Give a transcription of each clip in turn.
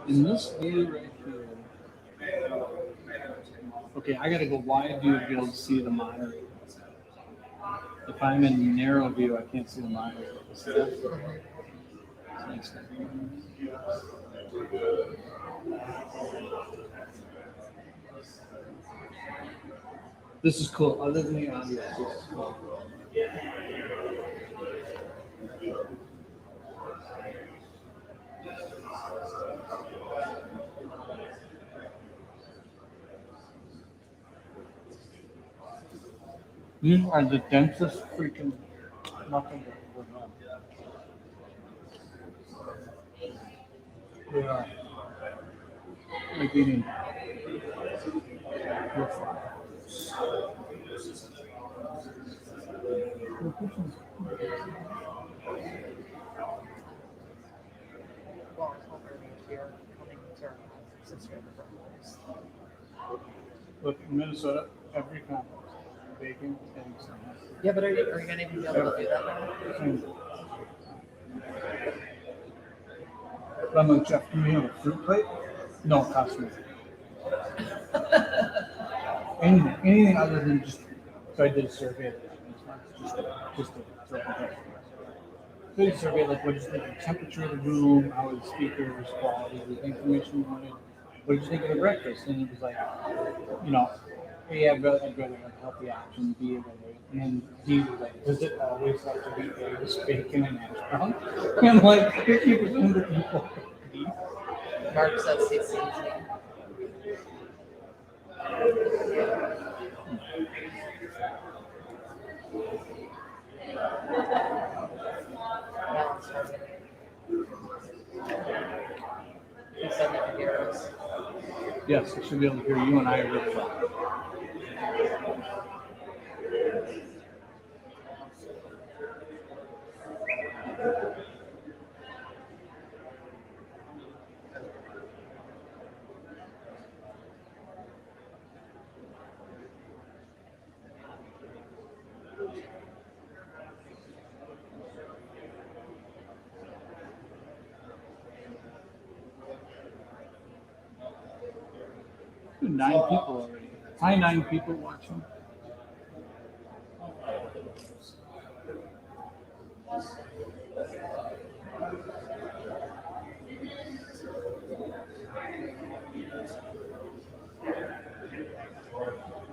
In this view right here. Okay, I gotta go wide view to be able to see the monitor. If I'm in narrow view, I can't see the monitor. See that? Nice. This is cool. Other than the audio, this is cool. These are the densest freaking nothing that we're on. They are. Like eating. Look, in Minnesota, every conference, bacon, eggs. Yeah, but are you going to even be able to do that now? But I'm like, Jeff, can we have a fruit plate? No, it costs me. Anything other than just, so I did a survey just to throw it out. So I did a survey, like, what did you think of the temperature of the room, how were the speakers, quality, the information you wanted, what did you think of the breakfast? And it was like, you know, A, I'd rather have a healthy option, B, and D was like, does it always have to be eggs, bacon, and hash brown? And like 50% of the people eat. Mark says it's easy. He said he could hear us. Yes, I should be able to hear you and I really well. Dude, 9 people already. Hi, 9 people watching.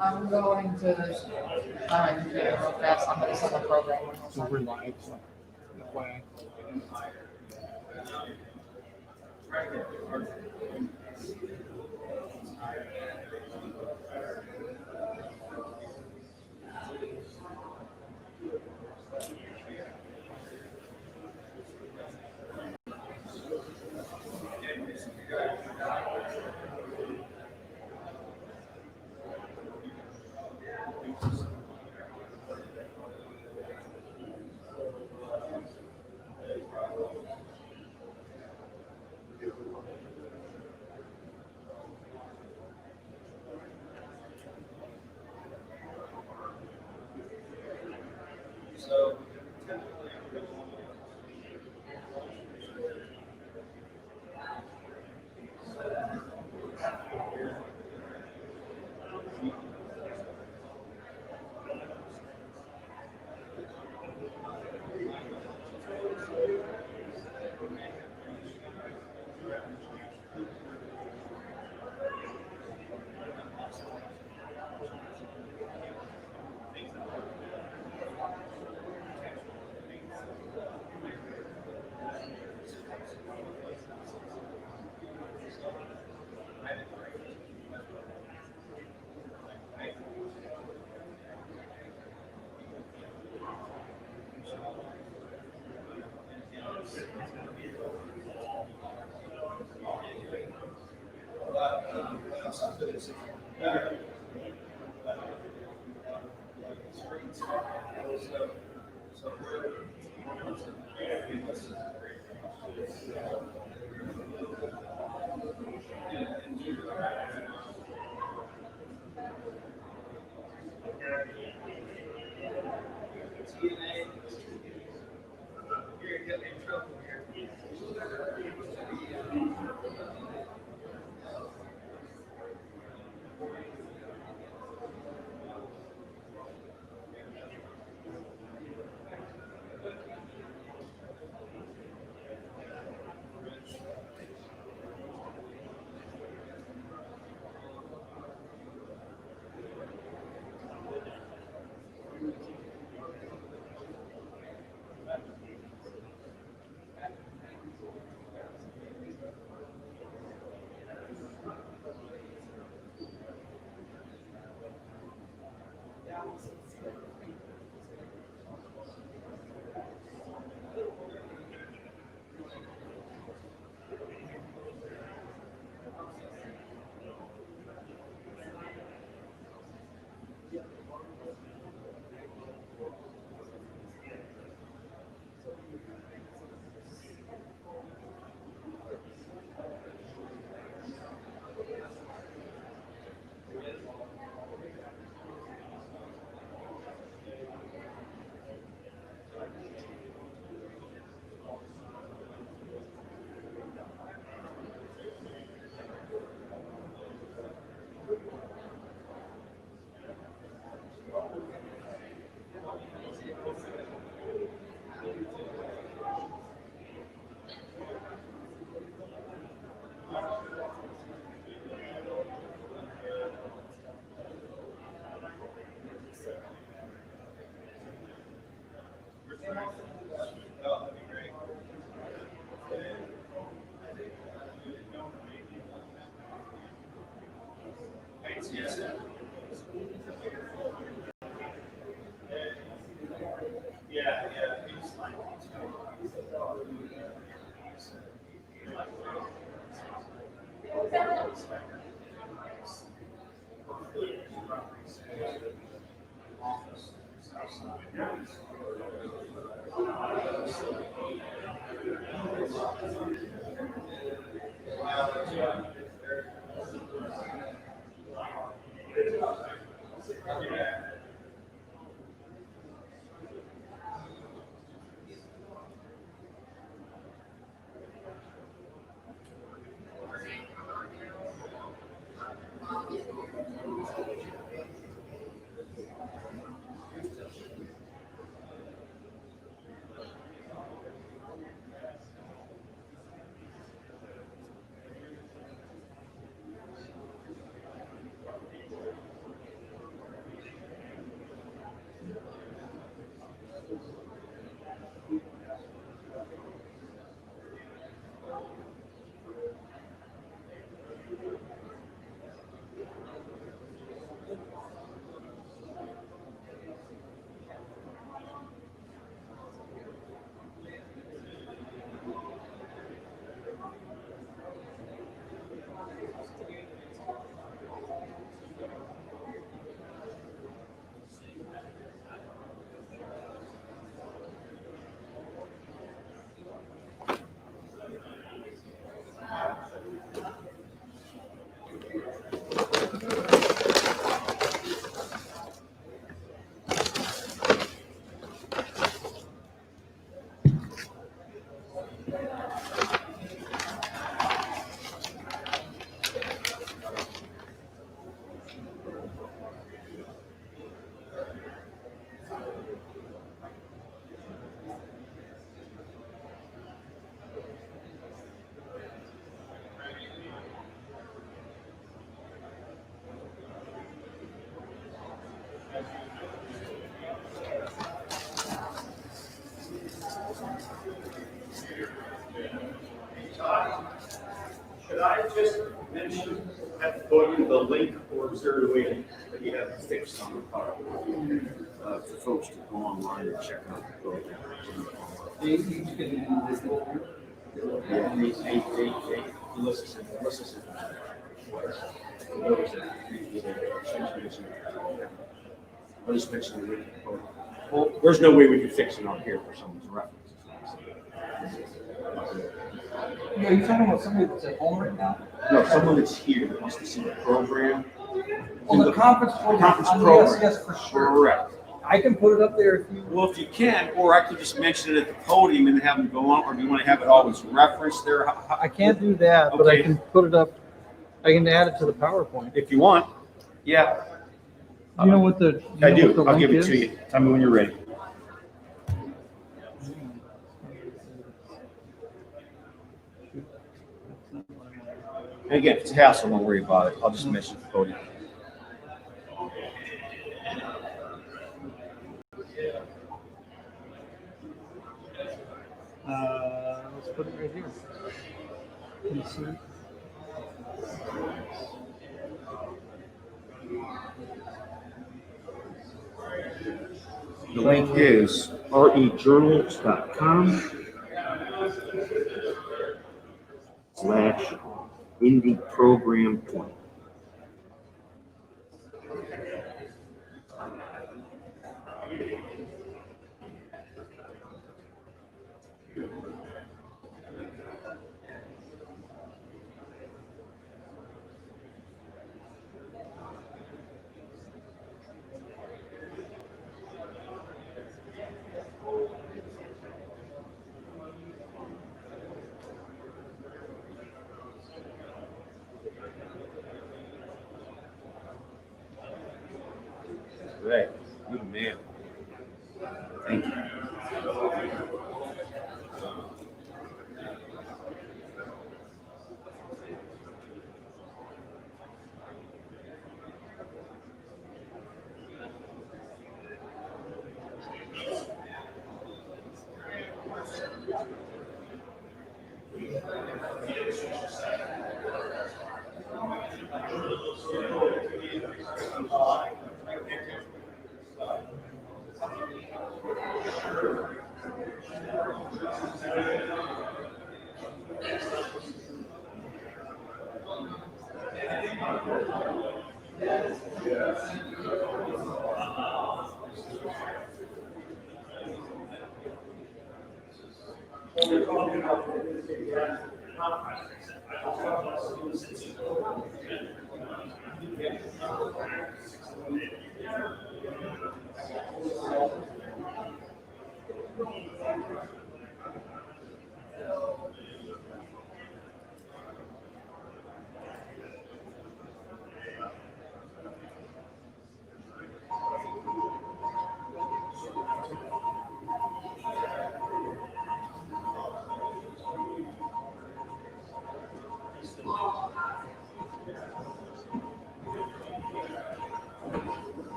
I'm going to do it real fast. I'm going to send the program. So we're live. So FYI. Should I just mention at the podium the link, or is there a way that you have fixed on the car? For folks to go online and check out the program. Yeah, Melissa said. I'll just mention the link at the podium. Well, there's no way we can fix it on here for someone's reference. Yeah, you talking about somebody that's at home right now? No, someone that's here that wants to see the program. On the conference program. Conference program. Yes, for sure. Correct. I can put it up there if you. Well, if you can, or I could just mention it at the podium and have them go on, or do you want to have it always referenced there? I can't do that, but I Okay. can put it up. I can add it to the PowerPoint. If you want. Yeah. You know what the? I know do. what the I'll link give it is? to you. Tell me when you're ready. And again, if it's a hassle, don't worry about it. I'll just mention it at the podium. Let's put it right here. Can you see? The link is rejournals.com/indie program 20. Right. Good man. Thank you.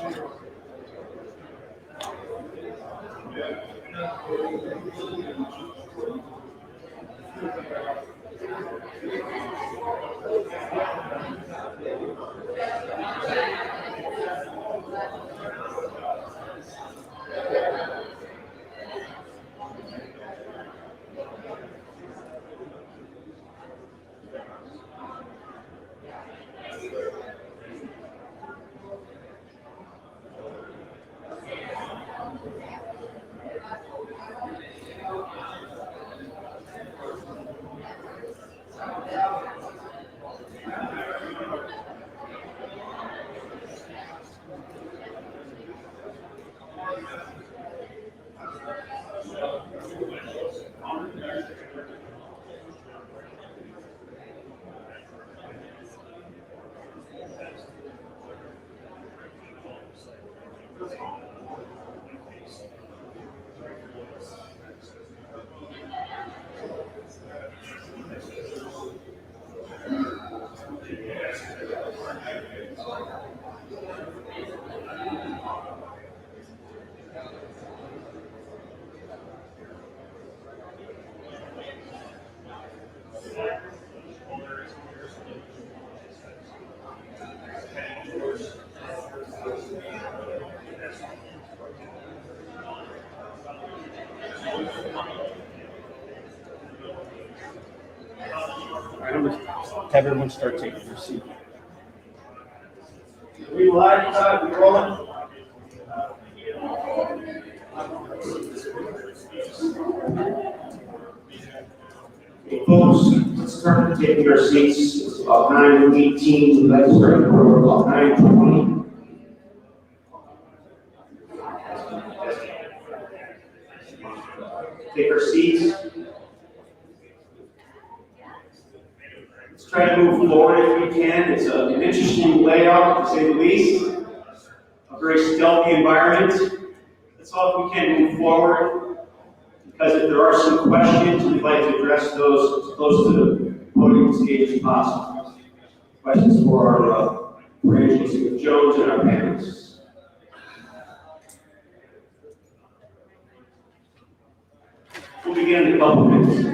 I'm going to have everyone start taking their seat. We live, we rolling. Okay, folks, let's start taking our seats. It's about 9:18. Let's start about 9:20. Take our seats. Let's try to move forward if we can. It's an interesting layout, to say the least. A very stealthy environment. Let's all, if we can, move forward. Because if there are some questions, we'd like to address those as close to the podium stage as possible. Questions for our Angela Jones and our panelists. We'll begin in a couple minutes.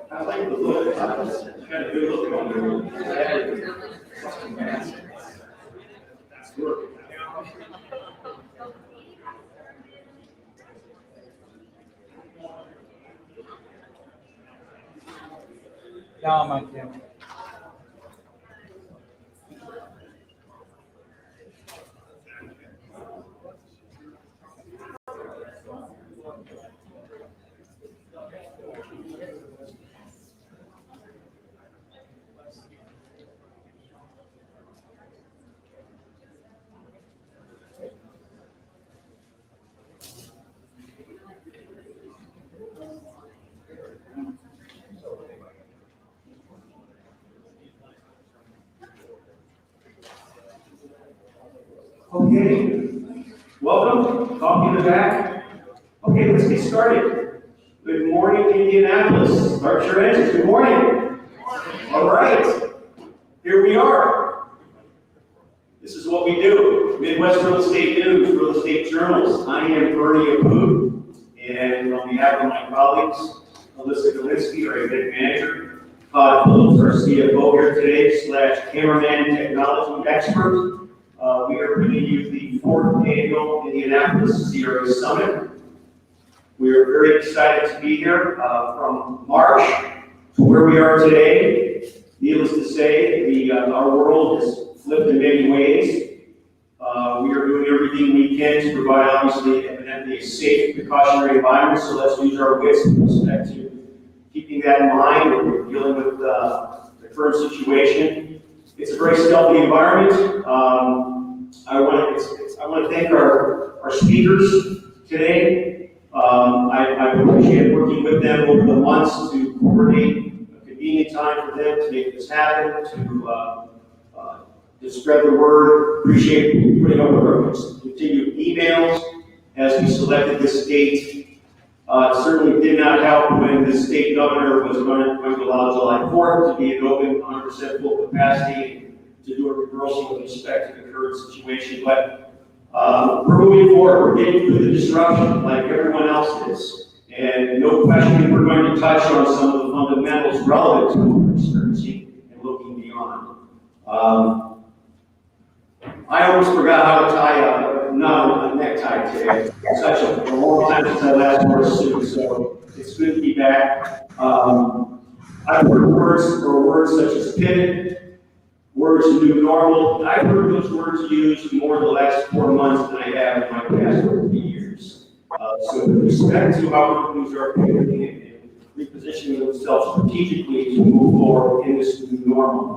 I like the look. It's got a good look on there. That's work. Now I'm on camera. Okay, welcome, coffee in the back. Okay, let's get started. Good morning, Indianapolis. Start your engines, good morning. All right, here we are. This is what we do. Midwest Real Estate News, Real Estate Journals. I am Bernie Apu, and on behalf of my colleagues, Alyssa Galinsky, our event manager, Todd Phillips, our CFO here today, / cameraman technology expert. We are bringing you the 4th annual Indianapolis CRE Summit. We are very excited to be here from March to where we are today. Needless to say. Our world has flipped in many ways. We are doing everything we can to provide, obviously, evidently a safe, precautionary environment. So let's use our wits with respect to keeping that in mind when we're dealing with the current situation. It's a very stealthy environment. I want to thank our speakers today. I appreciate working with them over the months to coordinate a convenient time for them to make this happen, to spread the word. Appreciate putting up with our continued emails as we selected this date. It certainly did not help when the state governor was going to allow July 4th to be an open 100% full capacity to do a reversal with respect to the current situation. But we're moving forward. We're getting through the disruption like everyone else is. And no question, we're going to touch on some of the fundamentals relevant to what we're experiencing and looking beyond. I almost forgot how to tie a knot on a necktie today. It's such a long time since I last wore a suit, so it's good to be back. I've heard words such as pivot, words new normal. I've heard those words used more in the last 4 months than I have in my past 40 years. So with respect to how companies are pivoting and repositioning themselves strategically to move forward in this new normal,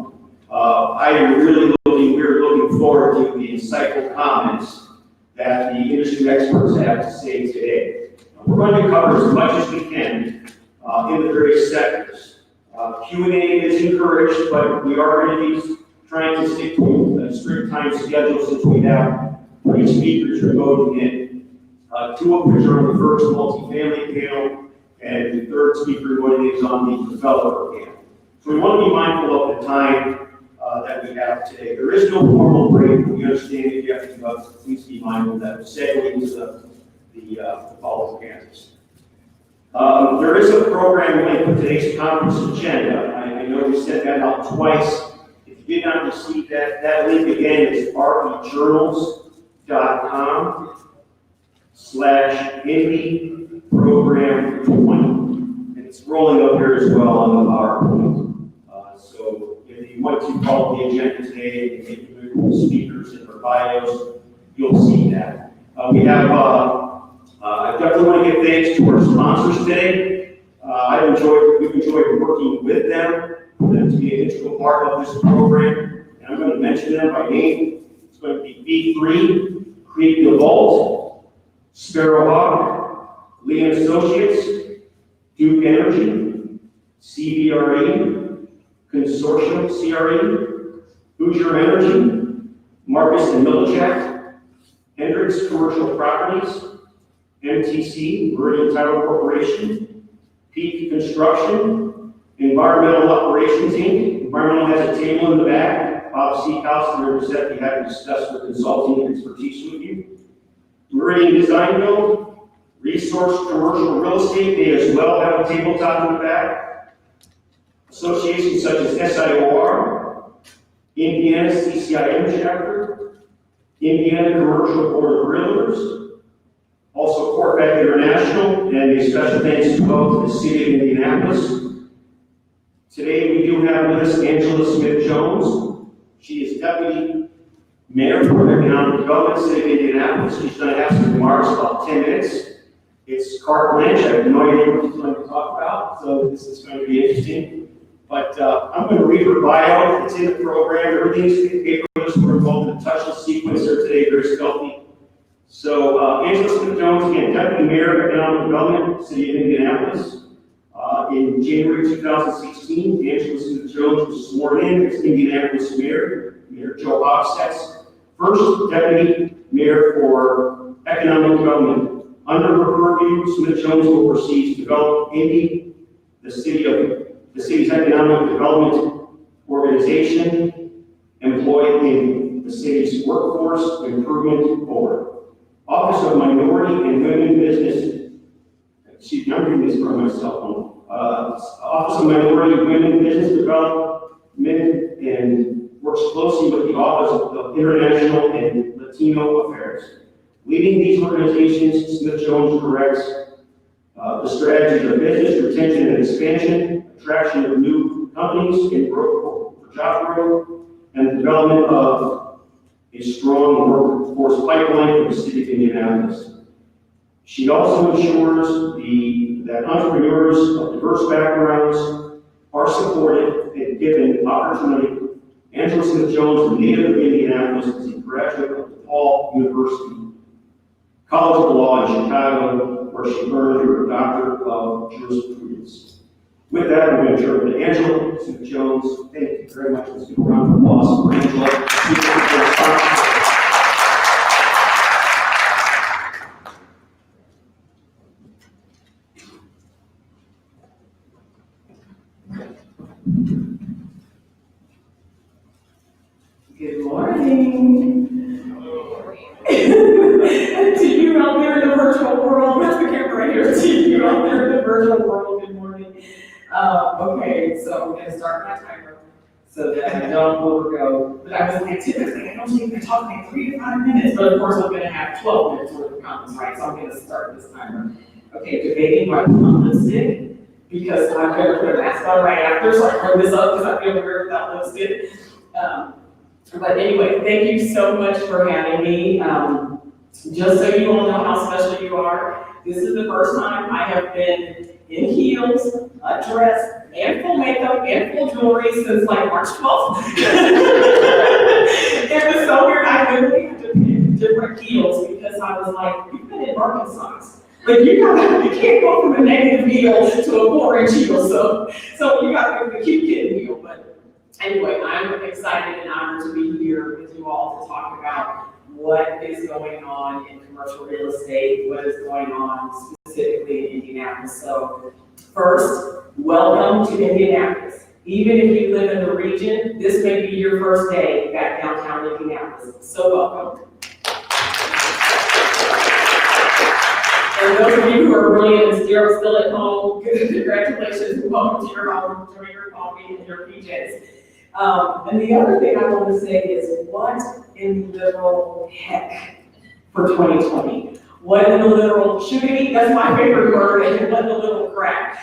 we're looking forward to the insightful comments that the industry experts have to say today. We're going to cover as much as we can in the various sectors. Q&A is encouraged, but we are going to be trying to stick to a strict time schedule since we have 3 speakers remoting in, 2 of which are on the first multifamily panel, and the 3rd speaker remoting is on the developer panel. So we want to be mindful of the time that we have today. There is no formal break. We understand if you have to go, please be mindful that we're segueing to the following panels. There is a program link for today's conference agenda. I know we sent that out twice. If you did not receive that link again, it's rejournals.com/IndyProgram20. And it's rolling up here as well on the PowerPoint. So if you want to follow the agenda today and take a look at the speakers and their bios, you'll see that. We have, I definitely want to give thanks to our sponsors today. We've enjoyed working with them, for them to be an integral part of this program. And I'm going to mention them by name. It's going to be B3, Create the Vault, Sparrowhawk, Lee & Associates, Duke Energy, CBRE, Consortium CRE, Hoosier Energy, Marcus and Millichak, Hendricks Commercial Properties, MTC, Meridian Title Corporation, Peak Construction, Environmental Operations Inc. Environmental has a table in the back. Bob Seekhouse and River Set, we have to discuss their consulting expertise with you. Meridian Design Build, Resource Commercial Real Estate, they as well have a tabletop in the back. Associations such as SIOR, Indiana CCIM chapter, Indiana Commercial Board of Realtors, also Corvette International, and a special thanks as well to the City of Indianapolis. Today we do have with us Angela Smith-Jones. She is Deputy Mayor for Economic Development, City of Indianapolis. She's going to have some remarks about 10 minutes. It's carte blanche. I have no idea what she's going to talk about, so this is going to be interesting. But I'm going to read her bio. It's in the program. Everything's paperless. We're involved in a touchless sequencer today, very stealthy. So Angela Smith-Jones, again, Deputy Mayor of Economic Development, City of Indianapolis. In January 2016, Angela Smith-Jones was sworn in as Indianapolis Mayor, Mayor Joe Hofstett's first Deputy Mayor for Economic Development. Under her purview, Smith-Jones oversees develop Indy, the city's economic development organization, employed in the city's workforce improvement board. Office of Minority and Women Business, I'm reading this from my cell phone. Office of Minority and Women Business Development and works closely with the Office of International and Latino Affairs. Leading these organizations, Smith-Jones directs the strategies of business, retention and expansion, attraction of new companies, and growth job growth and the development of a strong workforce pipeline for the city of Indianapolis. She also ensures that entrepreneurs of diverse backgrounds are supported and given opportunity. Angela Smith-Jones, a native of Indianapolis, is a graduate of DePaul University College of Law in Chicago, where she earned her Doctor of Jurisprudence. With that, I'm going to turn it to Angela Smith-Jones. Thank you very much. Let's give a round of applause for Angela. Good morning. To you out there in the virtual world, that's the camera right here. To you out there in the virtual world, good morning. Okay, so I'm going to start my timer so that I don't overgo. But I was like, typically, I don't think I talk like 3 to 5 minutes, but of course, I'm going to have 12 minutes worth of comments, right? So I'm going to start this timer. Okay, debating my lipstick because I'm going to put a mask on right after, so I bring this up because I feel weird without lipstick. But anyway, thank you so much for having me. Just so you all know how special you are, this is the first time I have been in heels, a dress, and full makeup, and full jewelry since like March 12th. It was so weird. I literally had to pick different heels because I was like, you've been in Birkenstocks. Like you can't go from a negative heel to a 4-inch heel. So you got to pick the cute kid heel. But anyway, I'm excited and honored to be here with you all to talk about what is going on in commercial real estate, what is going on specifically in Indianapolis. So first, welcome to Indianapolis. Even if you live in the region, this may be your first day back downtown Indianapolis. So welcome. And those of you who are brilliant and still at home, congratulations, welcome to your home, enjoy your coffee and your PJs. And the other thing I want to say is, what in the literal heck for 2020? What in the literal shooting? That's my favorite word, and what in the literal crap.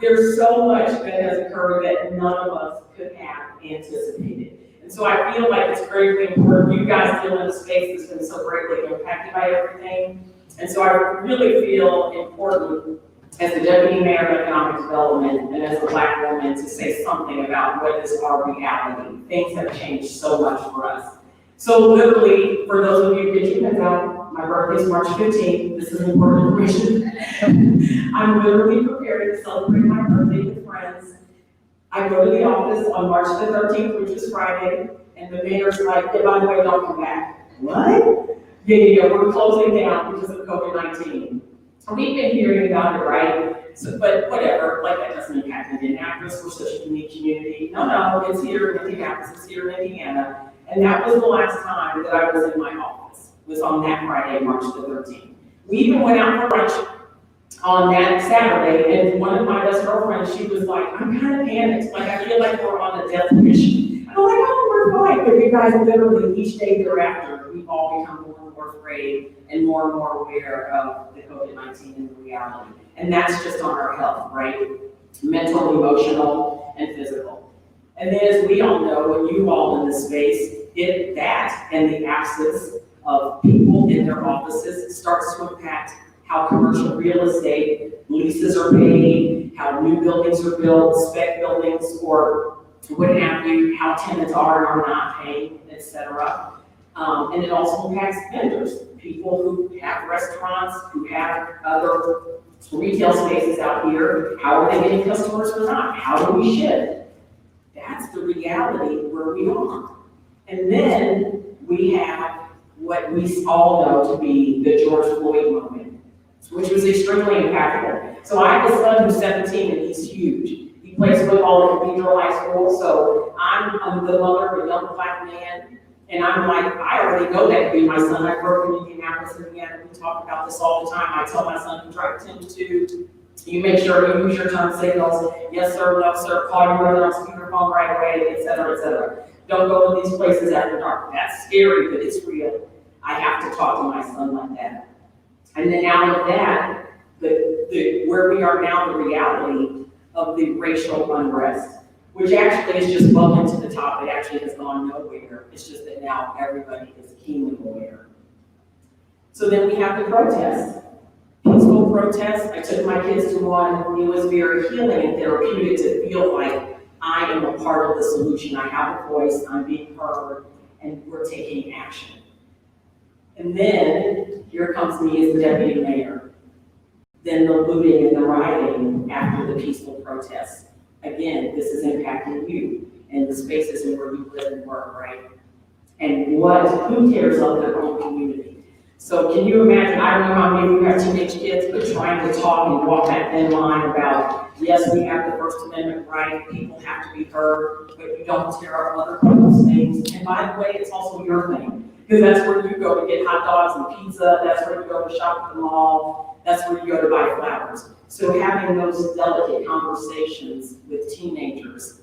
There's so much that has occurred that none of us could have anticipated. And so I feel like it's greatly important. You guys deal in a space that's been so greatly impacted by everything. And so I really feel important as the Deputy Mayor of Economic Development and as a Black woman to say something about what is our reality. Things have changed so much for us. So literally, for those of you who get your pens out, my birthday is March 15th. This is important information. I'm literally preparing to celebrate my birthday with friends. I go to the office on March the 13th, which is Friday, and the mayor's like, yeah, by the way, don't come back. What? Yeah, we're closing down because of COVID-19. We've been hearing about it, right? So, but whatever, like that doesn't impact Indianapolis. We're such a unique community. No, it's here in Indianapolis, it's here in Indiana. And that was the last time that I was in my office, was on that Friday, March the 13th. We even went out for lunch on that Saturday, and one of my best girlfriends, she was like, I'm kind of panicked. Like, I feel like we're on a death wish. I'm like, oh, we're fine. But you guys, literally, each day thereafter, we've all become more and more afraid and more aware of the COVID-19 and the reality. And that's just on our health, right? Mental, emotional, and physical. And then as we all know, when you all in this space, if that and the absence of people in their offices starts to impact how commercial real estate leases are paid, how new buildings are built, spec buildings, or what have you, how tenants are and are not paying, etc. And it also impacts vendors, people who have restaurants, who have other retail spaces out here. How are they getting customers or not? How do we ship? That's the reality where we are. And then we have what we all know to be the George Floyd moment, which was extremely impactful. So I have a son who's 17 and he's huge. He plays football at Cathedral High School, so I'm the mother of a young Black man, and I'm like, I already know that to be my son. I grew up in Indianapolis, Indiana. We talk about this all the time. I tell my son to drive 10 to 2. You make sure you use your turn signals. Yes, sir, no, sir. Call your mother on speakerphone right away, et cetera, et cetera. Don't go to these places after dark. That's scary, but it's real. I have to talk to my son like that. And then out of that, where we are now, the reality of the racial unrest, which actually is just bubbling to the top. It actually has gone nowhere. It's just that now everybody is keenly aware. So then we have the protests. Peaceful protests. I took my kids to one. It was very healing and therapeutic to feel like I am a part of the solution. I have a voice, I'm being heard, and we're taking action. And then here comes me as the deputy mayor. Then the looting and the rioting after the peaceful protests. Again, this is impacting you and the spaces in where you live and work, right? And who cares of their own community? So can you imagine, I don't know how many of you have teenage kids, but trying to talk and walk that thin line about, yes, we have the First Amendment right, people have to be heard, but you don't tear up other people's things. And by the way, it's also your thing, because that's where you go to get hot dogs and pizza, that's where you go to shop at the mall, that's where you go to buy flowers. So having those delicate conversations with teenagers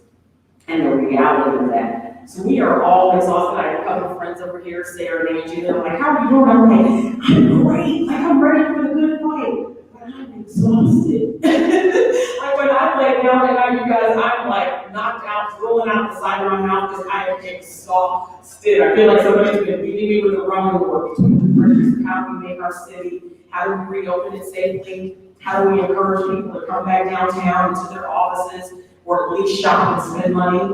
and the reality of that. So we are all exhausted. I have a couple of friends over here, Sarah and Angie, they're like, how are you doing? I'm like, I'm great, like I'm ready for the good fight, but I'm exhausted. Like when I lay down at night, you guys, I'm like knocked out, rolling out the side of my mouth because I am exhausted. I feel like somebody's been beating me with a Roman war between the bridges of how do we make our city, how do we reopen it safely, how do we encourage people to come back downtown to their offices, or at least shop and spend money,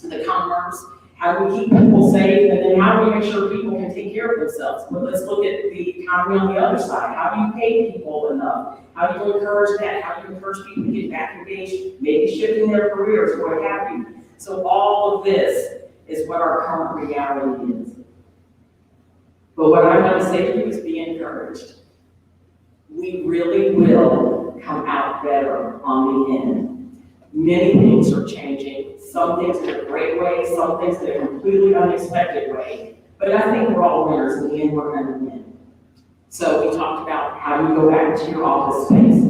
the commerce, how do we keep people safe, and then how do we make sure people can take care of themselves? Well, let's look at the economy on the other side. How do you pay people enough? How do you encourage that? How do you encourage people to get back engaged, maybe shifting their careers, what have you? So all of this is what our current reality is. But what I want to say to you is be encouraged. We really will come out better on the end. Many things are changing, some things in a great way, some things in a completely unexpected way. But I think we're all winners, in the end we're going to win. So we talked about how you go back into your office space,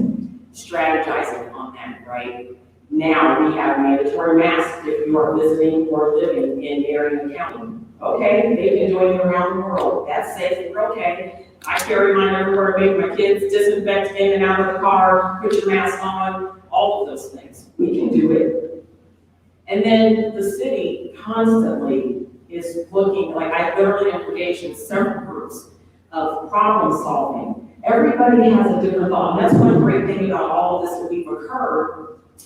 strategizing on that, right? Now we have mandatory masks if you are visiting or living in Marion County. Okay, they've been doing it around the world. That's safe, we're okay. I carry mine everywhere, make my kids disinfect in and out of the car, put your mask on, all of those things. We can do it. And then the city constantly is looking, like I literally engaged in several groups of problem solving. Everybody has a different thought. And that's one great thing about all of this that we've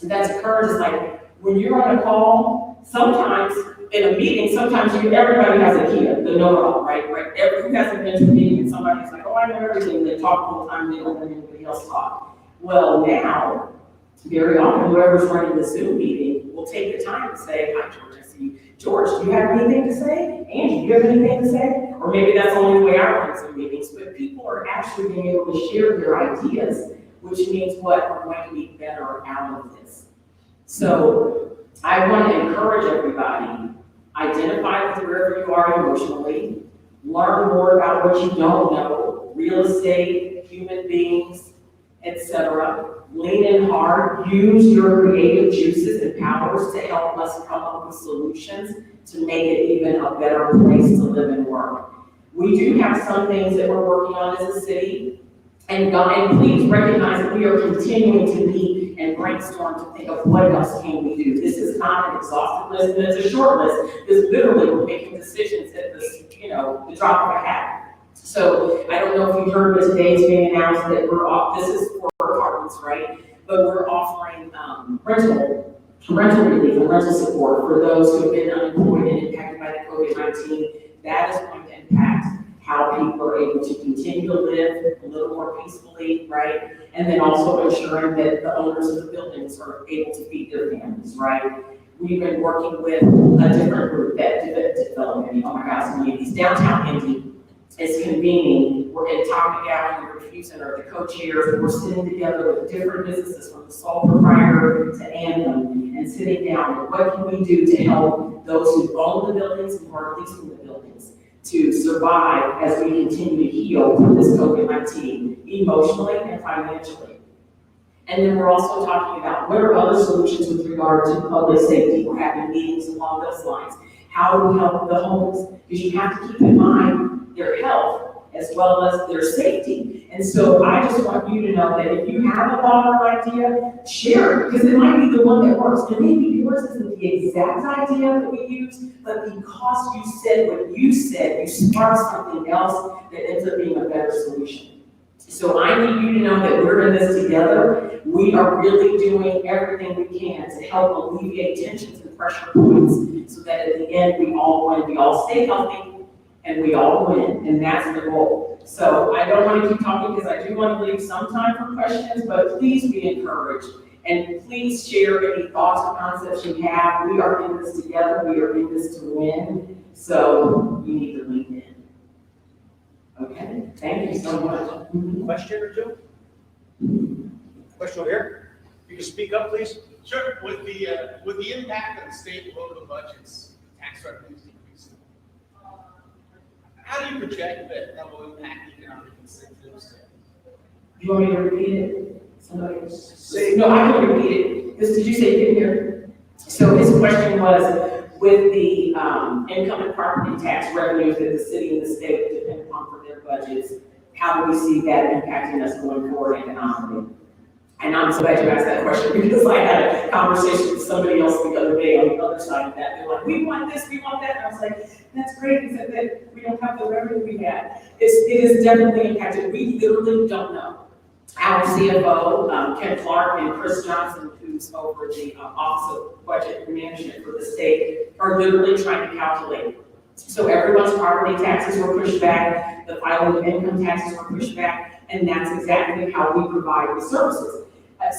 that's occurred is like when you're on a call, sometimes in a meeting, sometimes everybody has a key, the know-it-all, right? Who hasn't been to a meeting and somebody's like, oh, I know everything, they talk all the time, they don't let anybody else talk. Well, now, very often, whoever's running the Zoom meeting will take the time to say, hi, George, I see you. George, do you have anything to say? Angie, do you have anything to say? Or maybe that's the only way I run Zoom meetings, but people are actually being able to share their ideas, which means what? We're going to be better out of this. So I want to encourage everybody, identify with wherever you are emotionally, learn more about what you don't know, real estate, human beings, etc. Lean in hard, use your creative juices and powers to help us come up with solutions to make it even a better place to live and work. We do have some things that we're working on as a city, and please recognize that we are continuing to meet and brainstorm to think of what else can we do. This is not an exhaustive list, and it's a short list, because literally we're making decisions at the drop of a hat. So I don't know if you've heard, but today it's being announced that this is for apartments, right? But we're offering rental relief and rental support for those who have been unemployed and impacted by the COVID-19. That is going to impact how people are able to continue to live a little more peacefully, right? And then also ensuring that the owners of the buildings are able to feed their families, right? We've been working with a different group that development, oh my gosh, communities, downtown Indy is convening. We're in Top McGowan and Review Center, the co-chairs, and we're sitting together with different businesses from the sole proprietor to Anthem and sitting down and what can we do to help those who own the buildings and who are leasing the buildings to survive as we continue to heal through this COVID-19 emotionally and financially. And then we're also talking about what are other solutions with regard to public safety. We're having meetings along those lines. How do we help the homeless? Because you have to keep in mind their health as well as their safety. And so I just want you to know that if you have a thought or idea, share it, because it might be the one that works. And maybe yours isn't the exact idea that we use, but because you said what you said, you sparked something else that ends up being a better solution. So I need you to know that we're in this together. We are really doing everything we can to help alleviate tensions and pressure points so that at the end we all win. We all stay healthy and we all win, and that's the goal. So I don't want to keep talking because I do want to leave some time for questions, but please be encouraged. And please share any thoughts or concepts you have. We are in this together. We are in this to win. So you need to lean in. Okay, thank you so much. Question or two? Question over here? You can speak up, please. Sure. With the impact of the state and local budgets, tax revenues decreasing, how do you project that will impact economic incentives? You want me to repeat it? Somebody else? Say. No, I can repeat it. Did you say you didn't hear? So his question was, with the income and property tax revenues that the city and the state depend upon for their budgets, how do we see that impacting us going forward economically? And I'm so glad you asked that question because I had a conversation with somebody else the other day on the other side of that. They're like, we want this, we want that. And I was like, that's great, except that we don't have the revenue we had. It is definitely impacted. We literally don't know. Our CFO, Ken Clark, and Chris Johnson, who's over the Office of Budget Management for the state, are literally trying to calculate. So everyone's property taxes were pushed back, the filing of income taxes were pushed back, and that's exactly how we provide the services.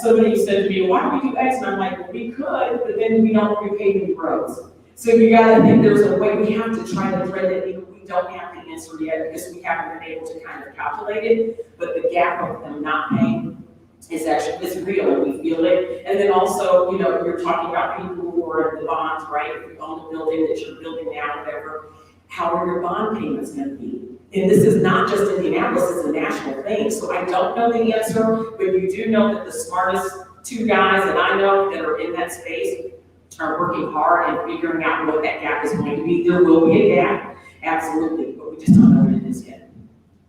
Somebody said to me, why don't we do X? And I'm like, well, we could, but then we don't repave any roads. So you gotta think there's a way we have to try to thread that needle. We don't have the answer yet because we haven't been able to kind of calculate it, but the gap of them not paying is actually, it's real and we feel it. And then also, you know, you're talking about people who are in the bonds, right? If you own the building that you're building now, whatever, how are your bond payments gonna be? And this is not just Indianapolis, it's a national thing. So I don't know the answer, but you do know that the smartest two guys that I know that are in that space are working hard and figuring out what that gap is going to be. There will be a gap, absolutely, but we just don't know what it is yet.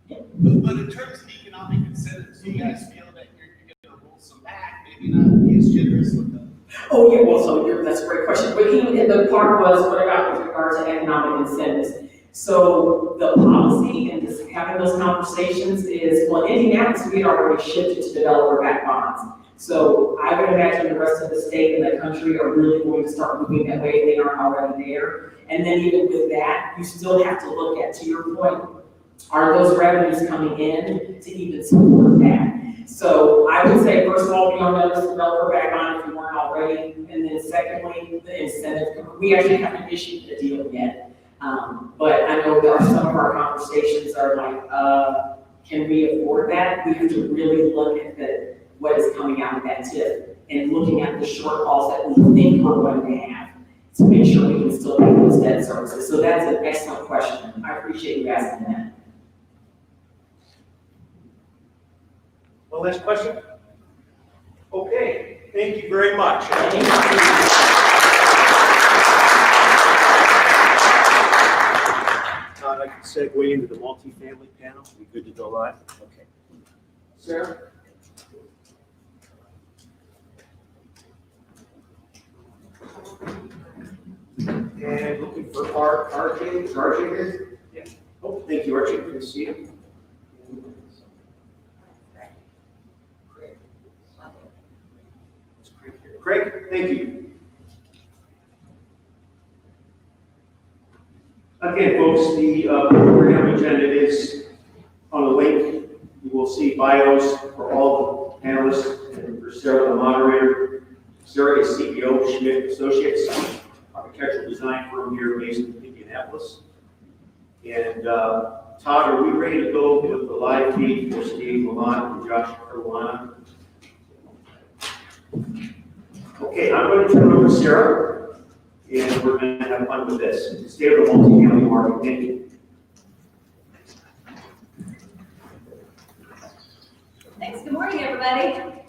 Yeah. But in terms of economic incentives, do you guys feel that you're going to roll some back, maybe not be as generous with them? Oh, yeah, well, so that's a great question. But the part was, what about with regard to economic incentives? So the policy and just having those conversations is, well, in Indianapolis, we had already shifted to developer-backed bonds. So I would imagine the rest of the state and the country are really going to start moving that way if they aren't already there. And then even with that, you still have to look at, to your point, are those revenues coming in to even support that? So I would say, first of all, be on notice developer-backed bond if you weren't already. And then secondly, the incentive. We actually haven't issued the deal yet. But I know that some of our conversations are like, can we afford that? We have to really look at what is coming out of that tip and looking at the shortfalls that we think we're going to have to make sure we can still make those debt services. So that's an excellent question. I appreciate you asking that. One last question? Okay, thank you very much. Thank you. I can segue into the multifamily panel. We good to go live? Okay. Sarah? And looking for RJ. Is RJ here? Yeah. Oh, thank you, RJ. Good to see you. Craig, thank you. Again, folks, the program agenda is on the link. You will see bios for all the panelists and for Sarah, the moderator. Sarah is CEO of Schmidt Associates, architectural design firm here based in Indianapolis. And Todd, are we ready to go with the live feed for Steve Lamont and Josh Caruana? Okay, I'm going to turn it over to Sarah, and we're going to have fun with this. State of the multifamily market. Thank you. Thanks. Good morning, everybody.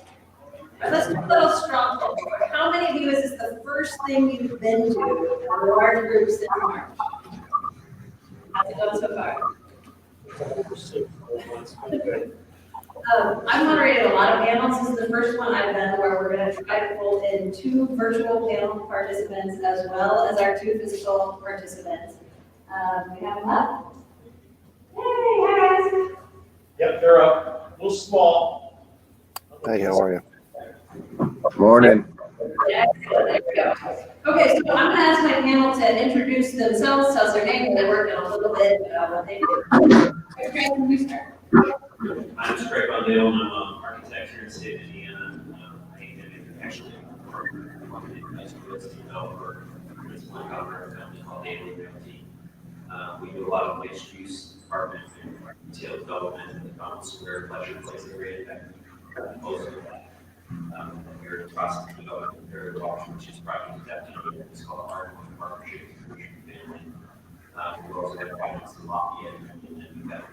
Let's do a little strong poll. How many of you is this the first thing you've been to a large group since March? How's it going so far? I've moderated a lot of panels. This is the first one I've done where we're going to try to pull in 2 virtual panel participants as well as our 2 physical participants. We have them up. Hey, hi guys. Yep, they're up, a little small. Hey, how are you? Morning. Yeah, there we go. Okay, so I'm going to ask my panel to introduce themselves, tell us their name, and then work in a little bit what they do. Okay, can we start? I'm Craig Bundale, and I'm an architect here in the state of Indiana. I am actually a partner as a developer. It's one governor of a company called IndyLiveEvent. We do a lot of mixed use apartment and retail development in the Donald Square Pleasure Place area. Most of that. We're in the process of developing a very large mixed-use project that is called Art Partnership with Christian Family. We also have projects in Lafayette and we've got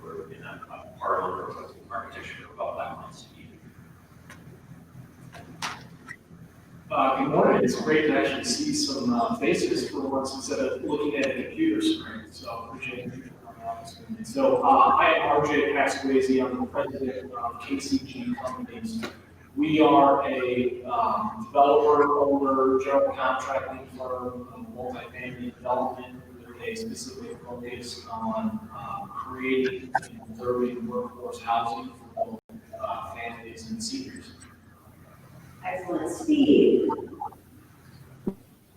we're in a part owner of architecture for about 5 months. Good morning. It's great to actually see some faces for once instead of looking at a computer screen. So appreciate you coming out this morning. So I am RJ Pasquazi. I'm the president of KCG Companies. We are a developer, owner, general contracting firm, multifamily development with a specific focus on creating and preserving workforce housing for both families and seniors. Excellent. Steve.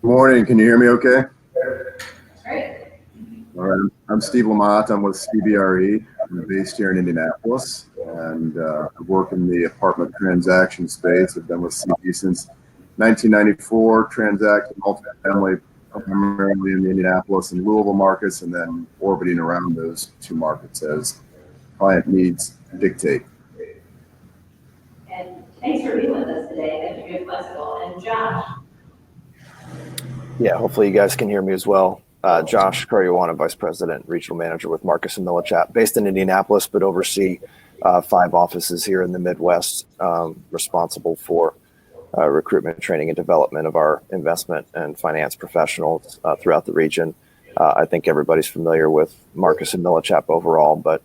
Morning. Can you hear me okay? Great. All right. I'm Steve Lamont. I'm with CBRE. I'm based here in Indianapolis, and I work in the apartment transaction space. I've been with CB since 1994, transacting multifamily primarily in the Indianapolis and Louisville markets, and then orbiting around those 2 markets as client needs dictate. And thanks for being with us today. Thanks for being flexible. And Josh. Yeah, hopefully you guys can hear me as well. Josh Curry-Wana, Vice President, Regional Manager with Marcus & Millichap, based in Indianapolis, but oversee 5 offices here in the Midwest, responsible for recruitment, training, and development of our investment and finance professionals throughout the region. I think everybody's familiar with Marcus & Millichap overall, but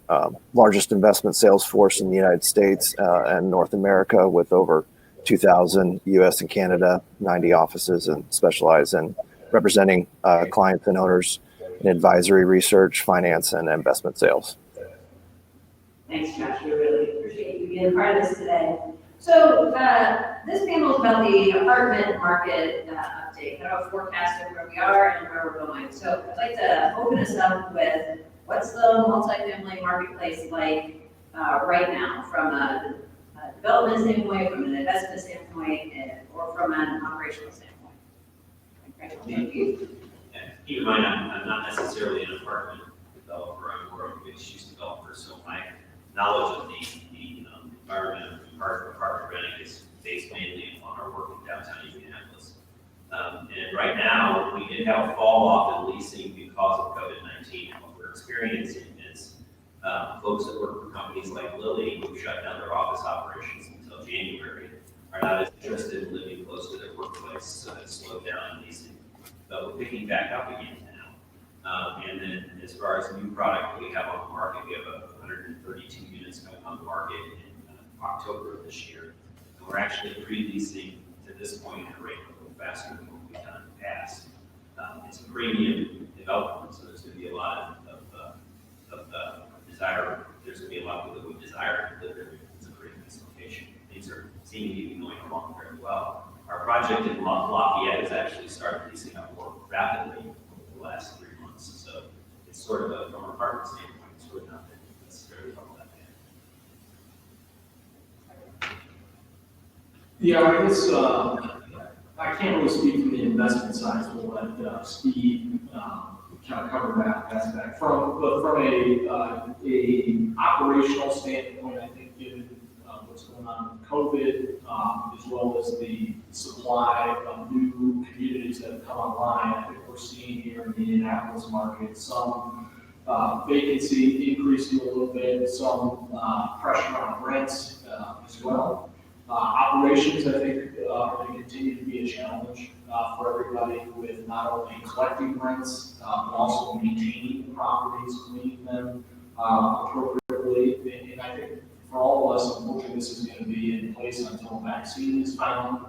largest investment sales force in the United States and North America with over 2,000 U.S. and Canada, 90 offices, and specialize in representing clients and owners in advisory, research, finance, and investment sales. Thanks, Josh. We really appreciate you being part of this today. So this panel is about the apartment market update, kind of a forecast of where we are and where we're going. So I'd like to open us up with what's the multifamily marketplace like right now from a development standpoint, from an investment standpoint, or from an operational standpoint. Thank you. And keep in mind, I'm not necessarily an apartment developer. I'm more of a mixed-use developer. So my knowledge of the environment of apartment renting is based mainly on our work in downtown Indianapolis. And right now, we did have a fall off in leasing because of COVID-19. And what we're experiencing is folks that work for companies like Lilly, who shut down their office operations until January, are not as interested in living close to their workplace, so that's slowed down in leasing. But we're picking back up again now. And then as far as new product we have on the market, we have 132 units coming on the market in October of this year. And we're actually pre-leasing to this point at a rate a little faster than what we've done in the past. It's a premium development, so there's going to be a lot of desire. There's going to be a lot of people that would desire to live there. It's a pretty nice location. Things are seemingly going along very well. Our project in Lafayette has actually started leasing up more rapidly over the last 3 months. So it's sort of from an apartment standpoint, it's really not necessarily all that bad. Yeah, I guess I can't really speak from the investment side, so we'll let Steve kind of cover that aspect. From a operational standpoint, I think given what's going on with COVID, as well as the supply of new communities that have come online, I think we're seeing here in the Indianapolis market some vacancy increasing a little bit, some pressure on rents as well. Operations, I think, are going to continue to be a challenge for everybody with not only collecting rents, but also maintaining properties, cleaning them appropriately. And I think for all of us, unfortunately, this is going to be in place until a vaccine is found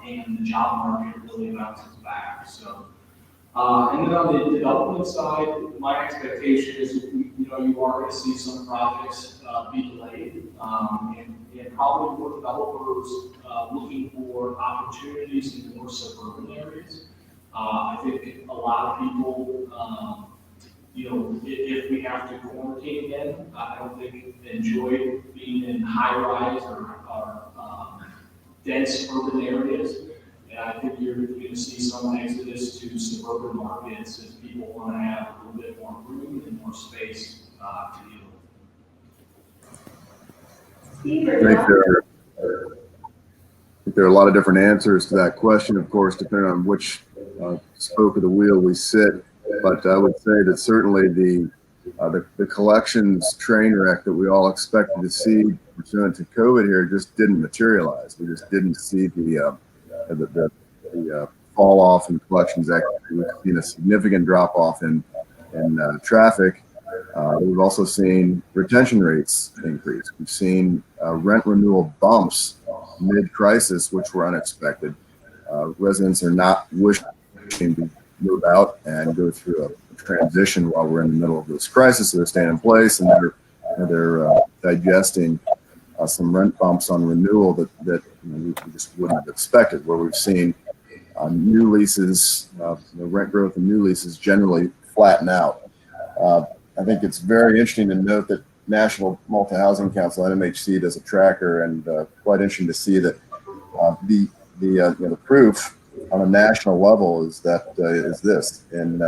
and the job market really bounces back. So, and then on the development side, my expectation is you are going to see some projects be delayed, and probably more developers looking for opportunities in more suburban areas. I think a lot of people, if we have to quarantine again, I don't think enjoy being in high-rise or dense urban areas. And I think you're going to see some exodus to suburban markets as people want to have a little bit more room and more space to deal with. I think there are a lot of different answers to that question, of course, depending on which spoke of the wheel we sit. But I would say that certainly the collections train wreck that we all expected to see pursuant to COVID here just didn't materialize. We just didn't see the fall off in collections activity. We've seen a significant drop off in traffic. We've also seen retention rates increase. We've seen rent renewal bumps mid-crisis, which were unexpected. Residents are not wishing to move out and go through a transition while we're in the middle of this crisis. So they're staying in place and they're digesting some rent bumps on renewal that we just wouldn't have expected, where we've seen new leases, rent growth and new leases generally flatten out. I think it's very interesting to note that National Multi-Housing Council, NMHC, does a tracker, and quite interesting to see that the proof on a national level is that is this. In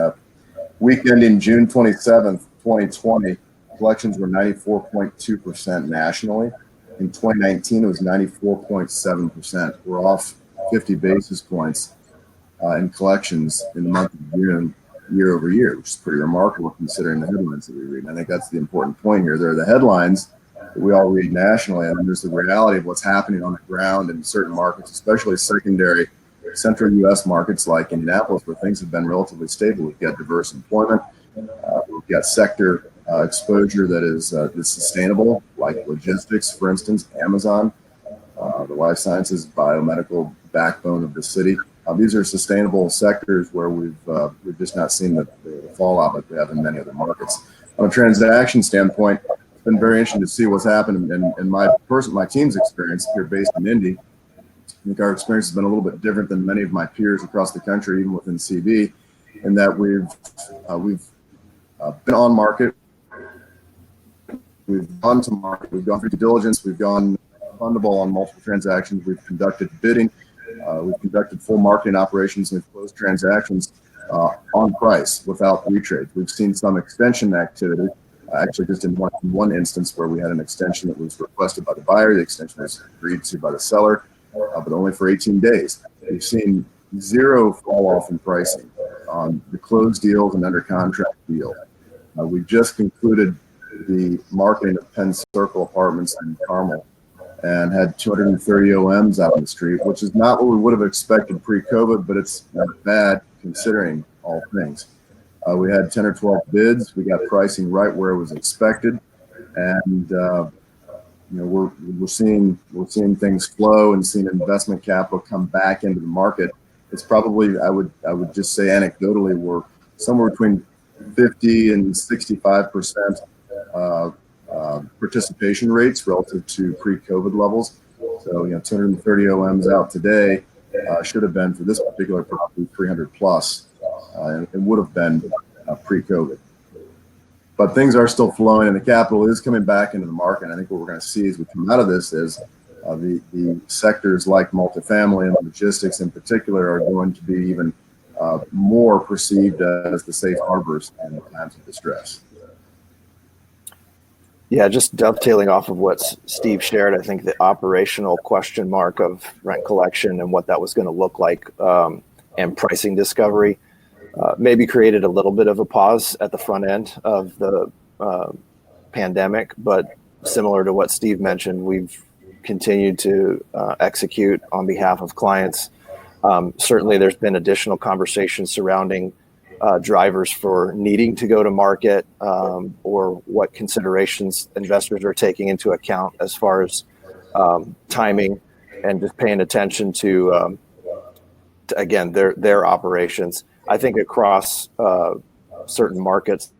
week ending June 27th, 2020, collections were 94.2% nationally. In 2019, it was 94.7%. We're off 50 basis points in collections in the month of June, year over year, which is pretty remarkable considering the headlines that we read. And I think that's the important point here. There are the headlines that we all read nationally, and then there's the reality of what's happening on the ground in certain markets, especially secondary central U.S. markets like Indianapolis, where things have been relatively stable. We've got diverse employment. We've got sector exposure that is sustainable, like logistics, for instance, Amazon, the life sciences, biomedical backbone of the city. These are sustainable sectors where we've just not seen the fallout like we have in many other markets. On a transaction standpoint, it's been very interesting to see what's happened in my team's experience here based in Indy. I think our experience has been a little bit different than many of my peers across the country, even within CB, in that we've been on market, we've gone to market, we've gone through due diligence, we've gone fundable on multiple transactions, we've conducted bidding, we've conducted full marketing operations, and we've closed transactions on price without retrades. We've seen some extension activity, actually just in one instance where we had an extension that was requested by the buyer. The extension was agreed to by the seller, but only for 18 days. We've seen zero fall off in pricing on the closed deals and under contract deals. We just concluded the marketing of Penn Circle Apartments in Carmel and had 230 OMs out on the street, which is not what we would have expected pre-COVID, but it's not bad considering all things. We had 10 or 12 bids. We got pricing right where it was expected, and we're seeing things flow and seeing investment capital come back into the market. It's probably, I would just say anecdotally, we're somewhere between 50 and 65% participation rates relative to pre-COVID levels. So 230 OMs out today should have been for this particular property 300 plus, and it would have been pre-COVID. But things are still flowing, and the capital is coming back into the market. And I think what we're going to see as we come out of this is the sectors like multifamily and logistics in particular are going to be even more perceived as the safe harbors in times of distress. Yeah, just dovetailing off of what Steve shared, I think the operational question mark of rent collection and what that was going to look like and pricing discovery maybe created a little bit of a pause at the front end of the pandemic. But similar to what Steve mentioned, we've continued to execute on behalf of clients Certainly, there's been additional conversation surrounding drivers for needing to go to market, or what considerations investors are taking into account as far as timing, and just paying attention to again, their operations. I think across certain markets,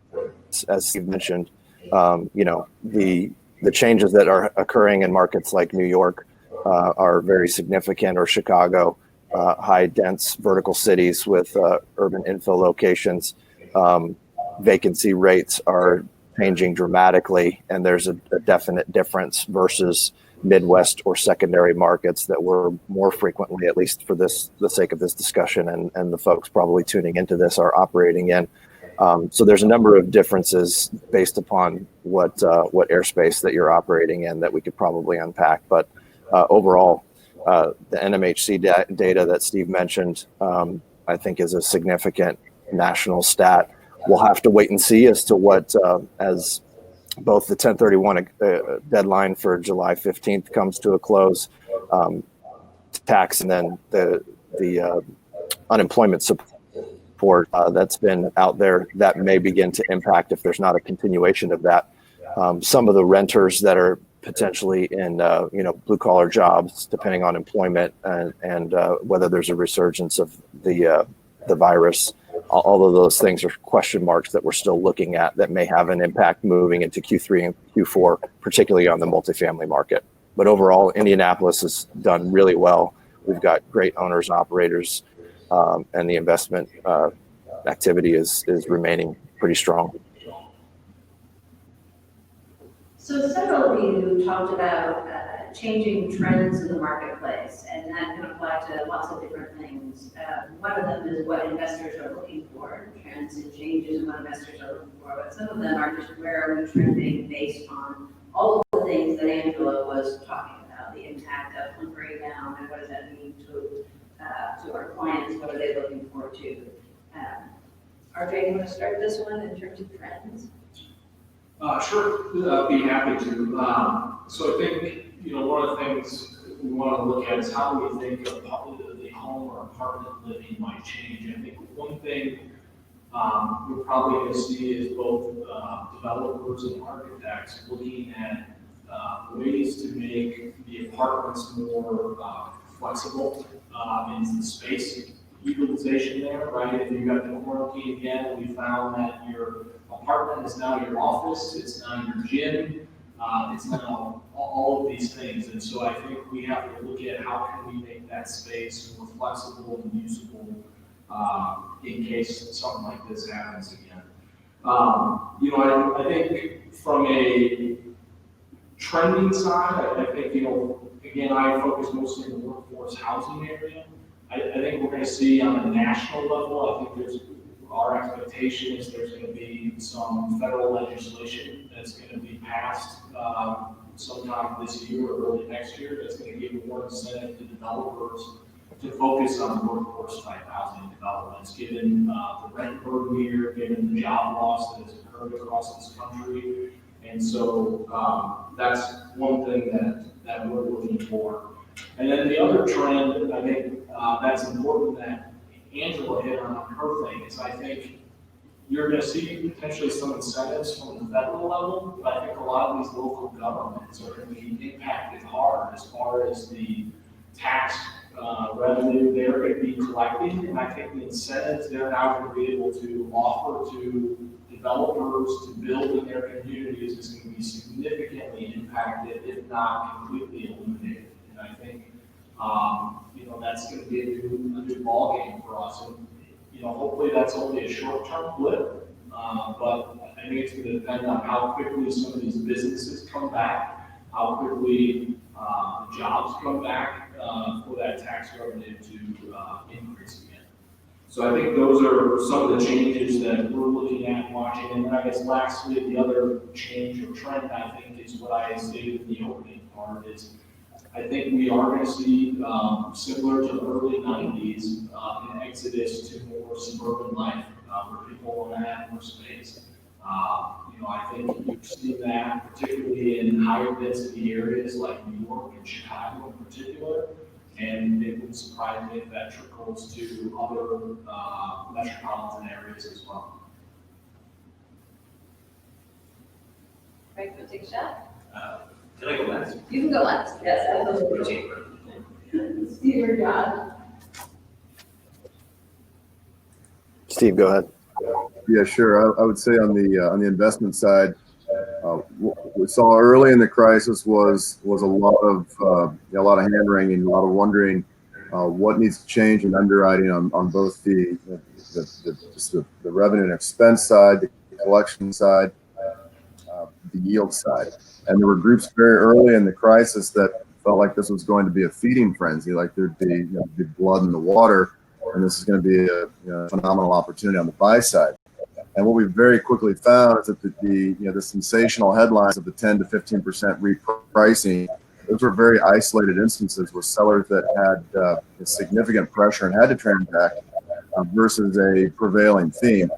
as Steve mentioned, the changes that are occurring in markets like New York are very significant, or Chicago, high dense vertical cities with urban infill locations. Vacancy rates are changing dramatically, and there's a definite difference versus Midwest or secondary markets that we're more frequently, at least for the sake of this discussion, and the folks probably tuning into this are operating in. So there's a number of differences based upon what airspace that you're operating in that we could probably unpack. But overall, the NMHC data that Steve mentioned, I think is a significant national stat. We'll have to wait and see as to what, as both the 1031 deadline for July 15th comes to a close, tax, and then the unemployment support that's been out there that may begin to impact if there's not a continuation of that. Some of the renters that are potentially in blue collar jobs, depending on employment and whether there's a resurgence of the virus. All of those things are question marks that we're still looking at that may have an impact moving into Q3 and Q4, particularly on the multifamily market. But overall, Indianapolis has done really well. We've got great owners and operators, and the investment activity is remaining pretty strong. So several of you talked about changing trends in the marketplace, and that can apply to lots of different things. One of them is what investors are looking for, trends and changes in what investors are looking for, but some of them are just where are we trending based on all of the things that Angela was talking about, the impact of hunkering down, and what does that mean to our clients, what are they looking forward to? RJ, you want to start this one in terms of trends? Sure, I'd be happy to. So I think, one of the things we want to look at is how do we think of the home or apartment living might change. I think one thing we're probably going to see is both developers and architects looking at ways to make the apartments more flexible in the space utilization there, right? If you got the quarantine again, we found that your apartment is now your office, it's now your gym, it's now all of these things. And so I think we have to look at how can we make that space more flexible and usable in case something like this happens again. I think from a trending side, I think, again, I focus mostly in the workforce housing area. I think we're going to see on a national level, I think our expectation is there's going to be some federal legislation that's going to be passed sometime this year or early next year that's going to give more incentive to developers to focus on workforce type housing developments, given the rent burden here, given the job loss that has occurred across this country. And so that's one thing that we're looking for. And then the other trend, I think that's important that Angela hit on her thing, is I think you're going to see potentially some incentives from the federal level, but I think a lot of these local governments are going to be impacted hard as far as the tax revenue they're going to be collecting. And I think the incentives they're now going to be able to offer to developers to build in their communities is going to be significantly impacted, if not completely eliminated. And I think that's going to be a new ballgame for us. And hopefully that's only a short-term blip, but I think it's going to depend on how quickly some of these businesses come back, how quickly the jobs come back for that tax revenue to increase again. So I think those are some of the changes that we're looking at watching. And then I guess lastly, the other change or trend I think is what I stated in the opening part is I think we are going to see, similar to the early 90s, an exodus to more suburban life, where people want to have more space. I think you've seen that particularly in higher density areas like New York and Chicago in particular. And it wouldn't surprise me if that trickles to other metropolitan areas as well. Right, go take a shot. Can I go last? You can go last. Yes, absolutely. Steve or John? Steve, go ahead. Yeah, sure. I would say on the investment side, what we saw early in the crisis was a lot of hand wringing, a lot of wondering what needs to change in underwriting on both the revenue and expense side, the collection side, the yield side. And there were groups very early in the crisis that felt like this was going to be a feeding frenzy, like there'd be, be blood in the water, and this is going to be a phenomenal opportunity on the buy side. And what we very quickly found is that the sensational headlines of the 10 to 15% repricing, those were very isolated instances where sellers that had significant pressure and had to transact versus a prevailing theme.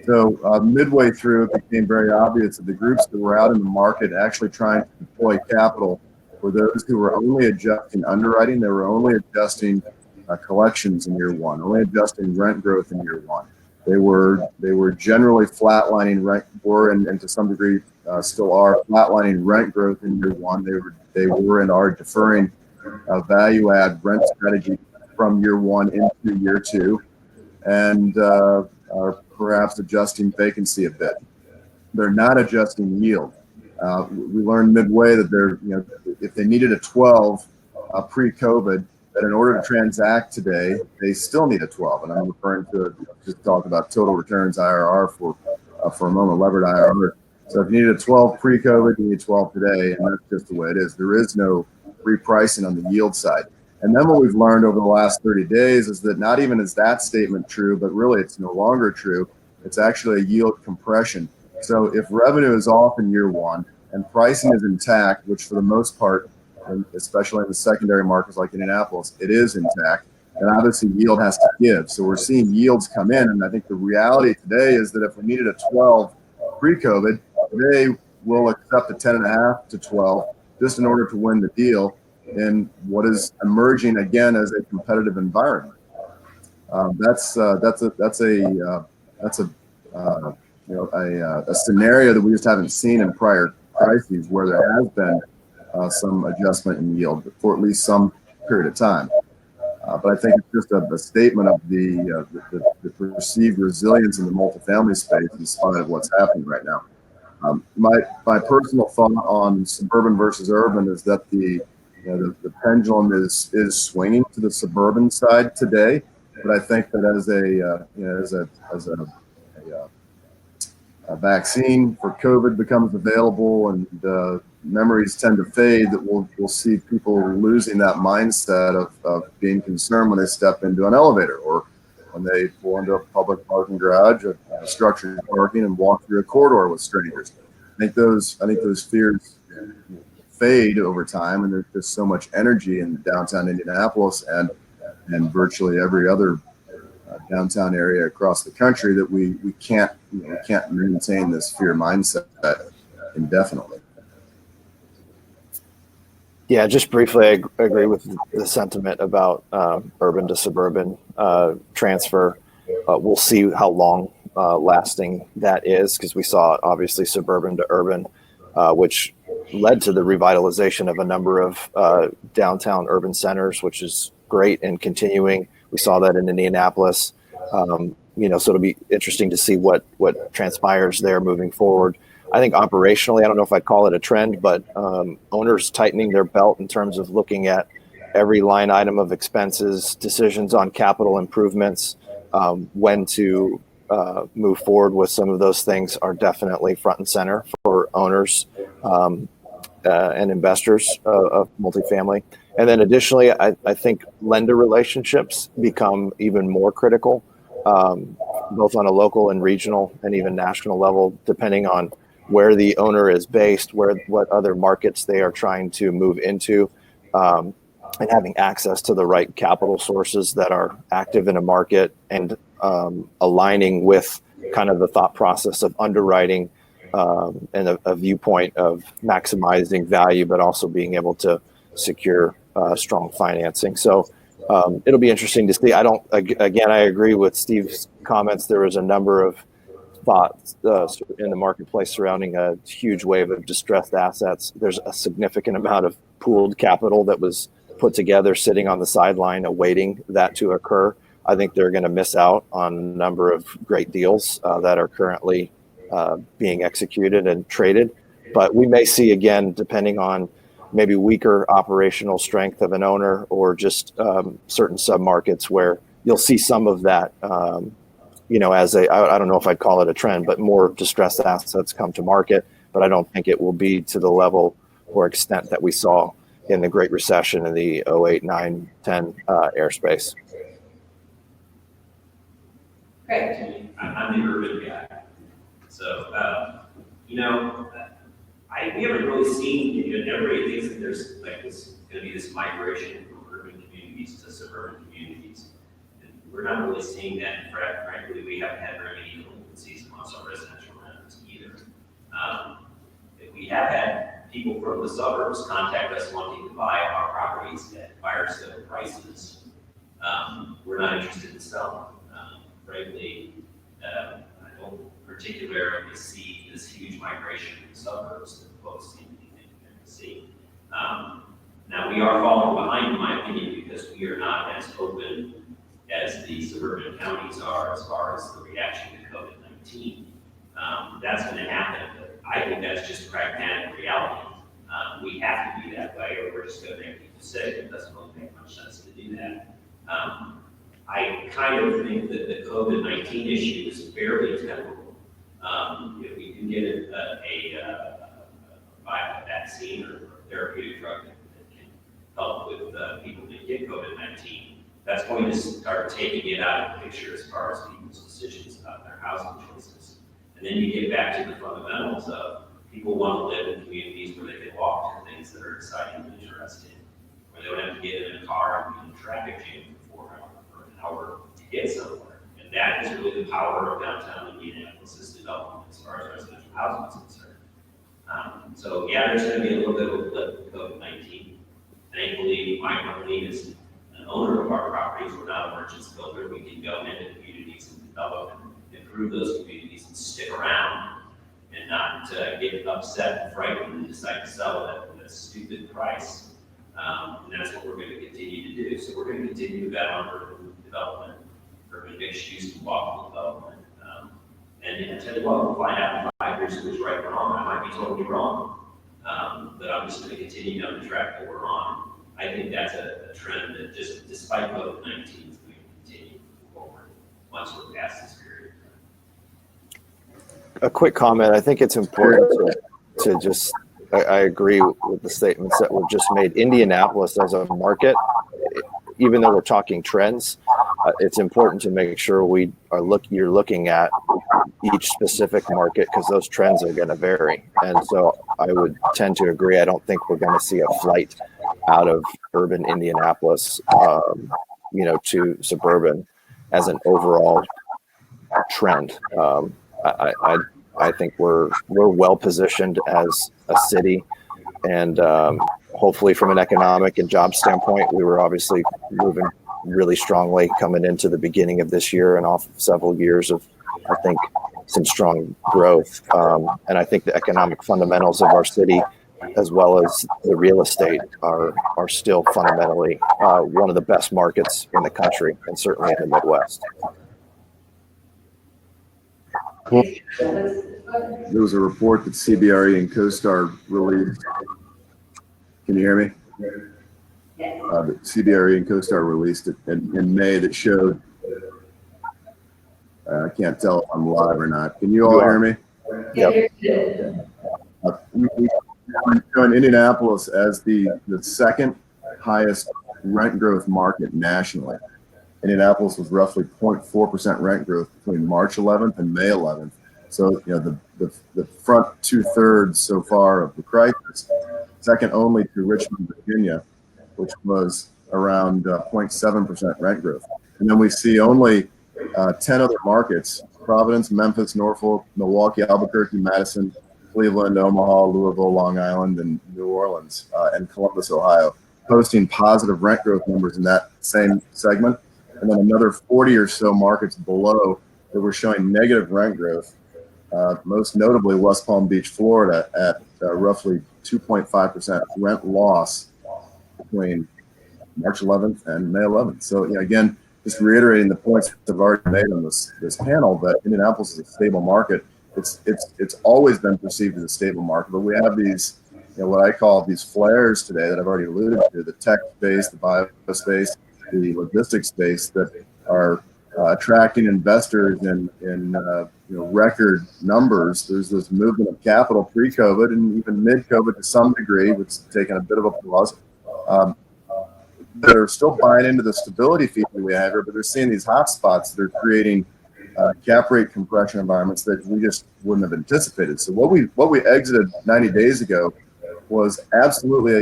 So midway through, it became very obvious that the groups that were out in the market actually trying to deploy capital were those who were only adjusting underwriting. They were only adjusting collections in year one, only adjusting rent growth in year one. They were generally flatlining rent, and to some degree still are flatlining rent growth in year one. They were and are deferring value add rent strategy from year one into year two, and are perhaps adjusting vacancy a bit. They're not adjusting yield. We learned midway that if they needed a 12 pre-COVID, that in order to transact today, they still need a 12. And I'm referring to just talk about total returns IRR for a moment, levered IRR. So if you needed a 12 pre-COVID, you need a 12 today, and that's just the way it is. There is no repricing on the yield side. And then what we've learned over the last 30 days is that not even is that statement true, but really it's no longer true. It's actually a yield compression. So if revenue is off in year one and pricing is intact, which for the most part, and especially in the secondary markets like Indianapolis, it is intact, and obviously yield has to give. So we're seeing yields come in, and I think the reality today is that if we needed a 12 pre-COVID, today we'll accept a 10.5 to 12 just in order to win the deal in what is emerging again as a competitive environment. That's a scenario that we just haven't seen in prior crises where there has been some adjustment in yield for at least some period of time. But I think it's just a statement of the perceived resilience in the multifamily space in spite of what's happening right now. My personal thought on suburban versus urban is that the pendulum is swinging to the suburban side today. But I think that as a vaccine for COVID becomes available and memories tend to fade, that we'll see people losing that mindset of being concerned when they step into an elevator or when they pull into a public parking garage, a structured parking, and walk through a corridor with strangers. I think those fears fade over time, and there's just so much energy in downtown Indianapolis and virtually every other downtown area across the country that we can't maintain this fear mindset indefinitely. Yeah, just briefly, I agree with the sentiment about urban to suburban transfer. We'll see how long lasting that is, because we saw obviously suburban to urban, which led to the revitalization of a number of downtown urban centers, which is great and continuing. We saw that in Indianapolis. So it'll be interesting to see what transpires there moving forward. I think operationally, I don't know if I'd call it a trend, but owners tightening their belt in terms of looking at every line item of expenses, decisions on capital improvements, when to move forward with some of those things are definitely front and center for owners and investors of multifamily. And then additionally, I think lender relationships become even more critical, both on a local and regional and even national level, depending on where the owner is based, what other markets they are trying to move into, and having access to the right capital sources that are active in a market, and aligning with kind of the thought process of underwriting and a viewpoint of maximizing value, but also being able to secure strong financing. So it'll be interesting to see. I agree with Steve's comments. There was a number of thoughts in the marketplace surrounding a huge wave of distressed assets. There's a significant amount of pooled capital that was put together sitting on the sideline awaiting that to occur. I think they're going to miss out on a number of great deals that are currently being executed and traded. But we may see, again, depending on maybe weaker operational strength of an owner or just certain submarkets, where you'll see some of that, as I don't know if I'd call it a trend, but more distressed assets come to market. But I don't think it will be to the level or extent that we saw in the Great Recession in the 08, 9, 10 airspace. Great. I'm the urban guy. So, we haven't really seen, everybody thinks that there's like this going to be this migration from urban communities to suburban communities. And we're not really seeing that. And frankly, we haven't had very many delinquencies amongst our residential renters either. We have had people from the suburbs contact us wanting to buy our properties at fire sale prices. We're not interested in selling. Frankly, I don't particularly see this huge migration in the suburbs that folks seem to see. Now, we are falling behind, in my opinion, because we are not as open as the suburban counties are as far as the reaction to COVID-19. That's going to happen, but I think that's just pragmatic reality. We have to be that way, or we're just going to make people sick. It doesn't really make much sense to do that. I kind of think that the COVID-19 issue is fairly temporal. If we can get a vaccine or a therapeutic drug that can help with people that get COVID-19, that's going to start taking it out of the picture as far as people's decisions about their housing choices. And then you get back to the fundamentals of people want to live in communities where they can walk to things that are exciting and interesting, where they don't have to get in a car and be in a traffic jam for 4 hours or an hour to get somewhere. And that is really the power of downtown Indianapolis' development as far as residential housing is concerned. So yeah, there's going to be a little bit of a blip with COVID-19. Thankfully, my company is an owner of our properties. We're not a merchant's builder. We can go into communities and develop and improve those communities and stick around and not get upset and frightened and decide to sell it at a stupid price. And that's what we're going to continue to do. So we're going to continue to bet on urban development, urban mixed use and walkable development. And I tell you what, we'll find out in 5 years who's right or wrong. I might be totally wrong, but I'm just going to continue down the track that we're on. I think that's a trend that just, despite COVID-19, is going to continue forward once we're past this period. A quick comment. I think it's important to just, I agree with the statements that were just made. Indianapolis as a market, even though we're talking trends, it's important to make sure you're looking at each specific market, because those trends are going to vary. And so I would tend to agree. I don't think we're going to see a flight out of urban Indianapolis, to suburban as an overall trend. I think we're well positioned as a city, and hopefully from an economic and job standpoint, we were obviously moving really strongly coming into the beginning of this year and off of several years of, I think, some strong growth. And I think the economic fundamentals of our city, as well as the real estate, are still fundamentally one of the best markets in the country, and certainly in the Midwest. There was a report that CBRE and CoStar released. Can you hear me? That CBRE and CoStar released it in May that showed, I can't tell if I'm live or not. Can you all hear me? Yep. We're showing Indianapolis as the second highest rent growth market nationally. Indianapolis was roughly 0.4% rent growth between March 11th and May 11th. So, the front 2/3 so far of the crisis, second only to Richmond, Virginia, which was around 0.7% rent growth. And then we see only 10 other markets: Providence, Memphis, Norfolk, Milwaukee, Albuquerque, Madison, Cleveland, Omaha, Louisville, Long Island, and New Orleans, and Columbus, Ohio, posting positive rent growth numbers in that same segment, and then another 40 or so markets below that were showing negative rent growth. Most notably, West Palm Beach, Florida, at roughly 2.5% rent loss between March 11th and May 11th. So, again, just reiterating the points that I've already made on this panel, that Indianapolis is a stable market. It's always been perceived as a stable market, but we have these, what I call these flares today that I've already alluded to: the tech space, the bio space, the logistics space, that are attracting investors in record numbers. There's this movement of capital pre-COVID and even mid-COVID to some degree, which has taken a bit of a pause. They're still buying into the stability feature we have here, but they're seeing these hot spots that are creating cap rate compression environments that we just wouldn't have anticipated. So what we exited 90 days ago was absolutely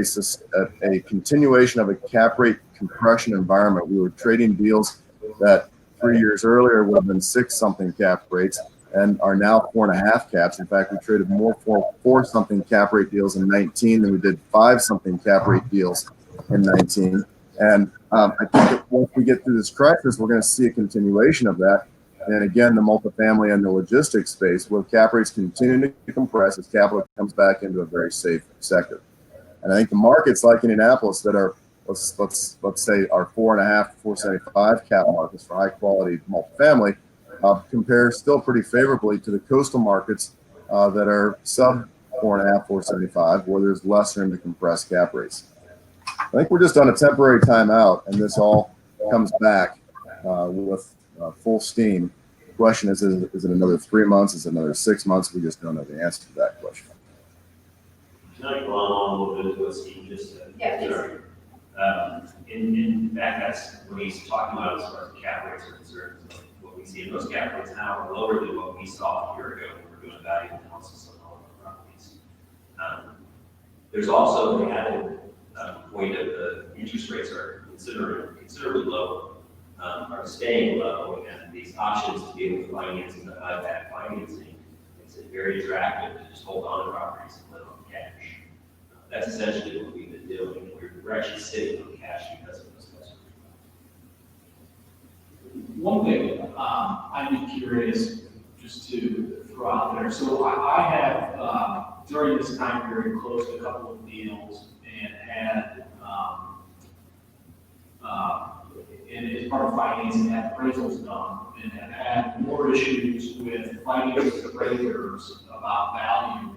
a continuation of a cap rate compression environment. We were trading deals that 3 years earlier would have been 6-something cap rates and are now 4.5 caps. In fact, we traded more 4-something cap rate deals in 19 than we did 5-something cap rate deals in 19. And I think that once we get through this crisis, we're going to see a continuation of that. And again, the multifamily and the logistics space, where cap rates continue to compress as capital comes back into a very safe sector. And I think the markets like Indianapolis that are, let's say, our 4.5 to 4.75 cap markets for high quality multifamily compare still pretty favorably to the coastal markets that are sub 4.5, 4.75, where there's less room to compress cap rates. I think we're just on a temporary timeout, and this all comes back with full steam. The question is it another 3 months? Is it another 6 months? We just don't know the answer to that question. Can I go on a little bit to what Steve just said? Yeah, please. Sorry. In fact, that's what he's talking about as far as cap rates are concerned. What we see in those cap rates now are lower than what we saw a year ago when we were doing value analysis on all of our properties. There's also the added point of the interest rates are considerably low, are staying low, and these options to be able to finance and buy back financing makes it very attractive to just hold on to properties and live on cash. That's essentially what we've been doing. We're actually sitting on cash because of those customers. One thing I'd be curious just to throw out there. So I have, during this time period, closed a couple of deals and had, and as part of financing, had appraisals done and have had more issues with financing appraisers about value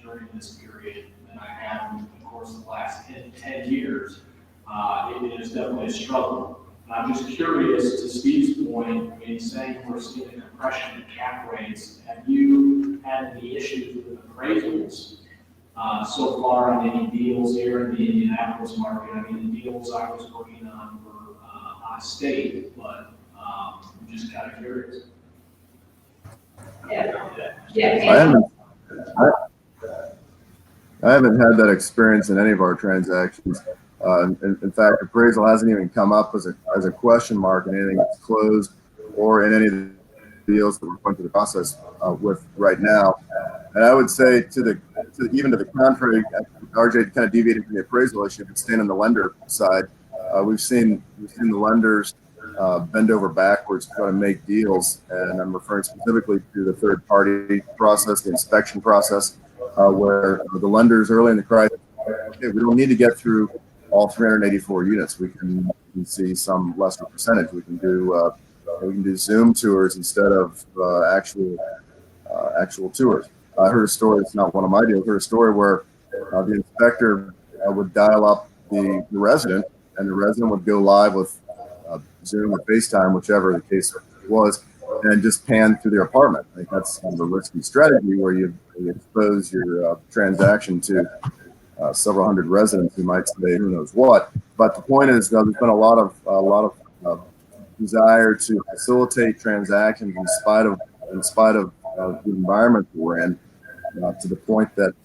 during this period than I have in the course of the last 10 years. It is definitely a struggle. I'm just curious, to Steve's point, when he's saying we're seeing a compression in cap rates, have you had any issues with appraisals so far on any deals here in the Indianapolis market? I mean, the deals I was working on were out of state, but I'm just kind of curious. Yeah. I haven't had that experience in any of our transactions. In fact, appraisal hasn't even come up as a question mark in anything that's closed or in any of the deals that we're going through the process with right now. And I would say even to the contrary, RJ kind of deviated from the appraisal issue, but staying on the lender side, we've seen the lenders bend over backwards to try to make deals, and I'm referring specifically to the third party process, the inspection process, where the lenders early in the crisis, okay, we don't need to get through all 384 units. We can see some lesser percentage. We can do Zoom tours instead of actual tours. I heard a story. It's not one of my deals. I heard a story where the inspector would dial up the resident, and the resident would go live with Zoom or FaceTime, whichever the case was, and just pan through their apartment. I think that's kind of a risky strategy where you expose your transaction to several hundred residents who might say who knows what. But the point is, there's been a lot of desire to facilitate transactions in spite of the environment that we're in, to the point that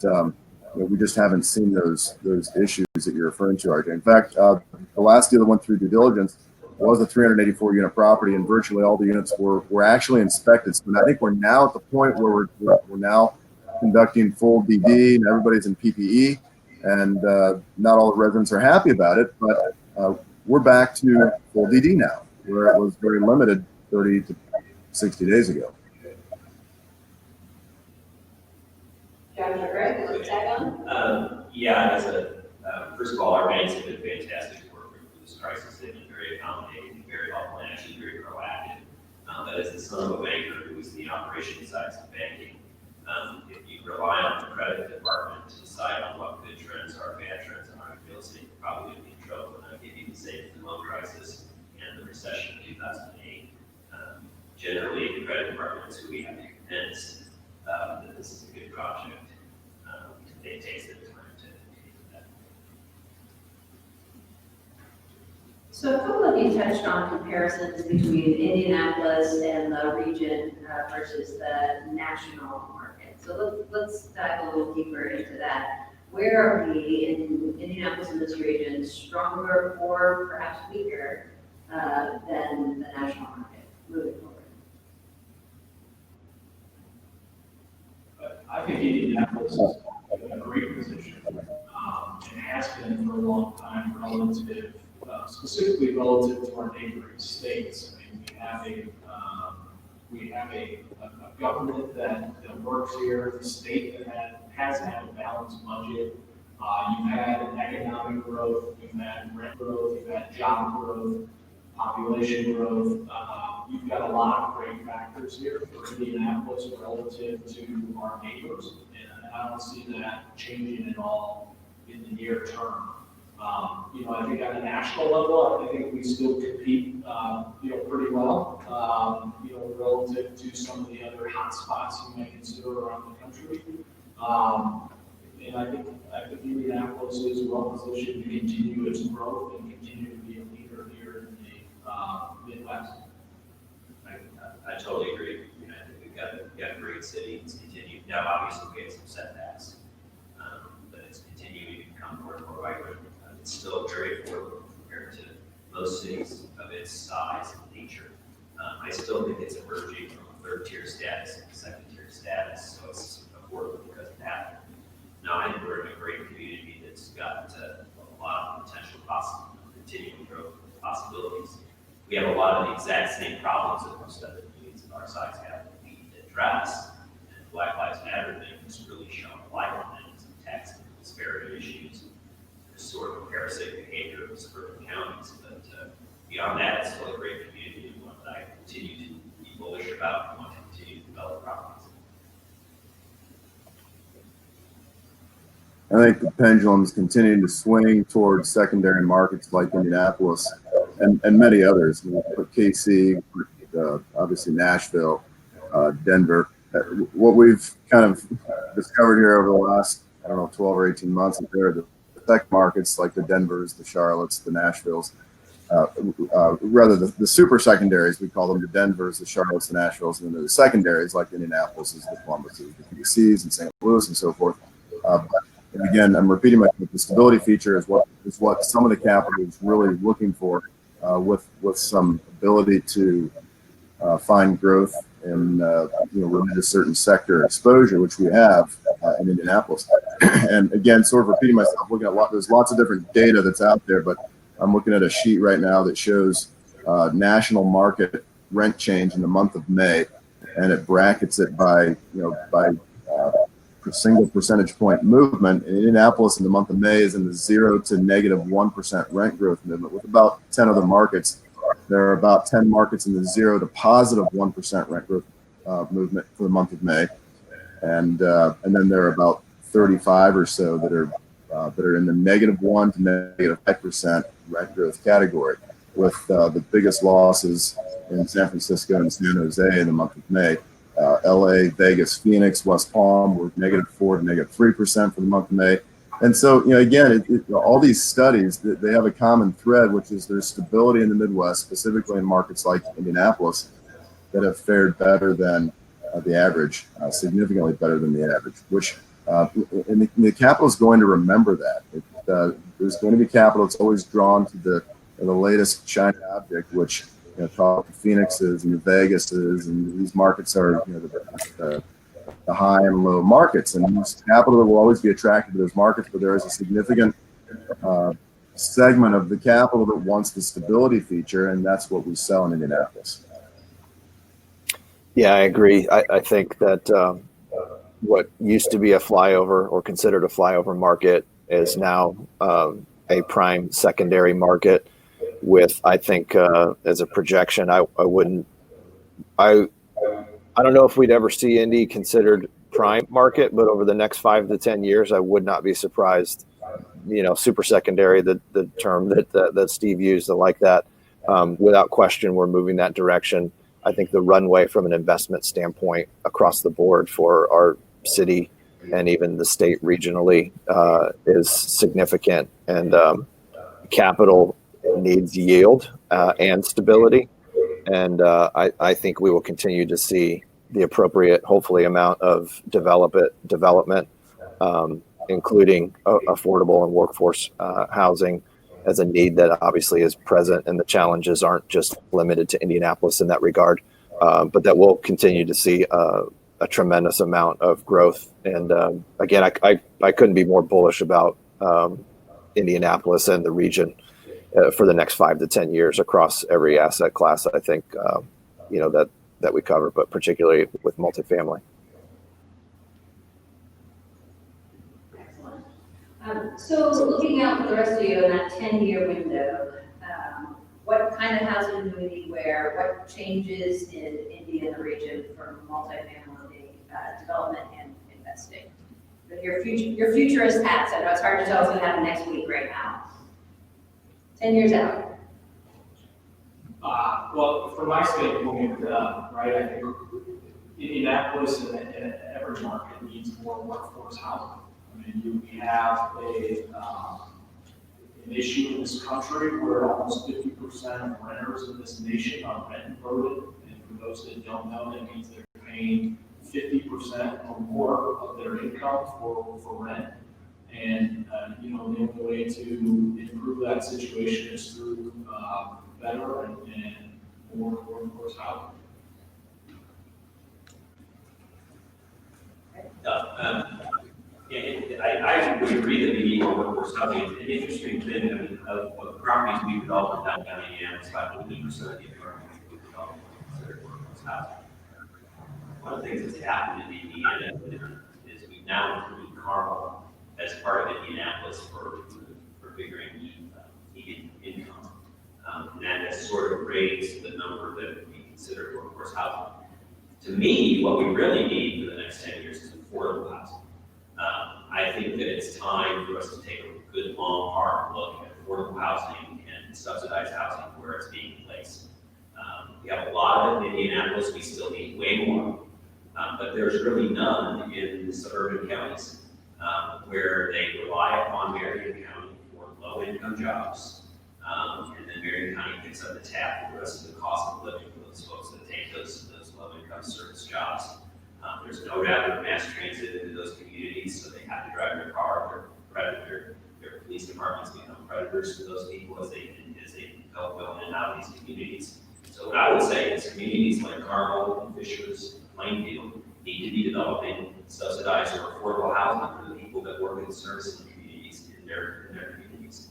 we just haven't seen those issues that you're referring to, RJ. In fact, the last deal that went through due diligence was a 384 unit property, and virtually all the units were actually inspected. So I think we're now at the point where we're now conducting full DD, and everybody's in PPE, and not all the residents are happy about it, but we're back to full DD now, where it was very limited 30 to 60 days ago. Dr. Greg, let's tag on. Yeah, first of all, our banks have been fantastic to work with through this crisis. They've been very accommodating, very helpful, and actually very proactive. But as the son of a banker who is the operations side of banking, if you rely on the credit department to decide on what good trends are, bad trends are in real estate, you're probably going to be in trouble. And I'll give you the same as the loan crisis and the recession of 2008. Generally, the credit departments who we have to convince that this is a good project, it takes their time to do that. So a couple of you touched on comparisons between Indianapolis and the region versus the national market. So let's dive a little deeper into that. Where are we in Indianapolis in this region, stronger or perhaps weaker than the national market moving forward? I think Indianapolis is in a great position. It has been for a long time relative, specifically relative to our neighboring states. I mean, we have a government that works here, a state that has had a balanced budget. You've had economic growth, you've had rent growth, you've had job growth, population growth. You've got a lot of great factors here for Indianapolis relative to our neighbors, and I don't see that changing at all in the near term. I think at a national level, I think we still compete, pretty well, relative to some of the other hot spots you might consider around the country. And I think Indianapolis is well positioned to continue its growth and continue to be a leader here in the Midwest. I totally agree. I think we've got a great city. It's continued. Now, obviously, we have some setbacks, but it's continuing to become more and more vibrant. It's still very affordable compared to most cities of its size and nature. I still think it's emerging from a third-tier status and second-tier status, so it's affordable because of that. Now, I think we're in a great community that's got a lot of potential continuing growth possibilities. We have a lot of the exact same problems that most other communities of our size have that we need to address. And Black Lives Matter thing has really shown a light on it. Some tax disparity issues, this sort of parasitic behavior of suburban counties. But beyond that, it's still a great community and one that I continue to be bullish about and want to continue to develop properties. I think the pendulum's continuing to swing towards secondary markets like Indianapolis and many others. KC, obviously Nashville, Denver. What we've kind of discovered here over the last, 12 or 18 months is there are the tech markets like the Denvers, the Charlottes, the Nashvilles, rather the super secondaries, we call them the Denvers, the Charlottes, the Nashvilles, and then the secondaries like Indianapolis, the Columbuses, the PCs, and St. Louis, and so forth. And again, I'm repeating myself, the stability feature is what some of the capital is really looking for, with some ability to find growth in related to certain sector exposure, which we have in Indianapolis. And again, sort of repeating myself, looking at there's lots of different data that's out there, but I'm looking at a sheet right now that shows national market rent change in the month of May, and it brackets it by single percentage point movement. In Indianapolis in the month of May is in the 0 to -1% rent growth movement. With about 10 other markets, there are about 10 markets in the 0 to +1% rent growth movement for the month of May, and then there are about 35 or so that are in the -1 to -5% rent growth category, with the biggest losses in San Francisco and San Jose in the month of May. LA, Vegas, Phoenix, West Palm were -4 to -3% for the month of May. And so, again, all these studies, they have a common thread, which is there's stability in the Midwest, specifically in markets like Indianapolis, that have fared better than the average, significantly better than the average, which and the capital is going to remember that. There's going to be capital that's always drawn to the latest shiny object, which talk to Phoenixes and the Vegases, and these markets are the the high and low markets. And there's capital that will always be attracted to those markets, but there is a significant segment of the capital that wants the stability feature, and that's what we sell in Indianapolis. Yeah, I agree. I think that what used to be a flyover or considered a flyover market is now a prime secondary market with, I think, as a projection, I don't know if we'd ever see Indy considered prime market, but over the next 5 to 10 years, I would not be surprised. Super secondary, the term that Steve used, I like that. Without question, we're moving that direction. I think the runway from an investment standpoint across the board for our city and even the state regionally is significant, and capital needs yield and stability. And I think we will continue to see the appropriate, hopefully, amount of development, including affordable and workforce housing as a need that obviously is present, and the challenges aren't just limited to Indianapolis in that regard, but that we'll continue to see a tremendous amount of growth. And again, I couldn't be more bullish about Indianapolis and the region for the next 5 to 10 years across every asset class. I think that we cover, but particularly with multifamily. So looking out for the rest of you in that 10-year window, what kind of housing do we need where? What changes in Indy and the region for multifamily development and investing? Your futurist hats. I know it's hard to tell what's going to happen next week right now. 10 years out. Well, from my standpoint, right, I think Indianapolis and every market needs more workforce housing. I mean, we have an issue in this country where almost 50% of renters in this nation are rent voted. And for those that don't know, that means they're paying 50% or more of their income for rent. And, the only way to improve that situation is through better and more workforce housing. I would agree that we need more workforce housing. It's an interesting thing, of the properties we develop in downtown Indiana, it's about 80% of the apartments we develop considered workforce housing. One of the things that's happened in Indiana is we've now included Carmel as part of Indianapolis for figuring median income. And that has sort of raised the number that would be considered workforce housing. To me, what we really need for the next 10 years is affordable housing. I think that it's time for us to take a good, long, hard look at affordable housing and subsidized housing where it's being placed. We have a lot of it in Indianapolis. We still need way more, but there's really none in the suburban counties where they rely upon Marion County for low-income jobs, and then Marion County picks up the tab for the rest of the cost of living for those folks that take those low-income service jobs. There's no doubt that mass transit into those communities, so they have to drive their car. Their police departments become predators to those people as they help go in and out of these communities. So what I would say is communities like Carmel and Fishers, Plainfield need to be developing subsidized or affordable housing for the people that work in service communities in their communities.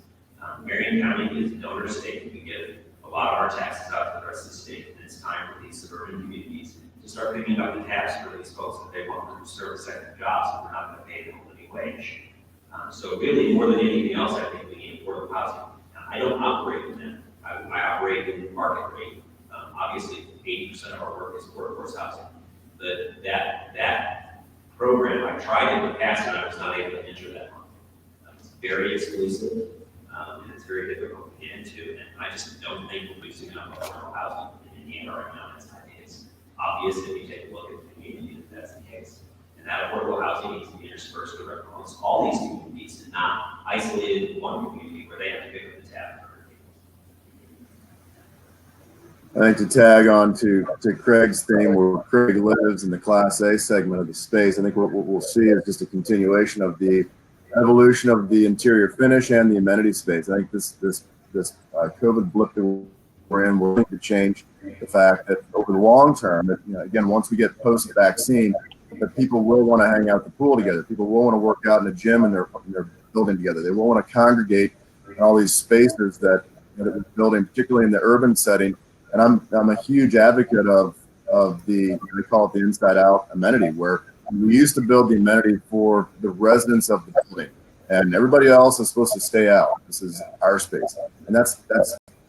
Marion County is a donor state. We give a lot of our taxes out to the rest of the state, and it's time for these suburban communities to start picking up the tabs for these folks that they want to service sector jobs, and we're not going to pay them a living wage. So really, more than anything else, I think we need affordable housing. Now, I don't operate in that. I operate in the market rate. Obviously, 80% of our work is workforce housing. But that program, I tried in the past, and I was not able to enter that market. It's very exclusive, and it's very difficult to get into, and I just don't think we're losing enough affordable housing in Indiana right now. It's obvious if you take a look at the community that that's the case. And that affordable housing needs to be interspersed across all these communities and not isolated in one community where they have to pick up the tab. I think to tag on to Craig's theme, where Craig lives in the Class A segment of the space, I think what we'll see is just a continuation of the evolution of the interior finish and the amenity space. I think this COVID blip that we're in will change the fact that over the long term, that, again, once we get post-vaccine, that people will want to hang out at the pool together. People will want to work out in the gym in their building together. They will want to congregate in all these spaces that we're building, particularly in the urban setting. And I'm a huge advocate of the, they call it the inside out amenity, where we used to build the amenity for the residents of the building, and everybody else is supposed to stay out. This is our space, and that's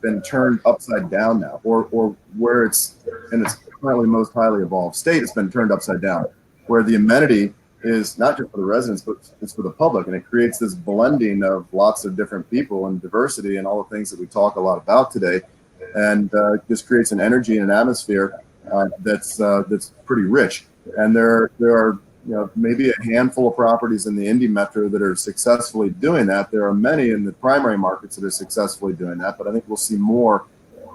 been turned upside down now, or where it's in its currently most highly evolved state, it's been turned upside down, where the amenity is not just for the residents, but it's for the public, and it creates this blending of lots of different people and diversity and all the things that we talk a lot about today, and just creates an energy and an atmosphere that's pretty rich. And there are maybe a handful of properties in the Indy Metro that are successfully doing that. There are many in the primary markets that are successfully doing that, but I think we'll see more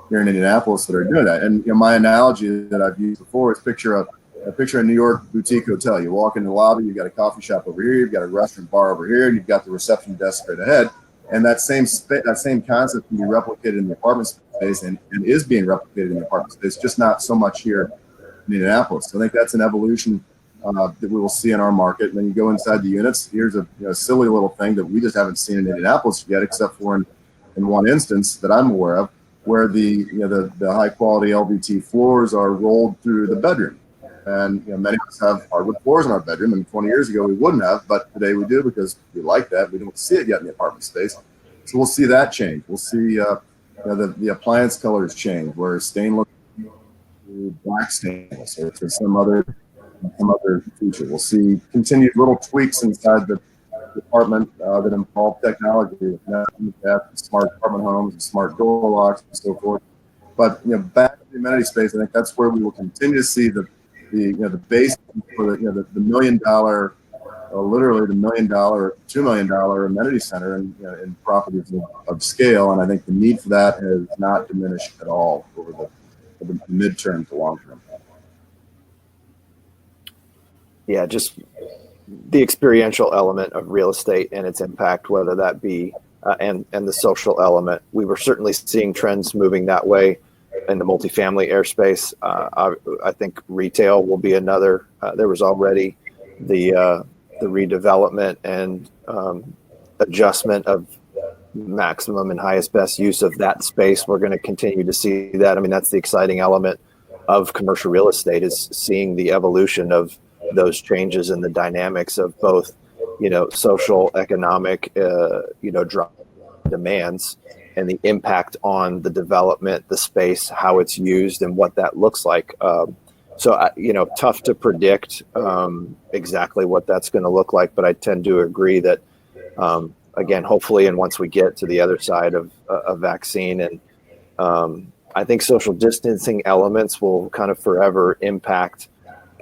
here in Indianapolis that are doing that. And my analogy that I've used before is picture a New York boutique hotel. You walk in the lobby, you've got a coffee shop over here, you've got a restaurant bar over here, and you've got the reception desk straight ahead. And that same concept can be replicated in the apartment space and is being replicated in the apartment space, just not so much here in Indianapolis. So I think that's an evolution that we will see in our market. And then you go inside the units. Here's a silly little thing that we just haven't seen in Indianapolis yet, except for in one instance that I'm aware of, where the high quality LVT floors are rolled through the bedroom. And many of us have hardwood floors in our bedroom, and 20 years ago we wouldn't have, but today we do because we like that. We don't see it yet in the apartment space, so we'll see that change. We'll see the appliance colors change, where stainless black stainless or to some other feature. We'll see continued little tweaks inside the apartment that involve technology, smart apartment homes, smart door locks, and so forth. But back to the amenity space, I think that's where we will continue to see the base for the $1 million, literally the $1 million, $2 million amenity center in properties of scale. And I think the need for that has not diminished at all over the midterm to long term. Yeah, just the experiential element of real estate and its impact, whether that be and the social element. We were certainly seeing trends moving that way in the multifamily airspace. I think retail will be another. There was already the redevelopment and adjustment of maximum and highest best use of that space. We're going to continue to see that. I mean, that's the exciting element of commercial real estate, is seeing the evolution of those changes in the dynamics of both, social, economic, demands, and the impact on the development, the space, how it's used, and what that looks like. So, tough to predict exactly what that's going to look like, but I tend to agree that, again, hopefully, and once we get to the other side of a vaccine, and I think social distancing elements will kind of forever impact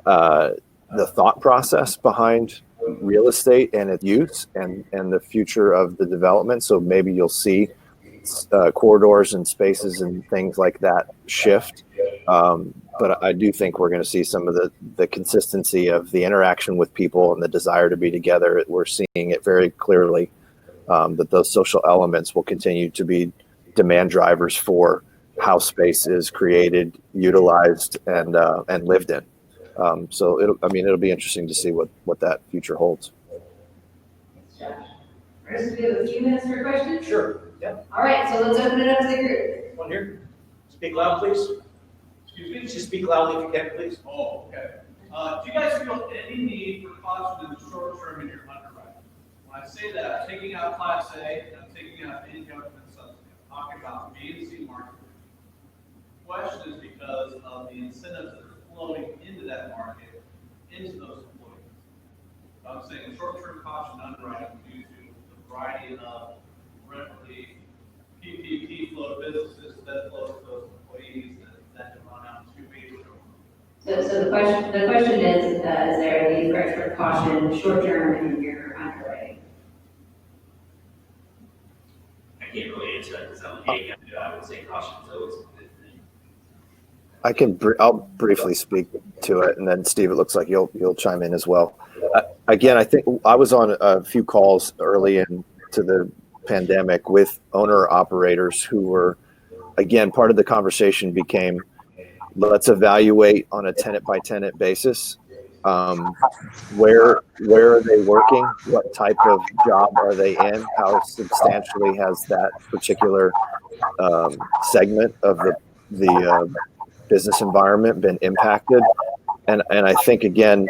the thought process behind real estate and its use and the future of the development. So maybe you'll see corridors and spaces and things like that shift. But I do think we're going to see some of the consistency of the interaction with people and the desire to be together. We're seeing it very clearly that those social elements will continue to be demand drivers for how space is created, utilized, and lived in. So it'll be interesting to see what that future holds. Chris, we have a few minutes for questions. Sure. Yeah. All right, so let's open it up to the group. One here. Speak loud, please. Excuse me. Just speak loudly if you can, please. Oh, okay. Do you guys feel any need for caution in the short term in your underwriting? When I say that, I'm taking out Class A, and I'm taking out any government subsidy. I'm talking about B and C market. The question is because of the incentives that are flowing into that market, into those employees. I'm saying short-term caution underwriting due to the variety of rent relief, PPP flow to businesses, that flows to those employees, that can run out 2 weeks. So the question is there a need for extra caution short-term in your underwriting? I can't really answer that because I would say caution is always a good thing. I'll briefly speak to it, and then Steve, it looks like you'll chime in as well. Again, I think I was on a few calls early into the pandemic with owner operators who were, again, part of the conversation became, let's evaluate on a tenant by tenant basis Where are they working? What type of job are they in? How substantially has that particular segment of the business environment been impacted? And I think again,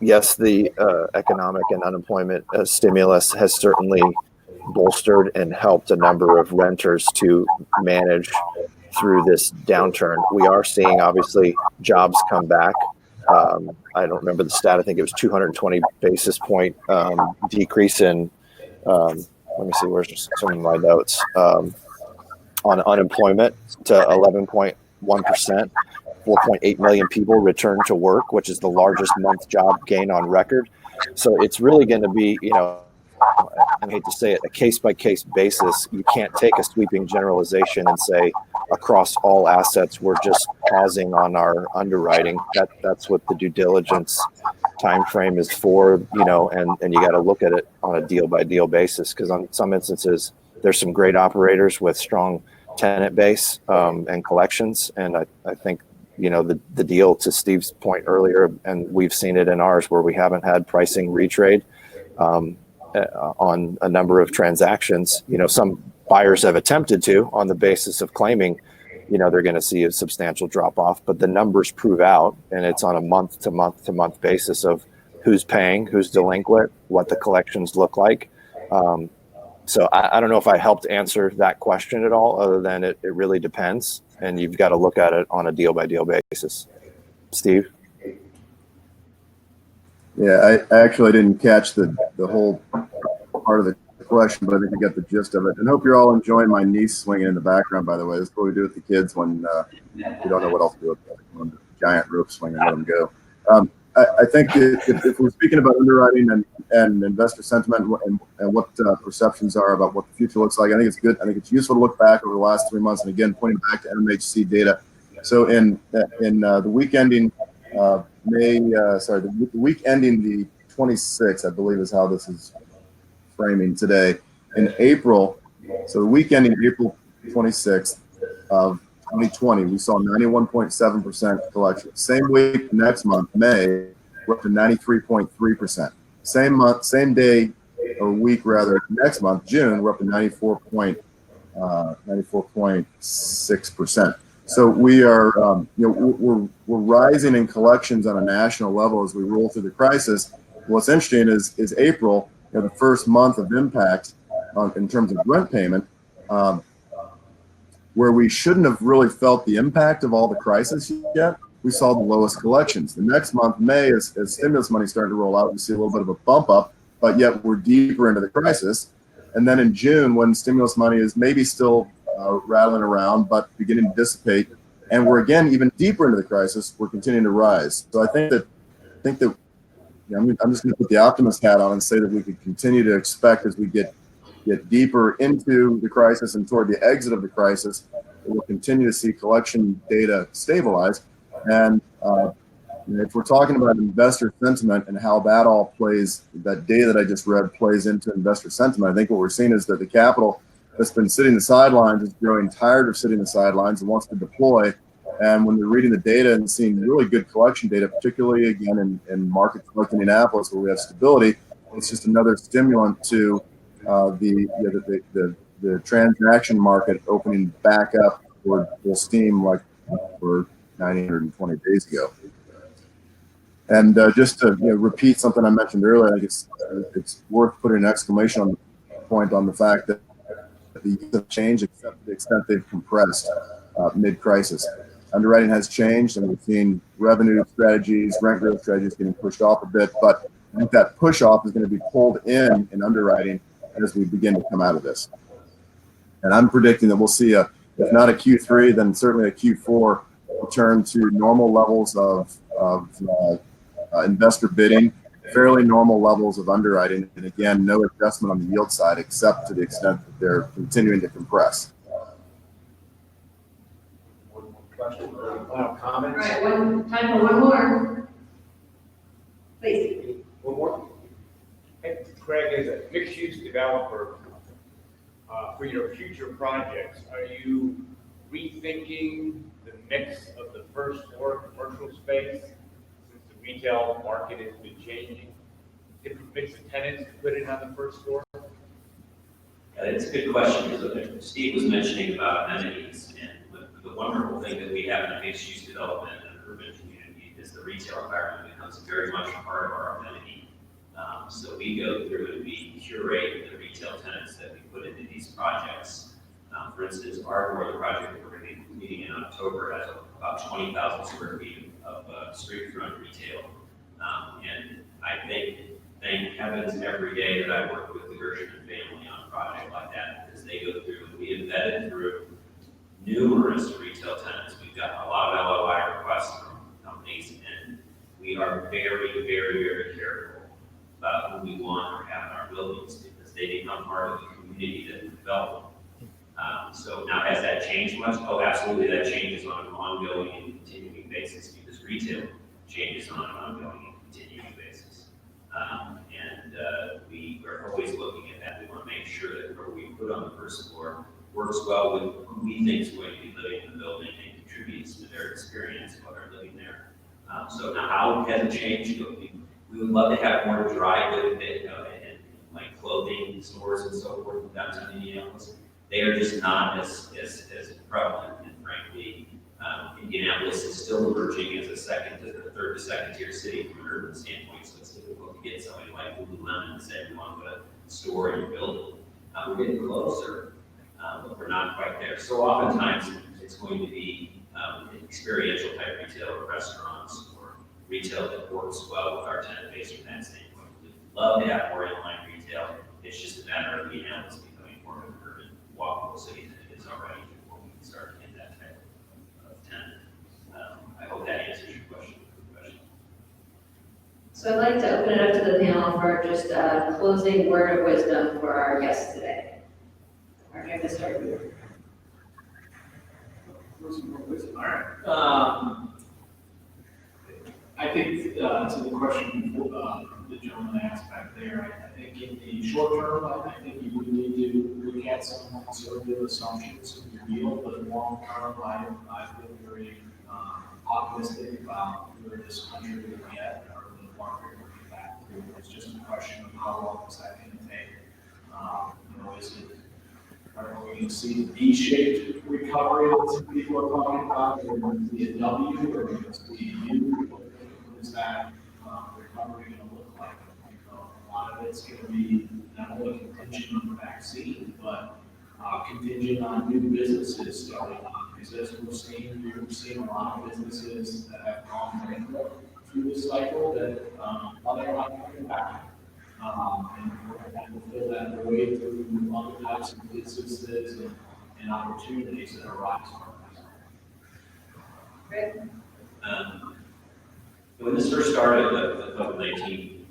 yes, the economic and unemployment stimulus has certainly bolstered and helped a number of renters to manage through this downturn. We are seeing obviously jobs come back. I don't remember the stat. I think it was 220 basis point decrease in. Let me see. Where's some of my notes on unemployment to 11.1%. 4.8 million people returned to work, which is the largest month job gain on record. So it's really going to be, I hate to say it, a case-by-case basis. You can't take a sweeping generalization and say across all assets we're just pausing on our underwriting. That's what the due diligence time frame is for, and you got to look at it on a deal-by-deal basis, because on some instances there's some great operators with strong tenant base and collections, and I think the deal, to Steve's point earlier, and we've seen it in ours where we haven't had pricing retrade on a number of transactions. Some buyers have attempted to on the basis of claiming, they're going to see a substantial drop off, but the numbers prove out, and it's on a month to month basis of who's paying, who's delinquent, what the collections look like. So I don't know if I helped answer that question at all, other than it really depends, and you've got to look at it on a deal by deal basis. Steve? Yeah, I actually didn't catch the whole part of the question, but I think you got the gist of it. And hope you're all enjoying my niece swinging in the background, by the way. This is what we do with the kids when we don't know what else to do with them. On the giant rope swing and let them go. I think if we're speaking about underwriting and investor sentiment and what perceptions are about what the future looks like, I think it's good. I think it's useful to look back over the last 3 months, and again, pointing back to MHC data. So in the week ending the week ending the 26th, I believe is how this is framing today. In April, so the week ending April 26th of 2020, we saw 91.7% collection. Same week next month, May, we're up to 93.3%. Same month, same day or week rather, next month, June, we're up to 94.6%. So we are, we're rising in collections on a national level as we roll through the crisis. What's interesting is April, the first month of impact in terms of rent payment, where we shouldn't have really felt the impact of all the crisis yet, we saw the lowest collections. The next month, May, as stimulus money started to roll out, we see a little bit of a bump up, but yet we're deeper into the crisis. And then in June, when stimulus money is maybe still rattling around, but beginning to dissipate, and we're again even deeper into the crisis, we're continuing to rise. So I think that I'm just going to put the optimist hat on and say that we could continue to expect, as we get deeper into the crisis and toward the exit of the crisis, we'll continue to see collection data stabilize. And if we're talking about investor sentiment and how that all plays, that data that I just read plays into investor sentiment, I think what we're seeing is that the capital that's been sitting the sidelines is growing tired of sitting the sidelines and wants to deploy. And when you're reading the data and seeing really good collection data, particularly again in markets like Indianapolis where we have stability, it's just another stimulant to the transaction market opening back up for full steam like for 920 days ago. And just to repeat something I mentioned earlier, I think it's worth putting an exclamation point on the fact that the use have changed, except to the extent they've compressed mid-crisis. Underwriting has changed, and we've seen revenue strategies, rent growth strategies getting pushed off a bit, but I think that push off is going to be pulled in underwriting as we begin to come out of this. And I'm predicting that we'll see if not a Q3, then certainly a Q4 return to normal levels of investor bidding, fairly normal levels of underwriting, and again, no adjustment on the yield side except to the extent that they're continuing to compress. One more question, final comments? All right, time for one more. Please. One more? Hey, Craig, as a mixed-use developer, for your future projects, are you rethinking the mix of the first floor commercial space? Since retail market has been changing? Different mix of tenants to put in on the first floor? Yeah, it's a good question, because Steve was mentioning about amenities, and the wonderful thing that we have in a mixed-use development in an urban community is the retail environment becomes very much a part of our amenity. So we go through and we curate the retail tenants that we put into these projects. For instance, our Northern project that we're going to be completing in October has about 20,000 square feet of street front retail. And I thank heavens every day that I work with the Gershon family on a project like that, because they go through and we embedded through numerous retail tenants. We've got a lot of LOI requests from companies, and we are very, very, very careful about who we want or have in our buildings, because they become part of the community that we develop. So now, has that changed much? Oh, absolutely, that changes on an ongoing and continuing basis, because retail changes on an ongoing and continuing basis. We are always looking at that. We want to make sure that what we put on the first floor works well with who we think is going to be living in the building and contributes to their experience while they're living there. So now, how has it changed? We would love to have more dry goods and like clothing stores and so forth in downtown Indianapolis. They are just not as prevalent, and frankly, Indianapolis is still emerging as a third to second tier city from an urban standpoint. So it's difficult to get somebody like Lululemon and say we want to put a store in your building. We're getting closer, but we're not quite there. So oftentimes it's going to be experiential type retail or restaurants or retail that works well with our tenant base from that standpoint. We'd love to have more inline retail. It's just a matter of Indianapolis becoming more of an urban walkable city than it is already before we can start to get that type of tenant. I hope that answers your question. So I'd like to open it up to the panel for just a closing word of wisdom for our guests today. All right, to start with you. All right. I think to the question the gentleman asked back there, I think in the short term, I think you would need to look at some conservative assumptions in the deal, but long term, I feel very optimistic about where this country will get or the market will get back to. It's just a question of how long is that going to take. Are we going to see the V-shaped recovery that some people are talking about, or are we going to see a W, or are we going to see a U? What is that recovery going to look like? I think a lot of it's going to be not only contingent on the vaccine, but contingent on new businesses starting up. Because as we've seen a lot of businesses that have gone bankrupt through this cycle that they're not coming back. And we're going to have to fill that void through other types of businesses and opportunities that arise from this. Great. When this first started, the COVID-19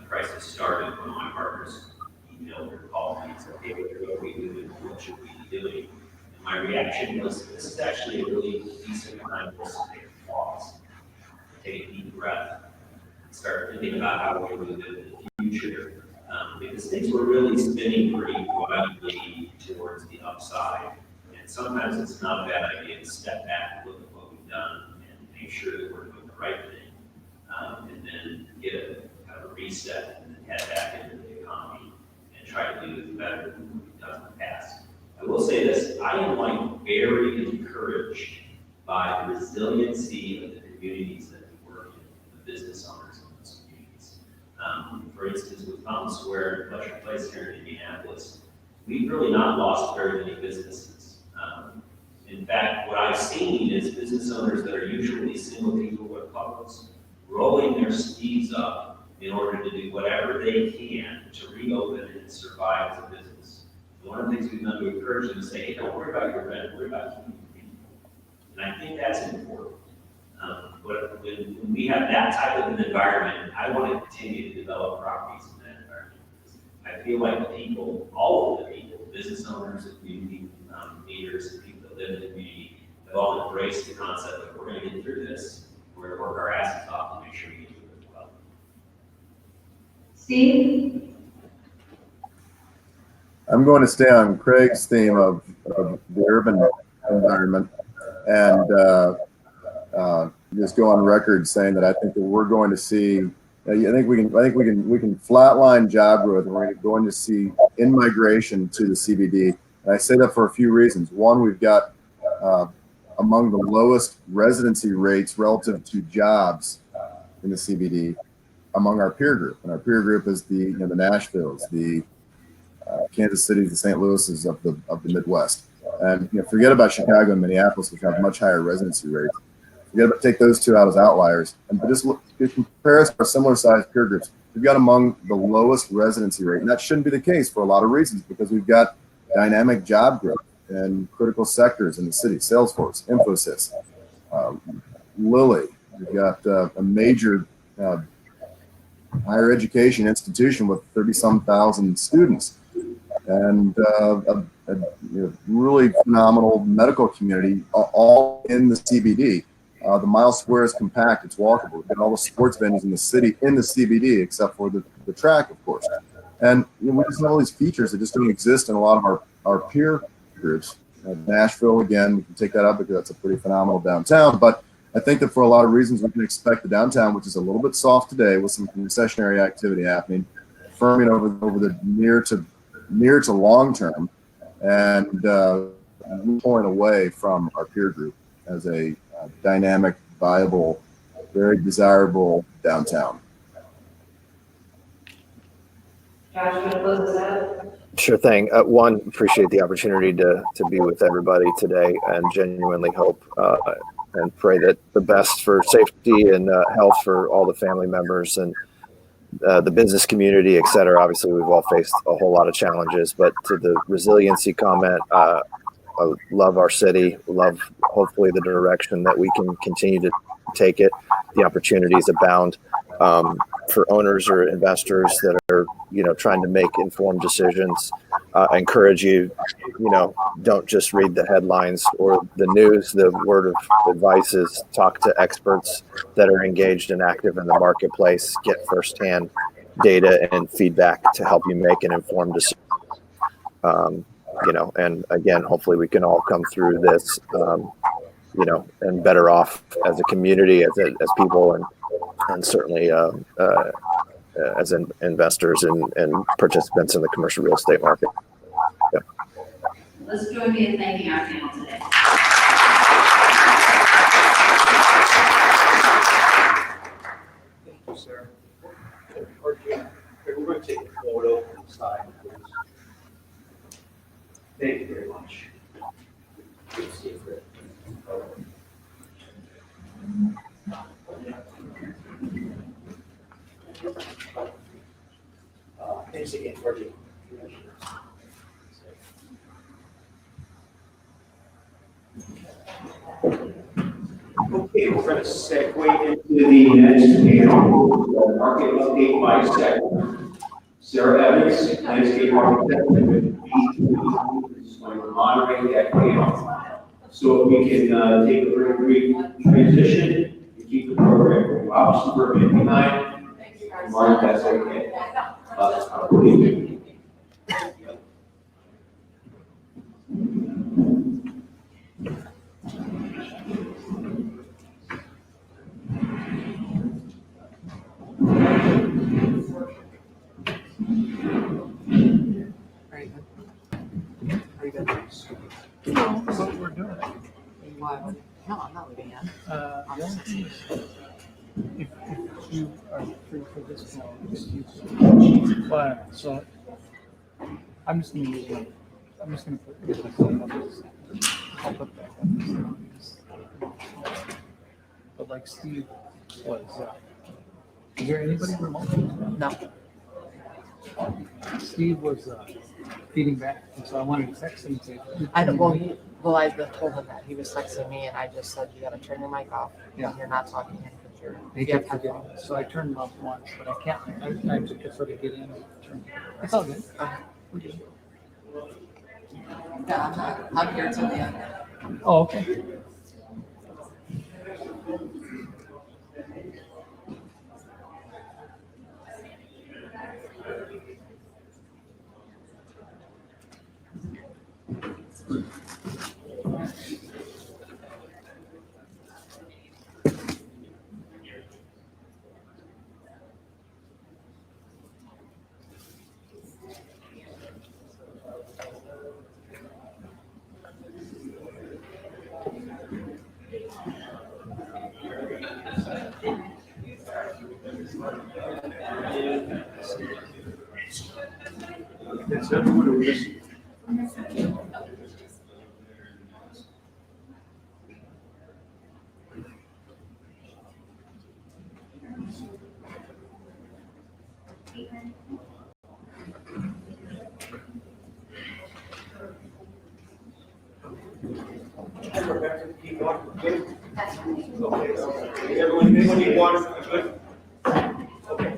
crisis started, one of my partners emailed or called me and said, hey, what are we doing? What should we be doing? And my reaction was, this is actually a really decent time for us to take a pause, take a deep breath, start thinking about how we're going to do it in the future. Because things were really spinning pretty wildly towards the upside. And sometimes it's not a bad idea to step back and look at what we've done and make sure that we're doing the right thing. And then get a kind of a reset and then head back into the economy and try to do it better than we've done in the past. I will say this, I am like very encouraged by the resiliency of the communities that we work in, the business owners in those communities. For instance, with Fountain Square and Fletcher Place here in Indianapolis, we've really not lost very many businesses. In fact, what I've seen is business owners that are usually single people with couples rolling their sleeves up in order to do whatever they can to reopen and survive as a business. And one of the things we've done to encourage them to say, hey, don't worry about your rent, worry about keeping people. And I think that's important. But when we have that type of an environment, I want to continue to develop properties in that environment. I feel like the people, all of the people, business owners, and community leaders, and people that live in the community, have all embraced the concept that we're going to get through this. We're going to work our asses off to make sure we get through it as well. Steve? I'm going to stay on Craig's theme of the urban environment and just go on record saying that I think that we're going to see. I think we can flatline job growth, and we're going to see in-migration to the CBD. And I say that for a few reasons. One, we've got among the lowest residency rates relative to jobs in the CBD among our peer group. And our peer group is the Nashvilles, the Kansas Cities, the St. Louis's of the Midwest. And forget about Chicago and Minneapolis, which have much higher residency rates. Take those two out as outliers, and just compare us to our similar sized peer groups. We've got among the lowest residency rate, and that shouldn't be the case for a lot of reasons, because we've got dynamic job growth in critical sectors in the city: Salesforce, Infosys, Lilly. We've got a major higher education institution with 30-some thousand students, and a really phenomenal medical community, all in the CBD. The mile square is compact, it's walkable. We've got all the sports venues in the city, in the CBD, except for the track, of course. And we just have all these features that just don't exist in a lot of our peer groups. Nashville, again, we can take that up because that's a pretty phenomenal downtown. But I think that for a lot of reasons, we can expect the downtown, which is a little bit soft today with some recessionary activity happening, firming over the near to long term, and pulling away from our peer group as a dynamic, viable, very desirable downtown. Josh, you want to close this out? Sure thing. One, appreciate the opportunity to be with everybody today, and genuinely hope and pray that the best for safety and health for all the family members and the business community, et cetera. Obviously, we've all faced a whole lot of challenges, but to the resiliency comment, I love our city, love hopefully the direction that we can continue to take it. The opportunities abound for owners or investors that are, trying to make informed decisions. I encourage you, don't just read the headlines or the news. The word of advice is talk to experts that are engaged and active in the marketplace, get firsthand data and feedback to help you make an informed decision. And again, hopefully we can all come through this, and better off as a community, as people, and certainly as investors and participants in the commercial real estate market. Yep. Let's join me in thanking our panel today. Thank you, sir. We're going to take a photo from the side, please. Thank you very much. Good to see you, Fred. Thanks again, Reggie. Okay, we're going to segue into the next panel, market update by sector. Sarah Evans, landscape architect with B2, is going to moderate that panel. So if we can take a very brief transition and keep the program going. Obviously, we're getting behind. Mark, that's okay. That's what we're doing. Why? No, I'm not leaving yet. If you are free for this one, but so I'm just gonna use my, I'm just gonna put my phone up. I'll put that up. But like Steve was, is there anybody remote? No. Steve was feeding back, and so I wanted to text him and say, I don't. Well, I told him that he was texting me, and I just said you got to turn your mic off. Yeah. You're not talking in because you're. They kept forgetting. So I turned it off once, but I can't. I took it sort of get in. It's all good. We're good. Yeah, I'm not. I'm here till the end. Oh, okay. Is everyone who missed? Anyone need water? Good? Okay.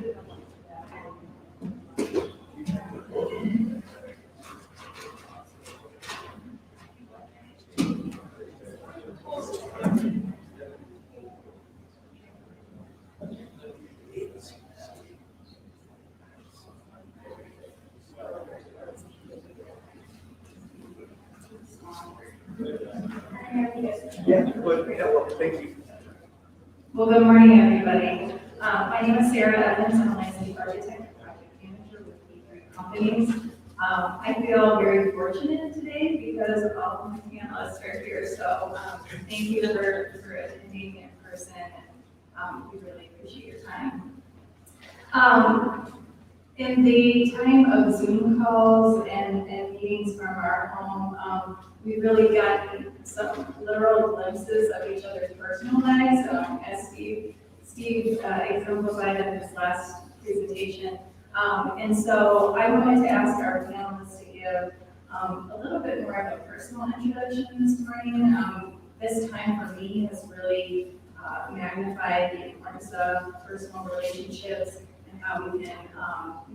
Yeah, well, thank you. Well, good morning, everybody. My name is Sarah Evans. I'm a landscape architect and project manager with E3 Companies. I feel very fortunate today because all of my panelists are here. So thank you for attending in person, and we really appreciate your time. In the time of Zoom calls and meetings from our home, we've really gotten some literal glimpses of each other's personal lives, as Steve exemplified in his last presentation. And so I wanted to ask our panelists to give a little bit more of a personal introduction this morning. This time for me has really magnified the importance of personal relationships and how we can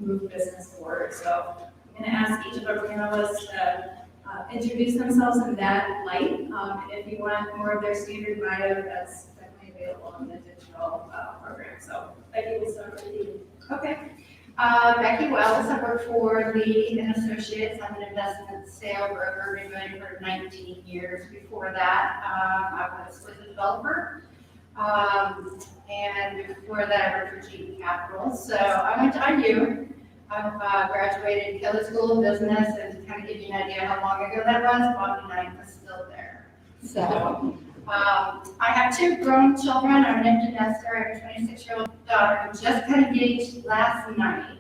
move business forward. So I'm going to ask each of our panelists to introduce themselves in that light. And if you want more of their standard bio, that's definitely available in the digital program. So Becky, we'll start with you. Okay. Becky Wells, I work for Lee and Associates. I'm an investment sale broker, been doing it for 19 years. Before that, I was with a developer. And before that, I worked for GE Capital. So I went to IU. I graduated Keller School of Business, and to kind of give you an idea how long ago that was, Bobby Knight was still there. So I have 2 grown children. I'm an empty nester. I have a 26-year-old daughter who just got engaged last night.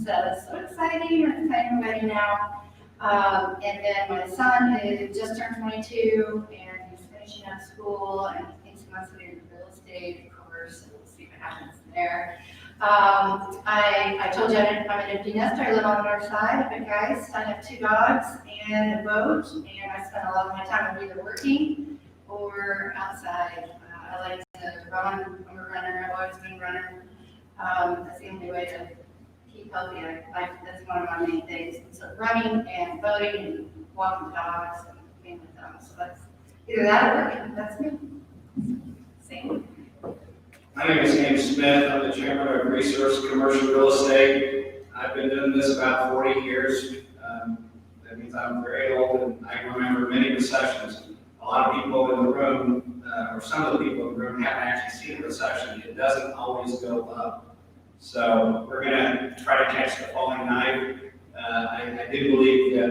So it's so exciting. We're planning a wedding now. And then my son is just turned 22, and he's finishing up school, and he thinks he wants to do real estate, of course, and we'll see what happens there. I told you I'm an empty nester. I live on the north side, but guys, I have 2 dogs and a boat, and I spend a lot of my time either working or outside. I like to run. I'm a runner. I've always been a runner. That's the only way to keep healthy. That's one of my main things. So running and boating and walking the dogs and being with them. So that's either that or working. That's me. Same. My name is James Smith. I'm the chairman of Resource Commercial Real Estate. I've been doing this about 40 years. That means I'm very old, and I remember many recessions. A lot of people in the room, or some of the people in the room, haven't actually seen a recession. It doesn't always go up. So we're going to try to catch the falling knife. I do believe that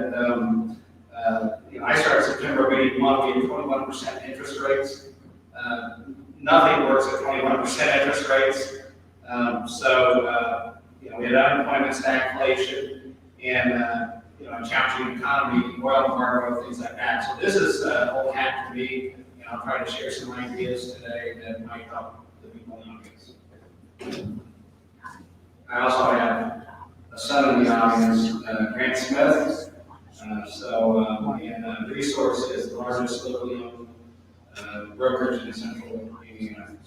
I started September of '81. We had 21% interest rates. Nothing works at 21% interest rates. We had unemployment, stagflation, and a challenging economy, oil embargo, things like that. So this is old hat to me. I'll try to share some ideas today that might help the people in the audience. I also have a son in the audience, Grant Smith. Resource is the largest locally owned brokerage in central Indiana.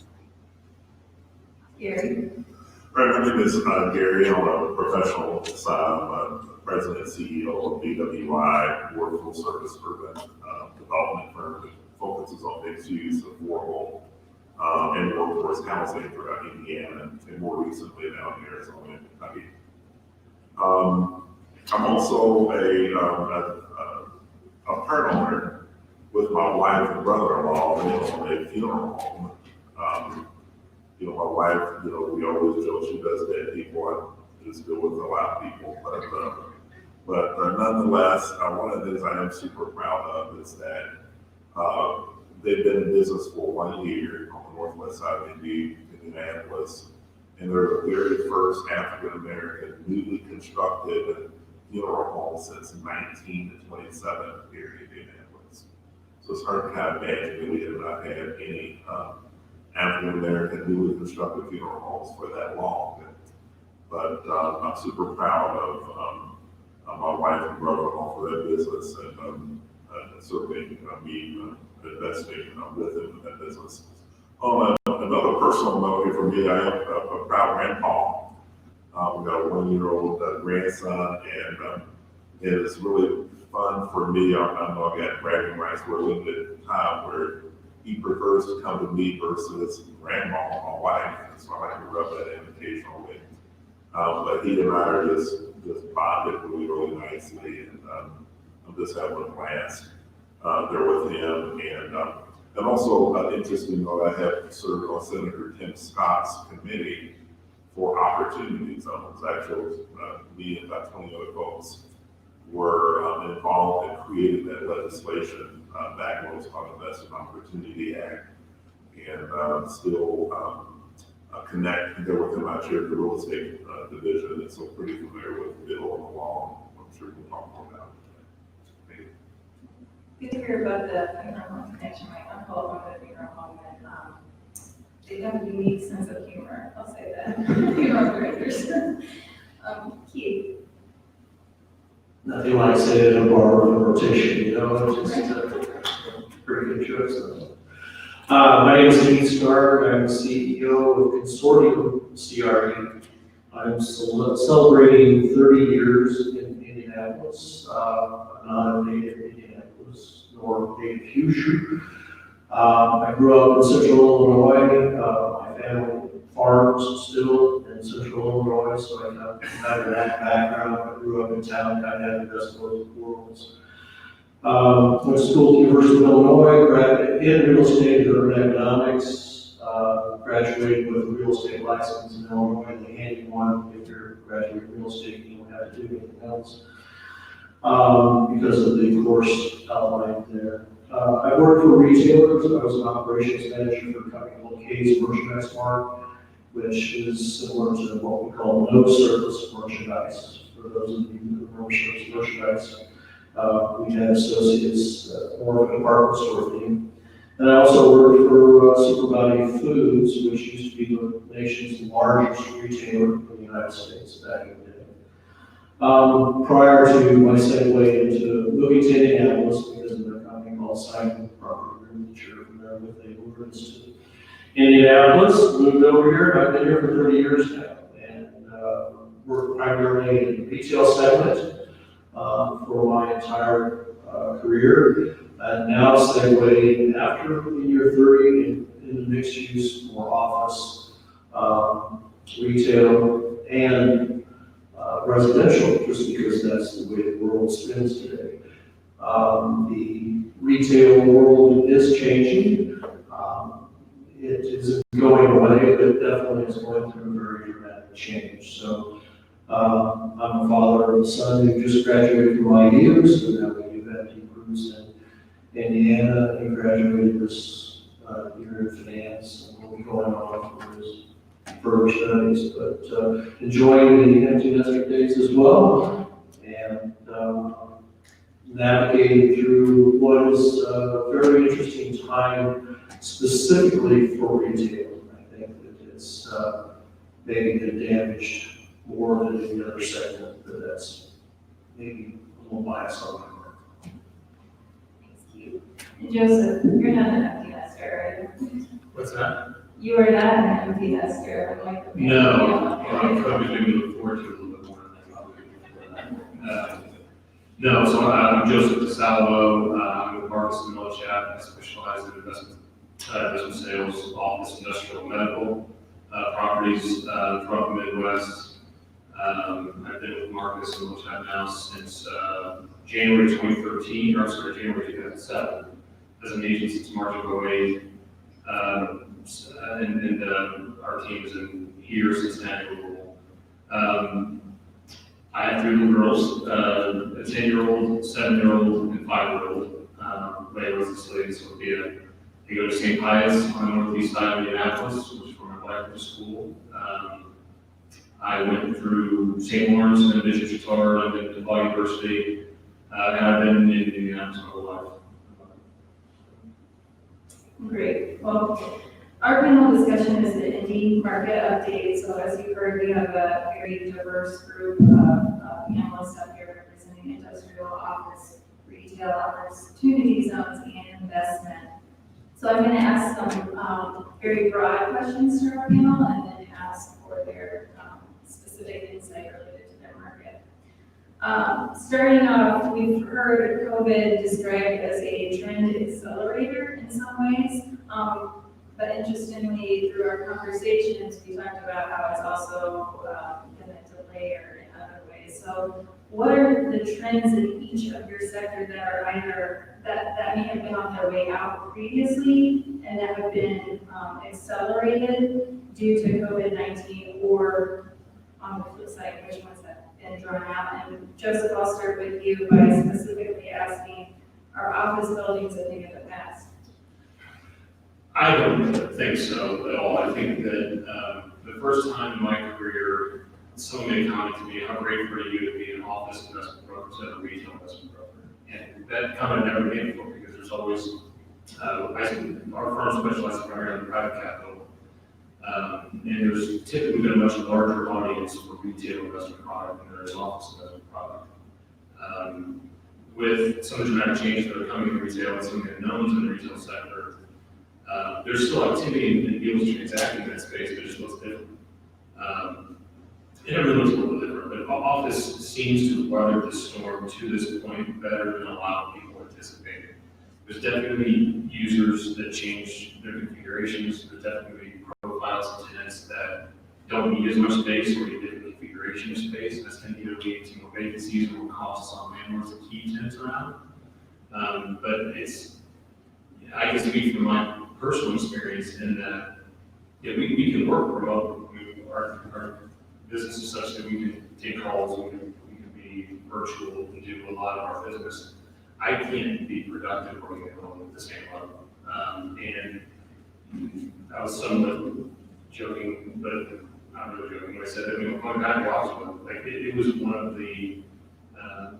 Gary. Right, my name is Gary. I'm a professional side. I'm president and CEO of BWI, Workforce Service Urban Development Firm that focuses on mixed use, affordable, and workforce housing throughout Indiana, and more recently now in Arizona and Kentucky. I'm also a pet owner with my wife and brother-in-law. We own a funeral home. My wife, we always joke she does dead people. I just deal with a lot of people, but nonetheless, one of the things I am super proud of is that they've been in business for 1 year on the northwest side of Indianapolis, and they're the very first African American newly constructed funeral home since 19 to 27 here in Indianapolis. So it's hard to kind of imagine that we have not had any African American newly constructed funeral homes for that long. But I'm super proud of my wife and brother-in-law for that business, and certainly me investing with them in that business. On another personal note here for me, I am a proud grandpa. We got a 1-year-old grandson, and it is really fun for me. I know I got bragging rights. We're living at a time where he prefers to come to me versus grandma, my wife, so I like to rub that in occasionally. But he and I are just bonded really nicely, and I'm just having a blast there with him. And also interesting, I have served on Senator Tim Scott's committee for opportunity zones. Actually, me and about 20 other folks were involved in creating that legislation back when it was called the Investment Opportunity Act, and still connect there with him. I chaired the real estate division, and so pretty familiar with the bill and the law. I'm sure we'll talk more about it. Good to hear about the funeral home connection. My uncle owned a funeral home, and they have a unique sense of humor. I'll say that. Funeral directors. Keith. Nothing like saying a bar of rotation, it's just pretty good choice. My name is Keith Stark. I'm the CEO of Consortium CRE. I'm celebrating 30 years in Indianapolis. I'm not a native Indianapolis nor native Hoosier. I grew up in Central Illinois. My family farms still in Central Illinois, so I have that background. I grew up in town, kind of had the best of both worlds. Went to school at the University of Illinois, graduated in real estate and urban economics, graduated with a real estate license in Illinois. They hand you one if you're graduating real estate, you don't have to do anything else because of the course outlined there. I worked for retailers. I was an operations manager for a company called K's Merchandise Mart, which is similar to what we call no surface merchandise. For those of you who know surface merchandise, we had associates, more of a department store theme. And I also worked for Super Value Foods, which used to be the nation's largest retailer in the United States back in the day. Prior to my segue into moving to Indianapolis, because of a company called Simon Property Group, that you're familiar with, they moved us to Indianapolis, moved over here, and I've been here for 30 years now, and worked primarily in the retail segment for my entire career. And now segue after the year 30 in mixed use, more office, retail, and residential, just because that's the way the world spins today. The retail world is changing. It isn't going away, but definitely is going through a very dramatic change. So I'm a father of a son who just graduated from IU, so now we do have Deep Roots in Indiana. He graduated this year in finance, and will be going on for his further studies, but enjoying the empty nester days as well, and navigating through what is a very interesting time specifically for retail. I think that it's maybe been damaged more than any other segment, but that's maybe a little bias on my part. And Joseph, you're not an empty nester, are you? What's that? You are not an empty nester, like the No, I'm probably going to look forward to it a little bit more than that. No, so I'm Joseph DeSalvo. I'm with Marcus and Millichap. I specialize in investment, business sales, office, industrial, medical properties throughout the Midwest. I've been with Marcus and Millichap now since January 2013, or sorry, January 2007, as an agent since March of 2008. And our team is in here since Louisville. I have 3 little girls, a 10-year-old, 7-year-old, and 5-year-old. Layla's asleep, so they go to St. Pius on the northeast side of Indianapolis, which is where my wife went to school. I went through St. Lawrence and then Bishop Chatard and then DePaul University, and I've been in Indianapolis my whole life. Great. Well, our panel discussion is the Indy market update. So as you heard, we have a very diverse group of panelists up here representing industrial, office, retail, opportunity zones, and investment. So I'm going to ask some very broad questions to our panel and then ask for their specific insight related to their market. Starting off, we've heard COVID described as a trend accelerator in some ways, but interestingly, through our conversations, we talked about how it's also been a delayer in other ways. So what are the trends in each of your sectors that are either, that may have been on their way out previously and that have been accelerated due to COVID-19, or on the flip side, which ones have been drawn out? And Joseph, I'll start with you by specifically asking, are office buildings a thing of the past? I don't think so at all. I think that the first time in my career, someone made a comment to me, how great for you to be an office investment broker instead of a retail investment broker. And that comment never came before, because there's always, our firm specializes primarily in private capital. And there's typically been a much larger audience for retail investment product than there is office investment product. With some of the dramatic changes that are coming in retail and some of the unknowns in the retail sector, there's still activity in deals transacting in that space, but it just looks different. And everything looks a little different, but office seems to have weathered the storm to this point better than a lot of people anticipated. There's definitely users that change their configurations. There's definitely profiles of tenants that don't need as much space or need different configuration of space. That's going to either lead to more vacancies or more costs on landlords to keep tenants around. But it's, I can speak from my personal experience in that, yeah, we can work remote. Our business is such that we can take calls, we can be virtual and do a lot of our business. I can't be productive working at home at the same level. And I was somewhat joking, but not really joking when I said that we were going back to Washington. Like it was one of the, I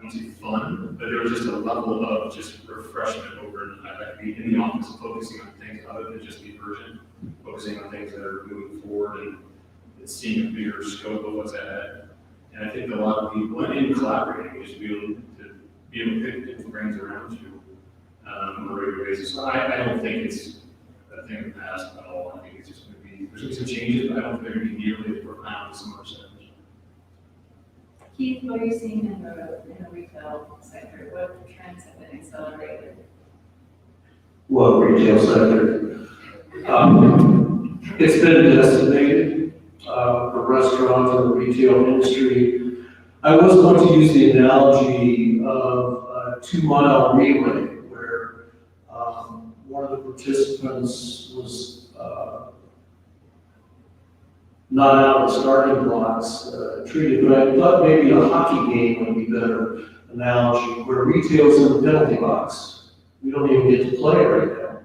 won't say fun, but there was just a level of just refreshment over it. I could be in the office focusing on things other than just the version, focusing on things that are moving forward and seeing a bigger scope of what's ahead. And I think a lot of people, and collaborating, just be able to pick people's brains around you on a regular basis. So I don't think it's a thing of the past at all. I think it's just going to be, there's going to be some changes, but I don't think they're going to be nearly as profound as some other sectors. Keith, what are you seeing in the retail sector? What trends have been accelerated? Well, retail sector. It's been decimated for restaurants and the retail industry. I was going to use the analogy of a 2-mile relay where one of the participants was not out of the starting blocks, treated, but I thought maybe a hockey game would be a better analogy, where retail's in the penalty box. We don't even get to play right now.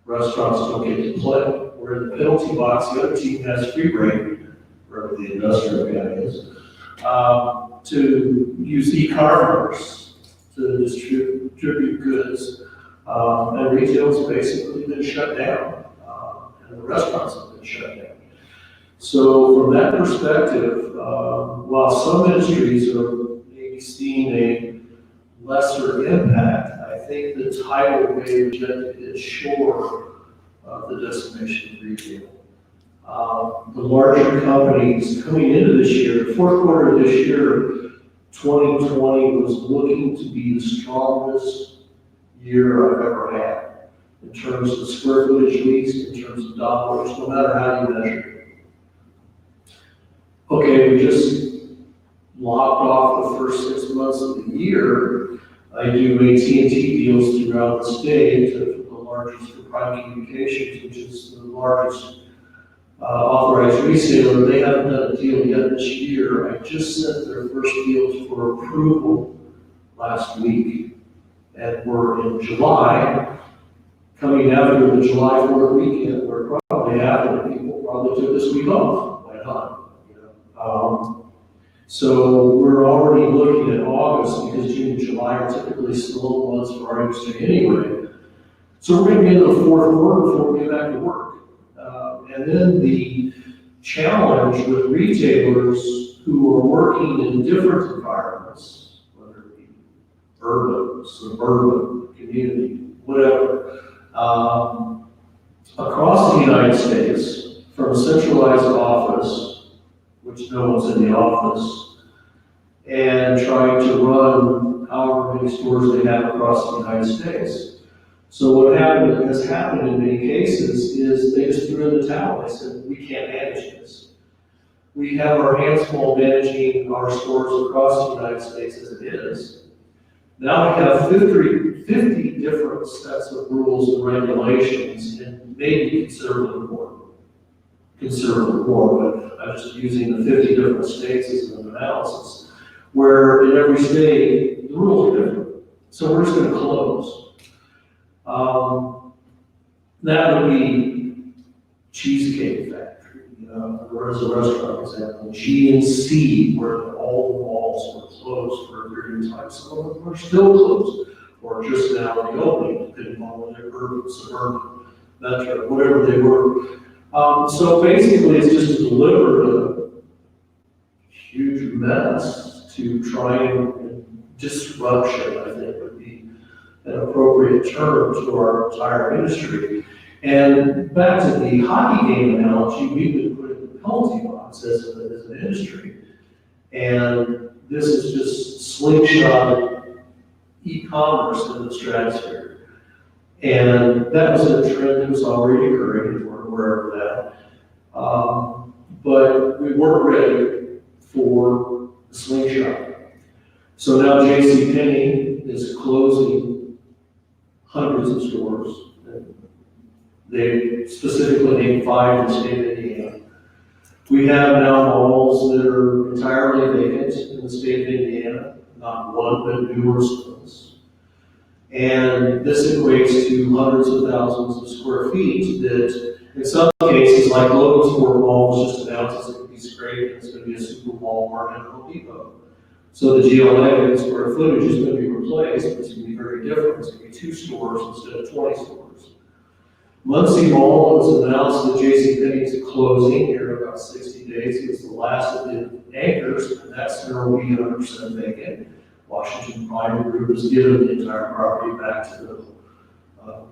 Restaurants don't get to play. We're in the penalty box. The other team has free rein, wherever the industrial guy is, to use e-commerce to distribute goods. And retail's basically been shut down, and the restaurants have been shut down. So from that perspective, while some industries are maybe seeing a lesser impact, I think the tidal wave is short of the decimation of retail. The larger companies coming into this year, the fourth quarter of this year, 2020 was looking to be the strongest year I've ever had in terms of square footage leased, in terms of dollars, no matter how you measure it. Okay, we just lopped off the first 6 months of the year. I do AT&T deals throughout the state, the largest for private communications, which is the largest authorized reseller. They haven't done a deal yet this year. I just sent their first deals for approval last week, and we're in July, coming after the July 4th weekend, where probably half of the people probably took this week off, went done. So we're already looking at August because June and July are typically slow months for our industry anyway. So we're going to get into the fourth quarter before we get back to work. And then the challenge with retailers who are working in different environments, whether it be urban, suburban, community, whatever, across the United States, from a centralized office, which no one's in the office, and trying to run however many stores they have across the United States. So what has happened in many cases is they just threw in the towel. They said, we can't manage this. We have our hands full managing our stores across the United States as it is. Now we have 50 different sets of rules and regulations, and maybe considerably more, but I'm just using the 50 different states as an analysis, where in every state, the rules are different. So we're just going to close. That would be Cheesecake Factory, or as a restaurant example, G&C, where all the malls were closed for a period of time. Some of them are still closed, or just now reopening, depending on whether they're urban, suburban, metro, whatever they were. So basically, it's just delivered a huge mess to try and disruption, I think, would be an appropriate term to our entire industry. And back to the hockey game analogy, we've been put in the penalty box as an industry. And this is just slingshot e-commerce in the stratosphere. And that was a trend that was already occurring, we're aware of that. But we weren't ready for the slingshot. So now JCPenney is closing hundreds of stores. They specifically named 5 in the state of Indiana. We have now malls that are entirely vacant in the state of Indiana, not one, but numerous ones. And this equates to hundreds of thousands of square feet that, in some cases, like Logansport Mall was just announced as a piece of great, it's going to be a super Walmart and a Home Depot. So the GLA square footage is going to be replaced, but it's going to be very different. It's going to be 2 stores instead of 20 stores. Muncie Mall was announced that JCPenney is closing here in about 60 days. It was the last of the anchors, and that center will be 100% vacant. Washington Prime Group has given the entire property back to the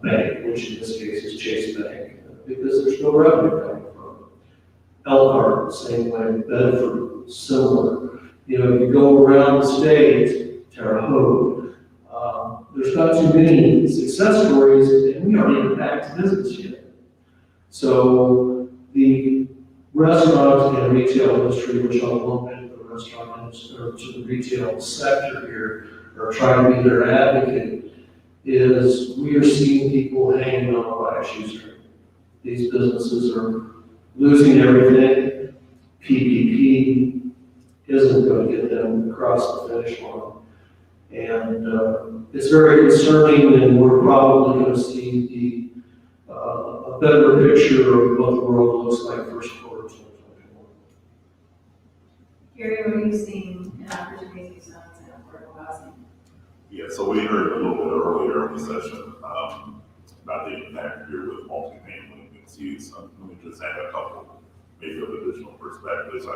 bank, which in this case is Chase Bank, because there's no revenue coming from it. Elkhart, the same way, Bedford, similar. You go around the state, Terre Haute, there's not too many success stories, and we aren't even back to business yet. So the restaurant and retail industry, which I'll lump into the restaurant industry, or to the retail sector here, or trying to be their advocate, is we are seeing people hanging on by a shoestring. These businesses are losing everything. PPP isn't going to get them across the finish line. And it's very concerning, and we're probably going to see a better picture of what the world looks like first quarter of 2021. Gary, what are you seeing in opportunities on affordable housing? Yeah, so we heard a little bit earlier in the session about the impact here with multifamily mixed use. Let me just add a couple, maybe of additional perspectives.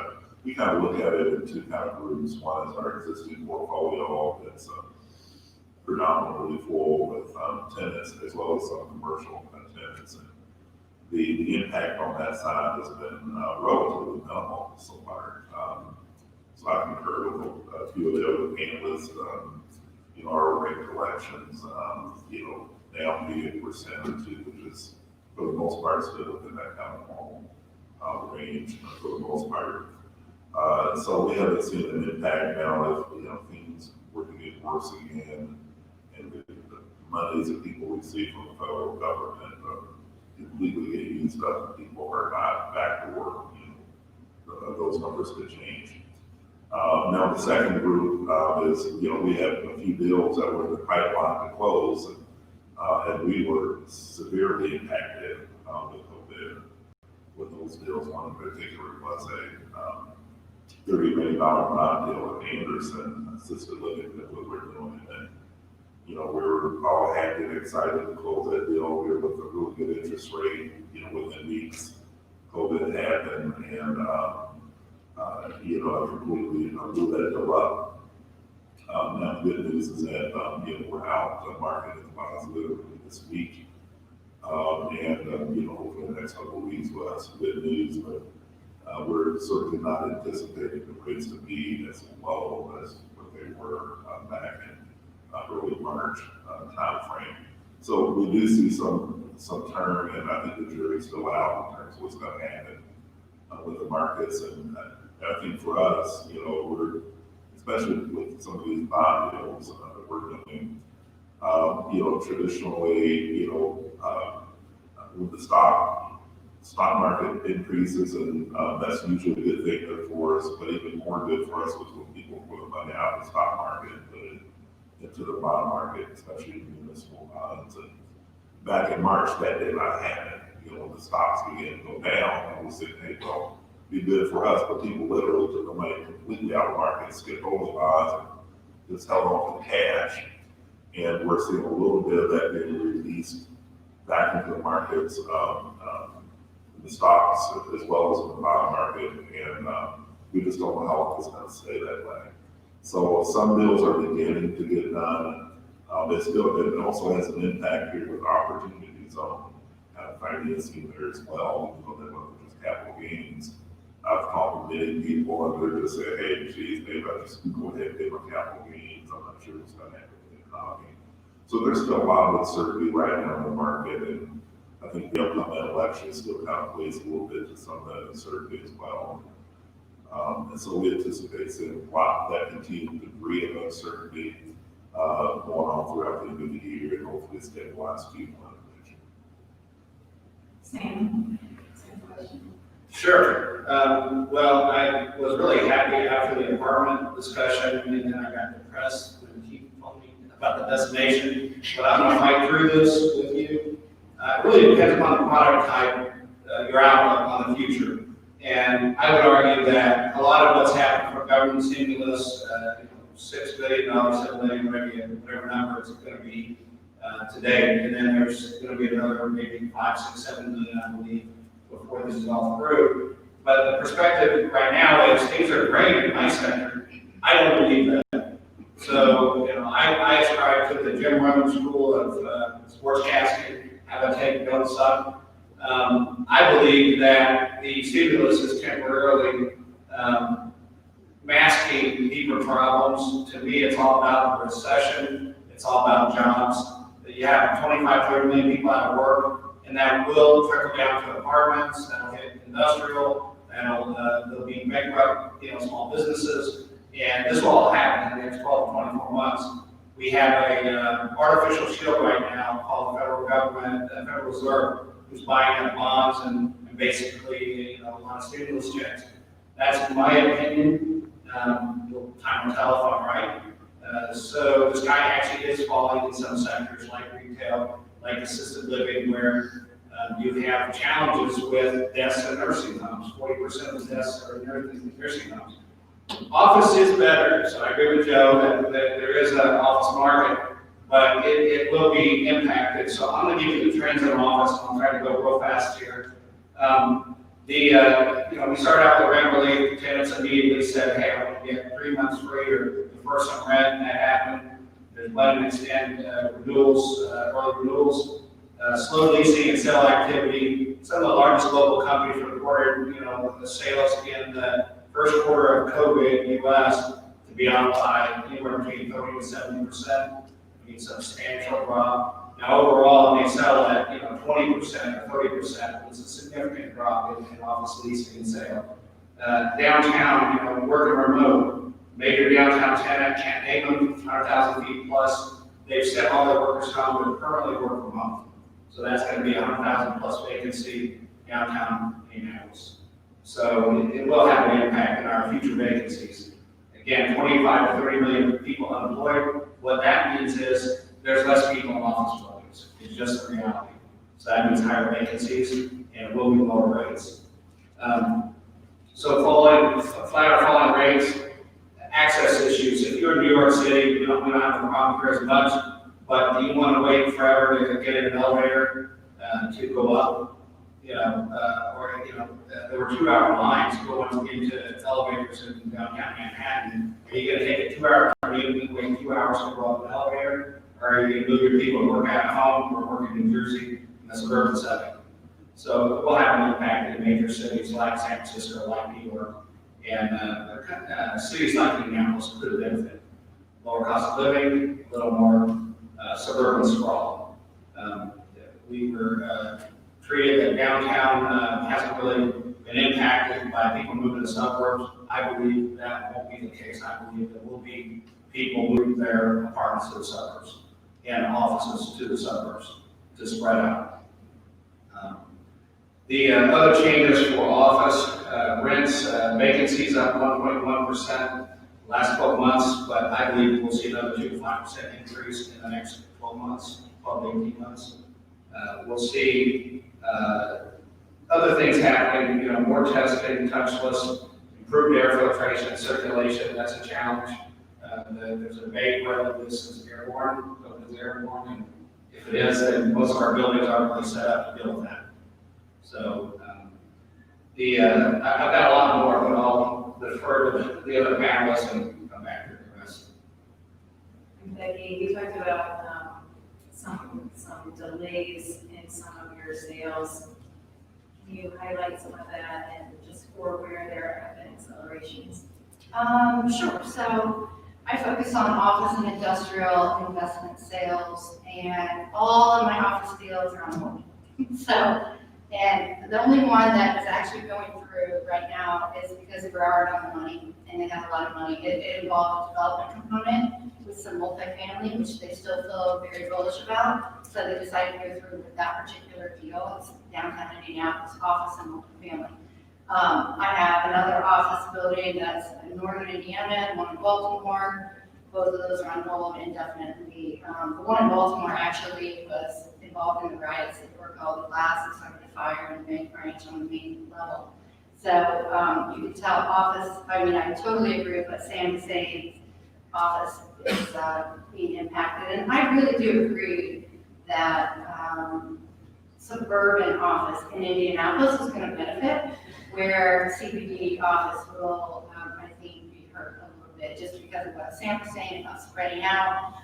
We kind of look at it in 2 kind of groups. One is our existing portfolio that's predominantly full with tenants as well as some commercial tenants. And the impact on that side has been relatively minimal so far. So I concur with a few of the other panelists. Our rate collections, down maybe 1% or 2%, which is for the most part still within that kind of normal range for the most part. So we haven't seen an impact now if things were to get worse again, and the monies that people receive from the federal government completely get used up, and people are not back to work. Those numbers could change. Now the second group is we have a few deals that were in the pipeline to close, and we were severely impacted with COVID when those those deals. One in particular was a $30 million bond deal with Anderson Assisted Living that we were doing. And, we were all happy and excited to close that deal. We were with a really good interest rate, within weeks. COVID happened, and I completely blew that deal up. Now the good news is that we're out. The market is positive this week, and hopefully the next couple of weeks we'll have some good news. But we're certainly not anticipating the rates to be as low as what they were back in early March timeframe. So we do see some turn, and I think the jury's still out in terms of what's going to happen with the markets. And I think for us, we're, especially with some of these bond deals that we're doing, traditionally, with the stock market increases, and that's usually a good thing for us. But even more good for us was when people put money out of the stock market and put it into the bond market, especially municipal bonds. And back in March, that did not happen. When the stocks began to go down, and we said, hey, well, be good for us, but people literally took the money completely out of the market, skipped over the bonds, and just held on to the cash. And we're seeing a little bit of that being released back into the markets, the stocks as well as in the bond market, and we just don't know how long it's going to stay that way. So some deals are beginning to get done. It also has an impact here with opportunities on financing there as well. That wasn't just capital gains. I've talked to many people, and they're just saying, hey, geez, maybe I just go ahead and pay my capital gains. I'm not sure what's going to happen with the economy. So there's still a lot of uncertainty right now in the market, and I think the upcoming election still kind of plays a little bit to some of that uncertainty as well. And so we anticipate seeing a lot of that continued degree of uncertainty going on throughout the end of the year, and hopefully stabilize Q1 of next year. Same question. Sure. Well, I was really happy after the apartment discussion, and then I got depressed when Keith told me about the destination. But I'm going to fight through this with you. It really depends upon the product type, your outlook on the future. And I would argue that a lot of what's happened from government stimulus, $6 billion, $7 billion, whatever number it's going to be today, and then there's going to be another maybe 5, 6, 7 million, I believe, before this is all through. But the perspective right now is things are great in my sector. I don't believe that. So, I ascribe to the Jim Rohn School of Sportscasting, have a take, don't suck. I believe that the stimulus is temporarily masking deeper problems. To me, it's all about the recession. It's all about jobs. You have 25, 30 million people out of work, and that will trickle down to apartments, that'll hit industrial, there'll be bankrupt, small businesses, and this will all happen in the next 12 to 24 months. We have a artificial shield right now called the federal government, the Federal Reserve, who's buying up bonds and basically, a lot of stimulus checks. That's my opinion. Time will tell if I'm right. So the sky actually is falling in some sectors like retail, like assisted living, where you have challenges with deaths in nursing homes. 40% of the deaths are in nursing homes. Office is better, so I agree with Joe that there is an office market, but it will be impacted. So I'm going to give you the trends in office, and I'll try to go real fast here. We started out with rent relief. Tenants immediately said, hey, I want to get 3 months free or defer some rent, and that happened. There's let them extend renewals, early renewals, slow leasing and sale activity. Some of the largest local companies reported, the sales in the first quarter of COVID in the U.S. to be out by anywhere between 30 to 70%. It's a substantial drop. Now overall, they sell at 20% or 30%. It's a significant drop in office leasing and sale. Downtown, working remote, major downtown tenant, can't name them, 100,000 feet plus. They've sent all their workers home to permanently work from home. So that's going to be 100,000 plus vacancy downtown Indianapolis. So it will have an impact in our future vacancies. Again, 25 to 30 million people unemployed. What that means is there's less people in office buildings. It's just the reality. So that means higher vacancies and it will be lower rates. So flatter falling rates, access issues. If you're in New York City, we don't have a problem here as much, but do you want to wait forever to get in an elevator to go up? There were 2-hour lines going into elevators in downtown Manhattan. Are you going to take a 2-hour commute and wait 2 hours to go up an elevator? Or are you going to move your people to work at home or work in New Jersey in a suburban setting? So it will have an impact in major cities like San Francisco, like New York, and cities like Indianapolis could benefit. Lower cost of living, a little more suburban sprawl. We were treated that downtown hasn't really been impacted by people moving to the suburbs. I believe that won't be the case. I believe there will be people moving their apartments to the suburbs and offices to the suburbs to spread out. The other changes for office rents, vacancies up 1.1% last 12 months, but I believe we'll see another 2 to 5% increase in the next 12 months, 12 to 18 months. We'll see other things happening, more testing, touchless, improved air filtration, circulation. That's a challenge. There's a debate whether this is airborne, and if it is, then most of our buildings aren't really set up to deal with that. So I've got a lot more, but I'll defer to the other panelists and come back to the rest. Becky, you talked about some delays in some of your sales. Can you highlight some of that and just for where there have been accelerations? Sure. So I focus on office and industrial investment sales, and all of my office deals are on hold. And the only one that is actually going through right now is because Broward on the money, and they have a lot of money. It involved a development component with some multifamily, which they still feel very bullish about. So they decided to go through with that particular deal. It's downtown Indianapolis, office and multifamily. I have another office building that's in northern Indiana and one in Baltimore. Both of those are on hold indefinitely. The one in Baltimore actually was involved in the riots that were called the blast. It started a fire in the main branch on the main level. So you can tell office, I totally agree with what Sam is saying. Office is being impacted. And I really do agree that suburban office in Indianapolis is going to benefit, where CBD office will, I think, be hurt a little bit just because of what Sam was saying about spreading out.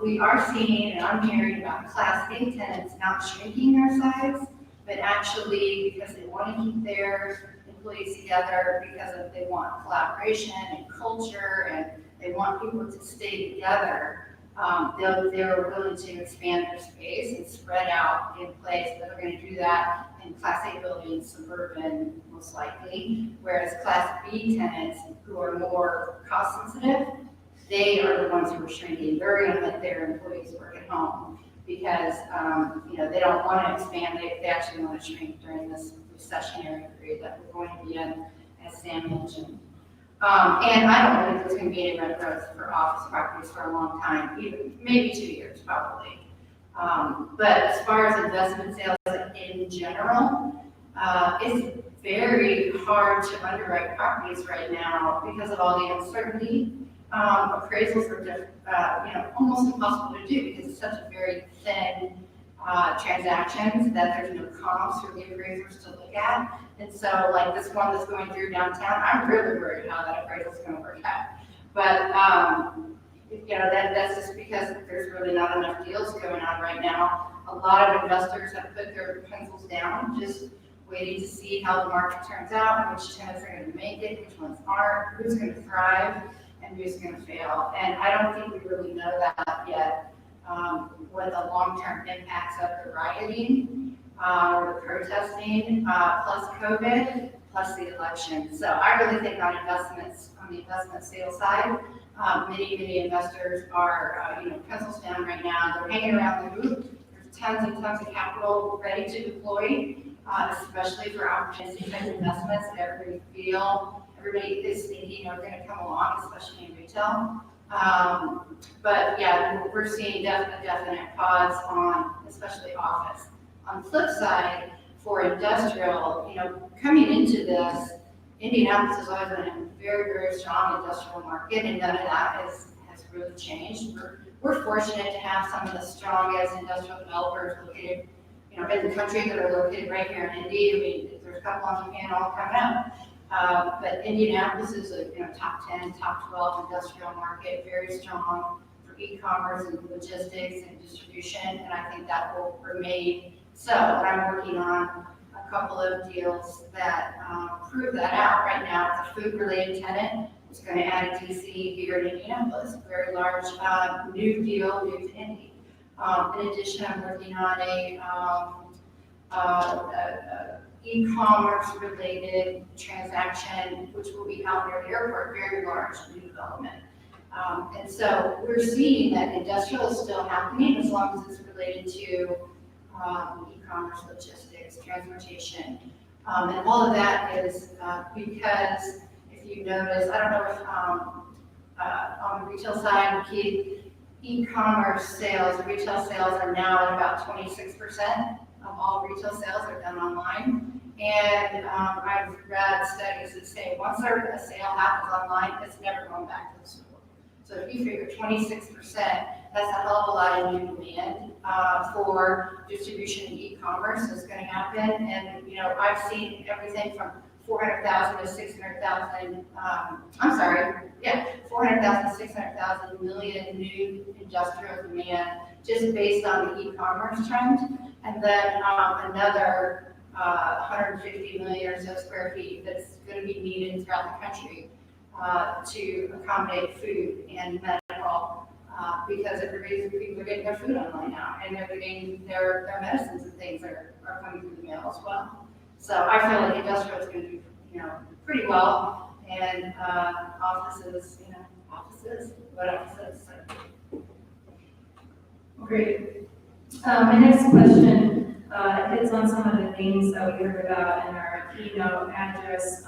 We are seeing, and I'm hearing about Class A tenants not shrinking their size, but actually because they want to keep their employees together, because they want collaboration and culture, and they want people to stay together. They're willing to expand their space and spread out in place, but they're going to do that in Class A buildings, suburban, most likely. Whereas Class B tenants, who are more cost sensitive, they are the ones who are shrinking. They're going to let their employees work at home because they don't want to expand. They actually want to shrink during this recessionary period that we're going to be in, as Sam mentioned. And I don't think there's going to be any rent growth for office properties for a long time, even maybe 2 years probably. But as far as investment sales in general, it's very hard to underwrite properties right now because of all the uncertainty. Appraisals are almost impossible to do because it's such a very thin transactions that there's no comps for the appraisers to look at. And so like this one that's going through downtown, I'm really worried how that appraisal is going to work out. But that's just because there's really not enough deals going on right now. A lot of investors have put their pencils down, just waiting to see how the market turns out, which tenants are going to make it, which ones aren't, who's going to thrive, and who's going to fail. And I don't think we really know that yet. What the long-term impacts of the rioting or the protesting, plus COVID, plus the election. So I really think on investments, on the investment sales side, many investors are, pencils down right now. They're hanging around the hoop. There's tons and tons of capital ready to deploy, especially for opportunistic type investments that everybody is thinking are going to come along, especially in retail. But yeah, we're seeing definite pause on, especially office. On the flip side, for industrial, coming into this, Indianapolis has always been a very, very strong industrial market, and none of that has really changed. We're fortunate to have some of the strongest industrial developers located, in the country that are located right here in Indy. I mean, there's a couple on the panel coming up. But Indianapolis is a top 10, top 12 industrial market, very strong for e-commerce and logistics and distribution, and I think that will remain so. And I'm working on a couple of deals that prove that out right now. It's a food-related tenant. It's going to add a DC here in Indianapolis, a very large new deal, new to Indy. In addition, I'm working on a e-commerce related transaction, which will be out near the airport, very large new development. And so we're seeing that industrial is still happening as long as it's related to e-commerce, logistics, transportation. And all of that is because if you notice, I don't know if on the retail side, e-commerce sales, retail sales are now at about 26% of all retail sales are done online. And I've read studies that say once a sale happens online, it's never going back to the store. So if you figure 26%, that's a hell of a lot of new demand for distribution and e-commerce is going to happen. And I've seen everything from 400,000 to 600,000. 400,000 to 600,000 million new industrial demand just based on the e-commerce trend, and then another 150 million or so square feet that's going to be needed throughout the country to accommodate food and medical, because people are getting their food online now, and they're getting their medicines and things are coming through the mail as well. So I feel like industrial is going to do pretty well, and offices, what offices? So. Great. My next question hits on some of the things that we heard about in our keynote address.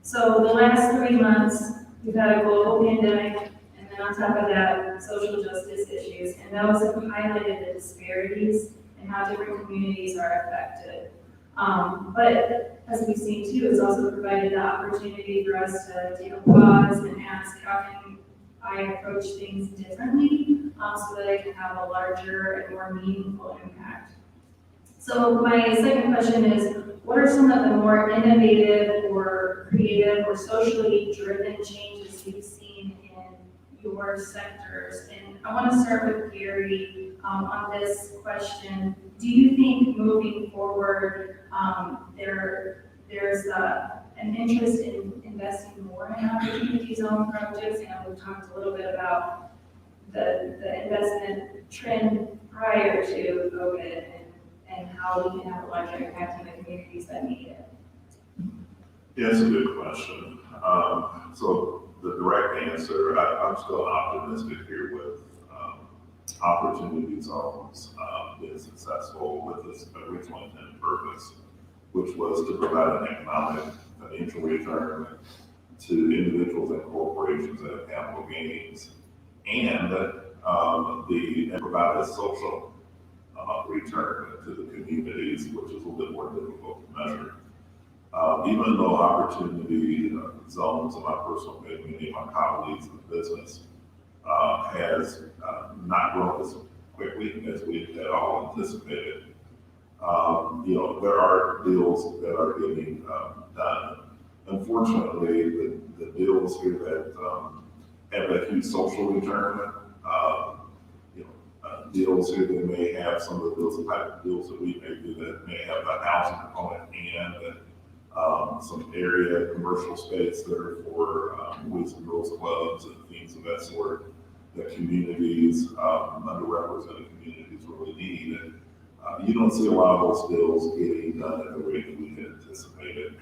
So the last 3 months, we've had a global pandemic, and then on top of that, social justice issues, and those have highlighted the disparities and how different communities are affected. But as we've seen too, it's also provided the opportunity for us to take a pause and ask, how can I approach things differently so that I can have a larger and more meaningful impact? So my second question is, what are some of the more innovative or creative or socially driven changes you've seen in your sectors? And I want to start with Gary on this question. Do you think moving forward, there's an interest in investing more in opportunity zone projects? And we've talked a little bit about the investment trend prior to COVID and how we can have a larger impact in the communities that need it. Yeah, that's a good question. So the direct answer, I'm still optimistic here with opportunity zones being successful with this original intended purpose, which was to provide an economic financial return to individuals and corporations that have capital gains, and provide a social return to the communities, which is a little bit more difficult to measure. Even though opportunity zones, in my personal opinion, many of my colleagues in the business has not grown as quickly as we had all anticipated. There are deals that are getting done. Unfortunately, the deals here that have that huge social return, deals here that may have some of the type of deals that we may do that may have a housing component and some area commercial space that are for boys and girls clubs and things of that sort that communities, underrepresented communities really need. And you don't see a lot of those deals getting done at the rate that we had anticipated,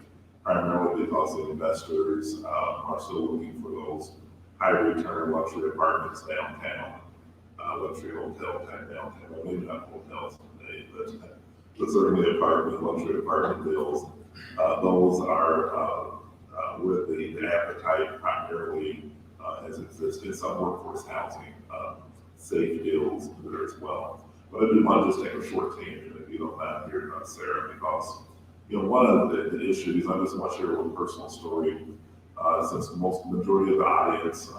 primarily because the investors are still looking for those high return luxury apartments downtown, luxury hotel type downtown, well, maybe not hotels today, but certainly luxury apartment deals. Those are where the appetite primarily has existed. Some workforce housing, safe deals there as well. But I do want to just take a short tangent. you don't mind hearing about Sarah, because, one of the issues, I just want to share a little personal story, since majority of the audience,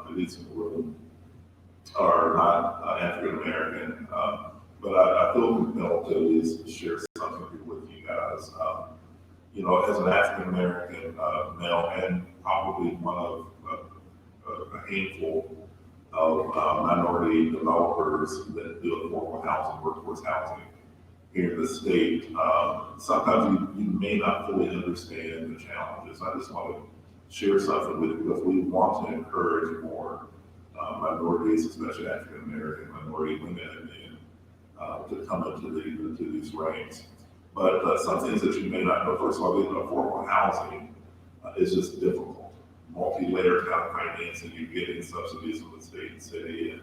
at least in the room, are not African American, but I feel compelled to at least share something here with you guys. As an African American male, and probably one of a handful of minority developers that do affordable housing, workforce housing here in the state, sometimes you may not fully understand the challenges. I just want to share something with you, because we want to encourage more minorities, especially African American minority women and men, to come into these ranks. But some things that you may not know, first of all, affordable housing is just difficult. Multi-layered kind of financing, you're getting subsidies from the state and city, and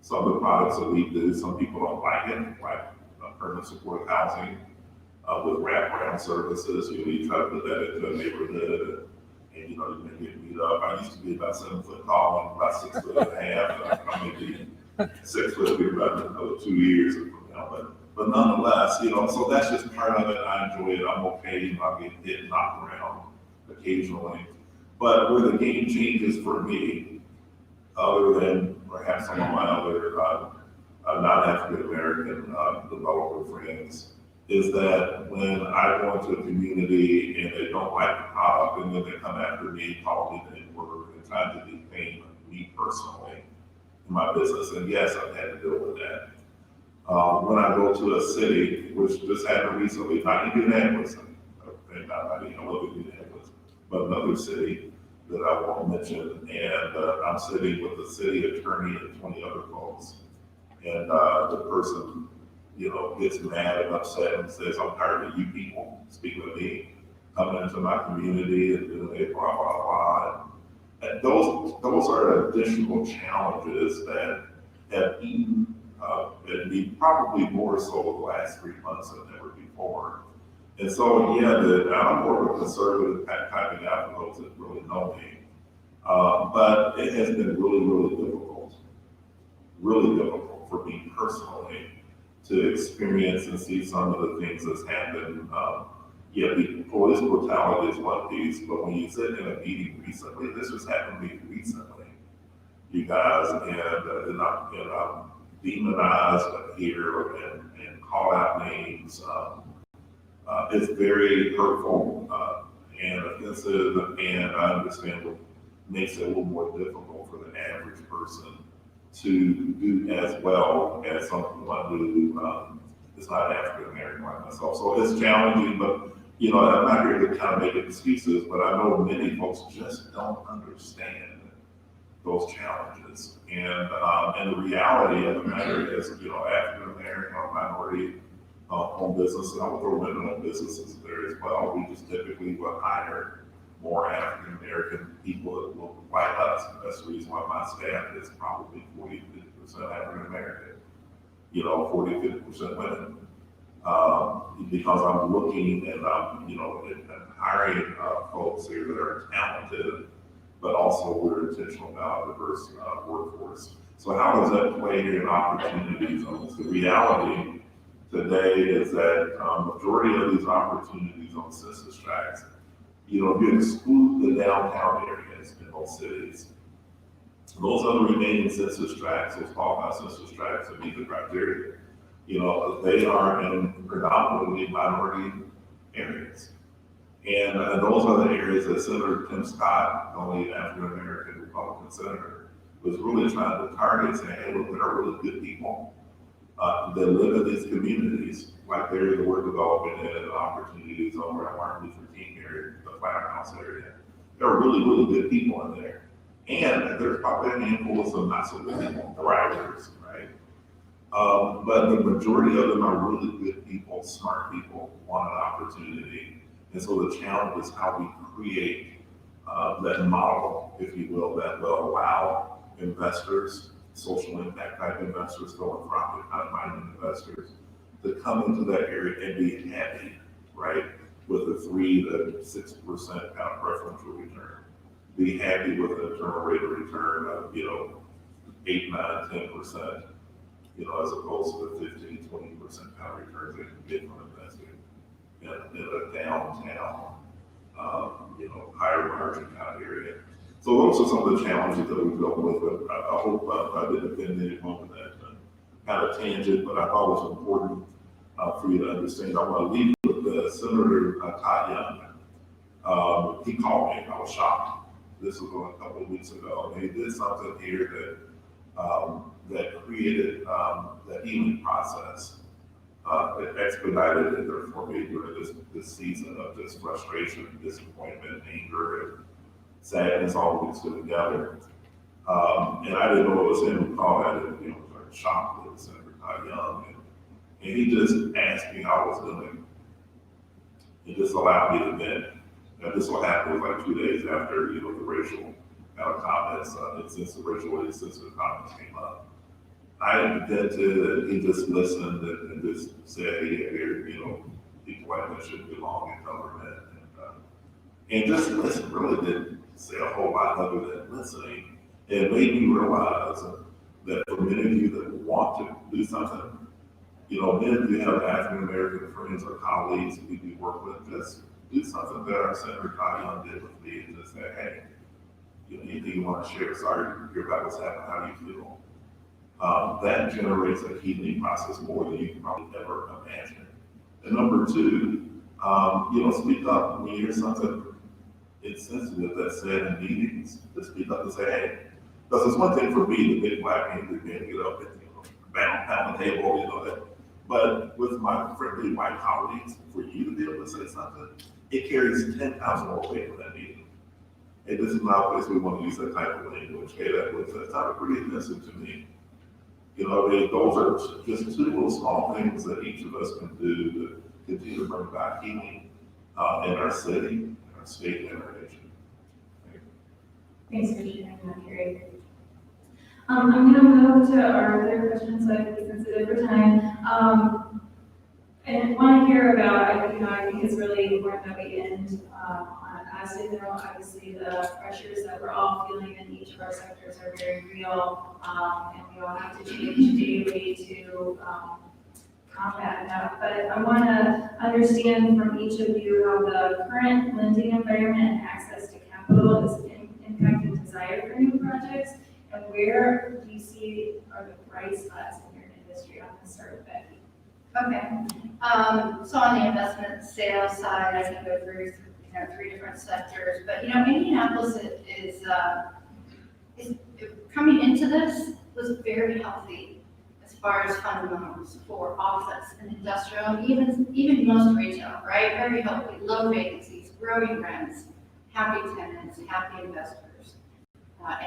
some of the products that we do, some people don't like it, like permanent supportive housing with wraparound services. You try to put that into a neighborhood, and you may get beat up. I used to be about 7 foot tall and about 6 foot and a half. I'm maybe 6 foot here about another 2 years from now, but nonetheless, so that's just part of it. I enjoy it. I'm okay. I get hit, knocked around occasionally. But where the game changes for me, other than perhaps some of my other non-African American developer friends, is that when I go into a community and they don't like the product, and then they come after me, call me the N-word, and trying to defame me personally in my business. And yes, I've had to deal with that. When I go to a city, which just happened recently, not Indianapolis, not Indianapolis, but another city that I won't mention, and I'm sitting with the city attorney and 20 other folks, and the person, gets mad and upset and says, "I'm tired of you people speaking to me, coming into my community and doing a blah blah blah." And those are additional challenges that have eaten and be probably more so the last 3 months than ever before. And so, I'm more of a conservative type of guy for those that really know me. But it has been really difficult for me personally to experience and see some of the things that's happened. The police brutality is one piece, but when you sit in a meeting recently, this just happened to me recently, you guys, and I'm demonized here and call out names. It's very hurtful and offensive, and I understand what makes it a little more difficult for the average person to do as well as someone who is not African American like myself. So it's challenging, but I'm not here to kind of make excuses, but I know many folks just don't understand those challenges. And the reality of the matter is, African American or minority owned businesses, I would throw women-owned businesses there as well. We just typically will hire more African American people that look like us. That's the reason why my staff is probably 40-50% African American, 40-50% women. Because I'm looking and I'm, and hiring folks here that are talented, but also we're intentional about a diverse workforce. So how does that play here in opportunity zones? The reality today is that majority of these opportunities on census tracts, if you exclude the downtown areas in those cities, those are the remaining census tracts, those qualified census tracts that meet the criteria. They are in predominantly minority areas. And those are the areas that Senator Tim Scott, the only African American Republican senator, was really trying to target, saying, hey, look, there are really good people that live in these communities, like the area that we're developing in opportunities over at Martin Luther King area, the Flat House area. There are really good people in there. And there's probably a handful of some not so good people, thrivers, right? But the majority of them are really good people, smart people, want an opportunity. And so the challenge is how we create that model, if you will, that will allow investors, social impact type investors, philanthropic kind of minded investors, to come into that area and be happy, right? With a 3 to 6% kind of preferential return. Be happy with an internal rate of return of, 8, 9, 10%. as opposed to the 15-20% kind of returns they can get from investing in a downtown, higher margin kind of area. So those are some of the challenges that we've dealt with, but I hope I didn't offend anyone with that kind of tangent, but I thought it was important for you to understand. I want to leave with Senator Todd Young. He called me, I was shocked. This was a couple of weeks ago, and he did something here that created that healing process. It expedited it there for me during this season of just frustration, disappointment, anger, and sadness all mixed together. And I didn't know it was him who called. I didn't, was shocked with Senator Todd Young. And he just asked me how I was doing. He just allowed me to vent. Now this will happen like 2 days after, the racial comments, since the racial insensitive comments came up. I vented and he just listened and just said, hey, here, people like that shouldn't belong in government. And just listen, really didn't say a whole lot other than listening. It made me realize that for many of you that want to do something, many of you have African American friends or colleagues that you work with, just do something that our Senator Todd Young did with me and just say, hey, anything you want to share? Sorry to hear about what's happening. How do you feel? That generates a healing process more than you can probably ever imagine. And number two, speak up when you hear something insensitive that's said in meetings. To speak up and say, hey, because it's one thing for me, the big black man, to get up and pound the table, but with my friendly white colleagues, for you to be able to say something, it carries 10,000 more weight for that meeting. And this is not a place we want to use that type of language. Hey, that's not pretty offensive to me. Those are just two little small things that each of us can do to continue to bring back healing in our city, in our state, and our nation. Thanks for sharing that, Carrie. I'm going to move to our other questions, so I can be sensitive for time. And want to hear about, I think it's really important that we end on a positive note. Obviously, the pressures that we're all feeling in each of our sectors are very real, and we all have to change daily to combat that. But I want to understand from each of you how the current lending environment and access to capital is impacting desire for new projects, and where do you see are the bright spots in your industry? I'm going to start with Becky. Okay, so on the investment sales side, I can go through three different sectors, but Indianapolis is coming into this was very healthy as far as fundamentals for office and industrial, even most retail, right? Very healthy, low vacancies, growing rents, happy tenants, happy investors,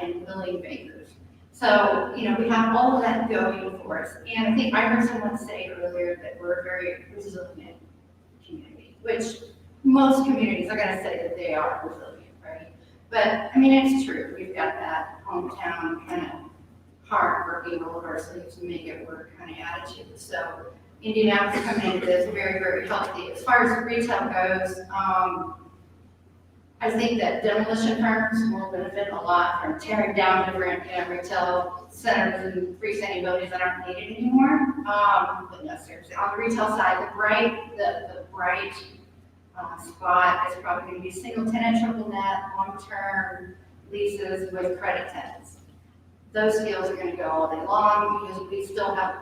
and willing bankers. So, we have all of that going for us. And I think I heard someone say earlier that we're a very resilient community, which most communities are going to say that they are resilient, right? But, it's true. We've got that hometown kind of hard working, roll of our sleeves and make it work kind of attitude. So, Indianapolis coming into this very, very healthy. As far as retail goes, I think that demolition firms will benefit a lot from tearing down different retail centers and freestanding buildings that aren't needed anymore. But no, seriously, on the retail side, the bright spot is probably going to be single tenant, triple net, long-term leases with credit tenants. Those deals are going to go all day long because we still have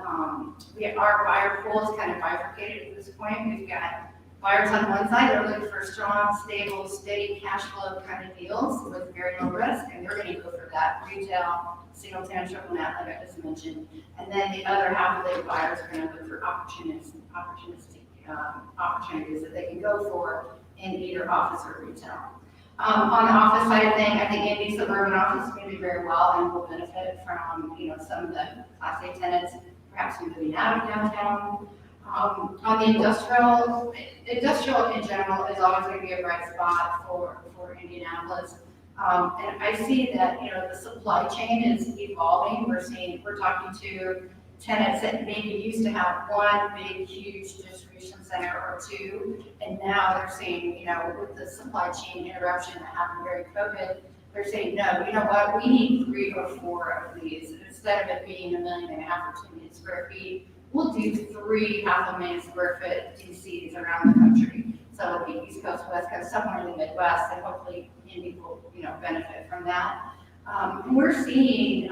our buyer pool is kind of bifurcated at this point. We've got buyers on one side are looking for strong, stable, steady cash flow kind of deals with very low risk, and they're going to go for that retail, single tenant, triple net, like I just mentioned. And then the other half of the buyers are going to look for opportunistic opportunities that they can go for in either office or retail. On the office side of things, I think Indy suburban office is going to do very well and will benefit from some of the Class A tenants, perhaps moving out of downtown. On the industrial in general is always going to be a bright spot for Indianapolis. And I see that, the supply chain is evolving. We're talking to tenants that maybe used to have one big, huge distribution center or two, and now they're saying, with the supply chain interruption that happened during COVID, they're saying, no, you know what, we need 3 or 4 of these. And it's instead of it being 1.5 million or 2 million square feet, we'll do 3 500,000 square foot DCs around the country. So it'll be East Coast, West Coast, somewhere in the Midwest, and hopefully Indy will, benefit from that. And we're seeing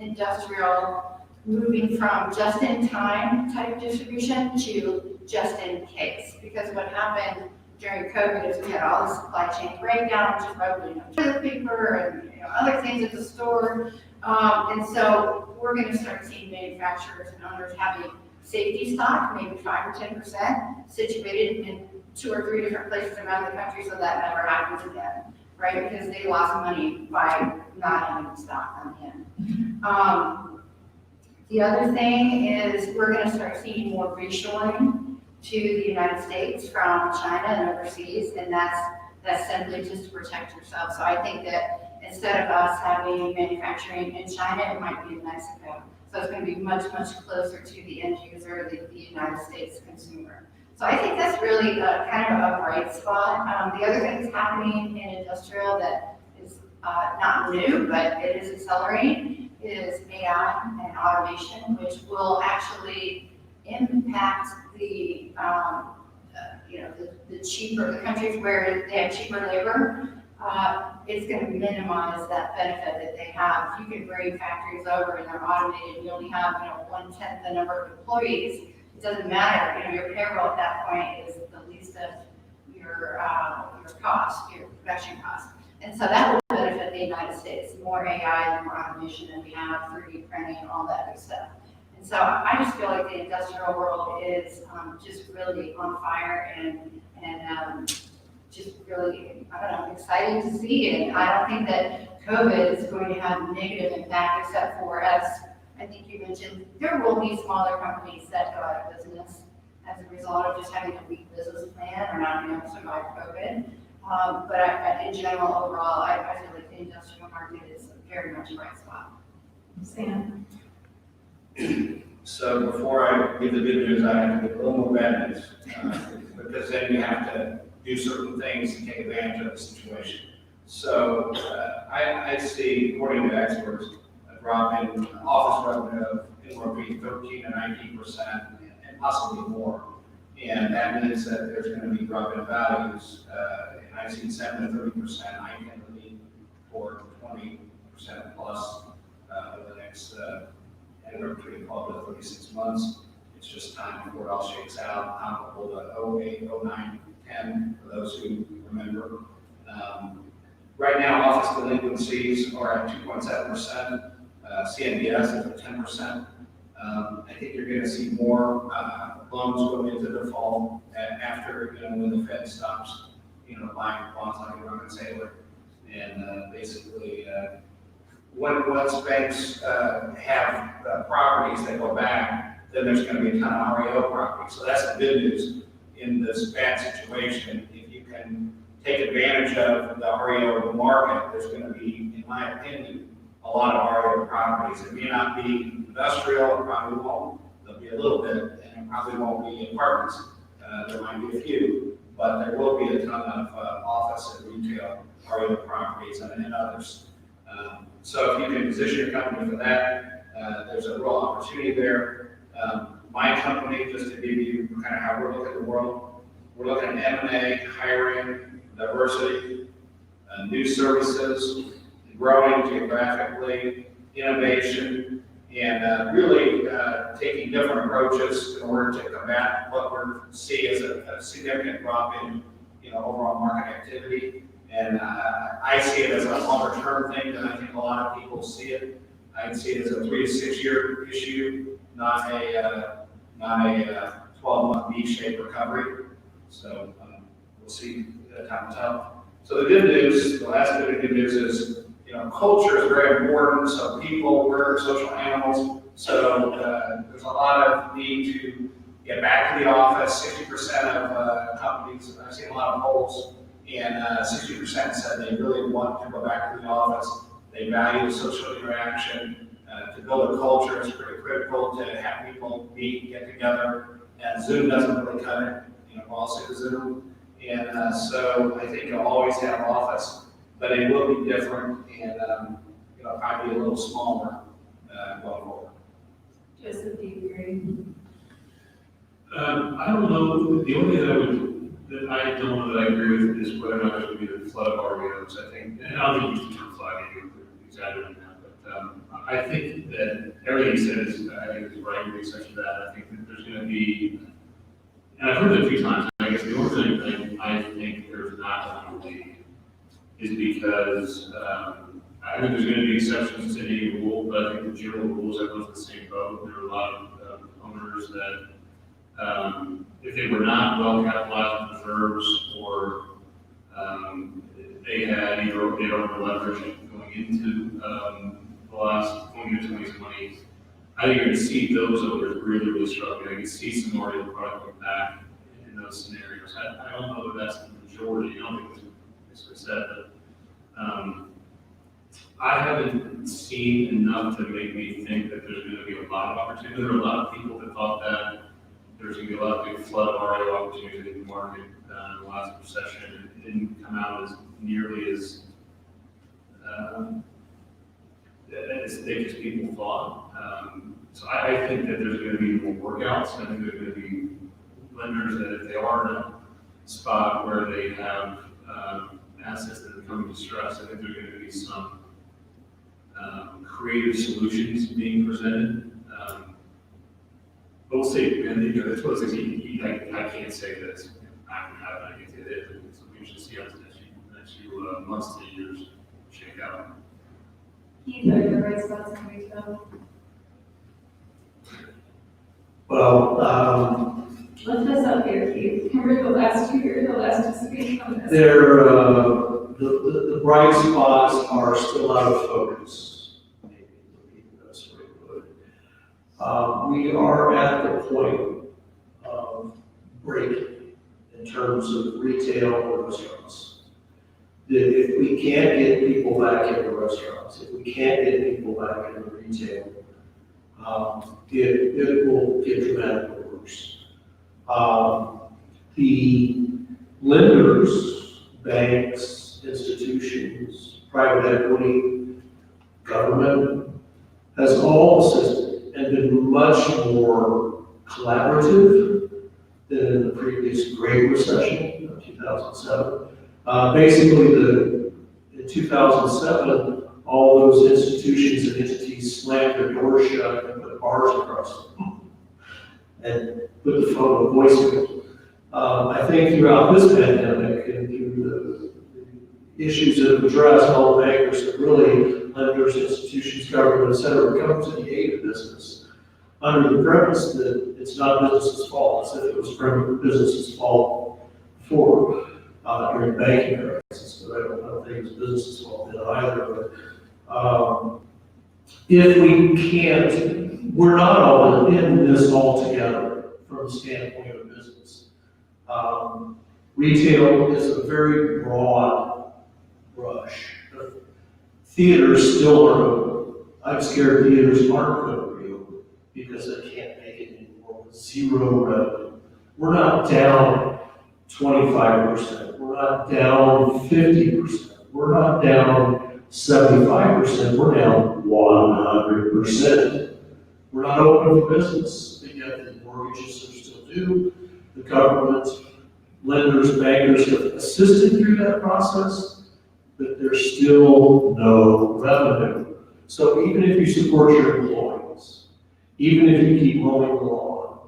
industrial moving from just-in-time type distribution to just-in-case. Because what happened during COVID is we had all the supply chain breakdown, which is probably toilet paper and other things at the store. And so we're going to start seeing manufacturers and owners having safety stock, maybe 5 or 10%, situated in 2 or 3 different places around the country, so that never happens again, right? Because they lost money by not having stock on hand. The other thing is we're going to start seeing more reshoring to the United States from China and overseas, and that's simply just to protect yourself. So I think that instead of us having manufacturing in China, it might be in Mexico. So it's going to be much, much closer to the end user, the United States consumer. So I think that's really kind of a bright spot. The other thing that's happening in industrial that is not new, but it is accelerating, is AI and automation, which will actually impact the the countries where they have cheaper labor. It's going to minimize that benefit that they have. If you can bring factories over and they're automated, you only have 1/10 the number of employees. It doesn't matter. Your payroll at that point is the least of your cost, your production cost. And so that will benefit the United States. The more AI, the more automation that we have, 3D printing, all that good stuff. And so I just feel like the industrial world is just really on fire and just really, exciting to see. And I don't think that COVID is going to have a negative impact, except for, as I think you mentioned, there will be smaller companies that go out of business as a result of just having a weak business plan or not being able to survive COVID. But in general, overall, I feel like the industrial market is very much a bright spot. Sam? So before I give the good news, I have to give a little more bad news, because then you have to do certain things to take advantage of the situation. So I see, according to experts, a drop in office revenue of anywhere between 13 to 19%, and possibly more. And that means that there's going to be drop in values. And I've seen 7 to 30%. I can lean toward 20% plus over the next anywhere between 12 to 36 months. It's just time before it all shakes out. Comparable to 08, 09, 10, for those who remember. Right now, office delinquencies are at 2.7%. CMBS is at 10%. I think you're going to see more loans go into default after, when the Fed stops, buying bonds like a Roman sailor. And basically, once banks have properties that go back, then there's going to be a ton of REO properties. So that's the good news in this bad situation. If you can take advantage of the REO market, there's going to be, in my opinion, a lot of REO properties. It may not be industrial, it probably won't. There'll be a little bit, and it probably won't be apartments. There might be a few, but there will be a ton of office and retail REO properties and others. So if you can position your company for that, there's a real opportunity there. My company, just to give you kind of how we're looking at the world, we're looking at M&A, hiring, diversity, new services, growing geographically, innovation, and really taking different approaches in order to combat what we're seeing as a significant drop in overall market activity. And I see it as a longer-term thing than I think a lot of people see it. I see it as a 3 to 6 year issue, not a 12-month V-shaped recovery. So we'll see time will tell. So the good news, the last bit of good news is, culture is very important. So people, we're social animals. So there's a lot of need to get back to the office. 60% of companies, I've seen a lot of polls, and 60% said they really want to go back to the office. They value social interaction. To build a culture is pretty critical to have people meet, get together. And Zoom doesn't really cut it. We're all sick of Zoom. And so I think you'll always have office, but it will be different. And it'll probably be a little smaller, going forward. Joseph, do you agree? I don't know, the only thing that I don't know that I agree with is whether or not there's going to be the flood of REOs. I think, and I don't think you can flag it, exaggerating that, but I think that everything you said is, I think is right with the exception of that. I think that there's going to be, and I've heard it a few times, I guess the only thing I think there's not going to be is because, I think there's going to be exceptions to any rule, but I think the general rules, everyone's in the same boat. There are a lot of owners that, if they were not well capitalized with reserves, or they had either they over leverage going into the last 2020, I think you're going to see those owners really, really struggling. I can see some more of the product going back in those scenarios. I don't know that that's the majority. I don't think that's what I said, but I haven't seen enough to make me think that there's going to be a lot of opportunity. There are a lot of people that thought that there's going to be a lot of big flood of REO opportunity in the market in the last recession. It didn't come out as nearly as thick as people thought. So I think that there's going to be more workouts. I think there's going to be lenders that if they are in a spot where they have assets that are becoming distressed, I think there's going to be some creative solutions being presented. But we'll see, and that's what I can't say this. I don't have an idea to it. So we should see how the next few months to years shake out. Keith, are there right spots in retail? Well, Lift us up here, Keith. Remember the last 2 years, the last 2 speaking on this? The bright spots are still out of focus. Maybe would be the best way to put it. We are at the point of breaking in terms of retail or restaurants. That if we can't get people back into restaurants, if we can't get people back into retail, it will get dramatically worse. The lenders, banks, institutions, private equity, government, has all assisted and been much more collaborative than in the previous Great Recession of 2007. Basically, in 2007, all those institutions and entities slammed their doors shut and put bars across them and put the phone on voicemail. I think throughout this pandemic and through the issues that have addressed, all the bankers that really, lenders, institutions, government, et cetera, come to the aid of business under the premise that it's not business's fault, as if it was business's fault before during the banking crisis, but I don't think it was business's fault then either. But if we can't, we're not all in this all together from the standpoint of business. Retail is a very broad brush. Theaters still are open. I'm scared theaters aren't going to reopen because they can't make it anymore with zero revenue. We're not down 25%. We're not down 50%. We're not down 75%. We're down 100%. We're not open for business, but yet the mortgages are still due. The government, lenders, bankers have assisted through that process, but there's still no revenue. So even if you support your employees, even if you keep mowing the lawn,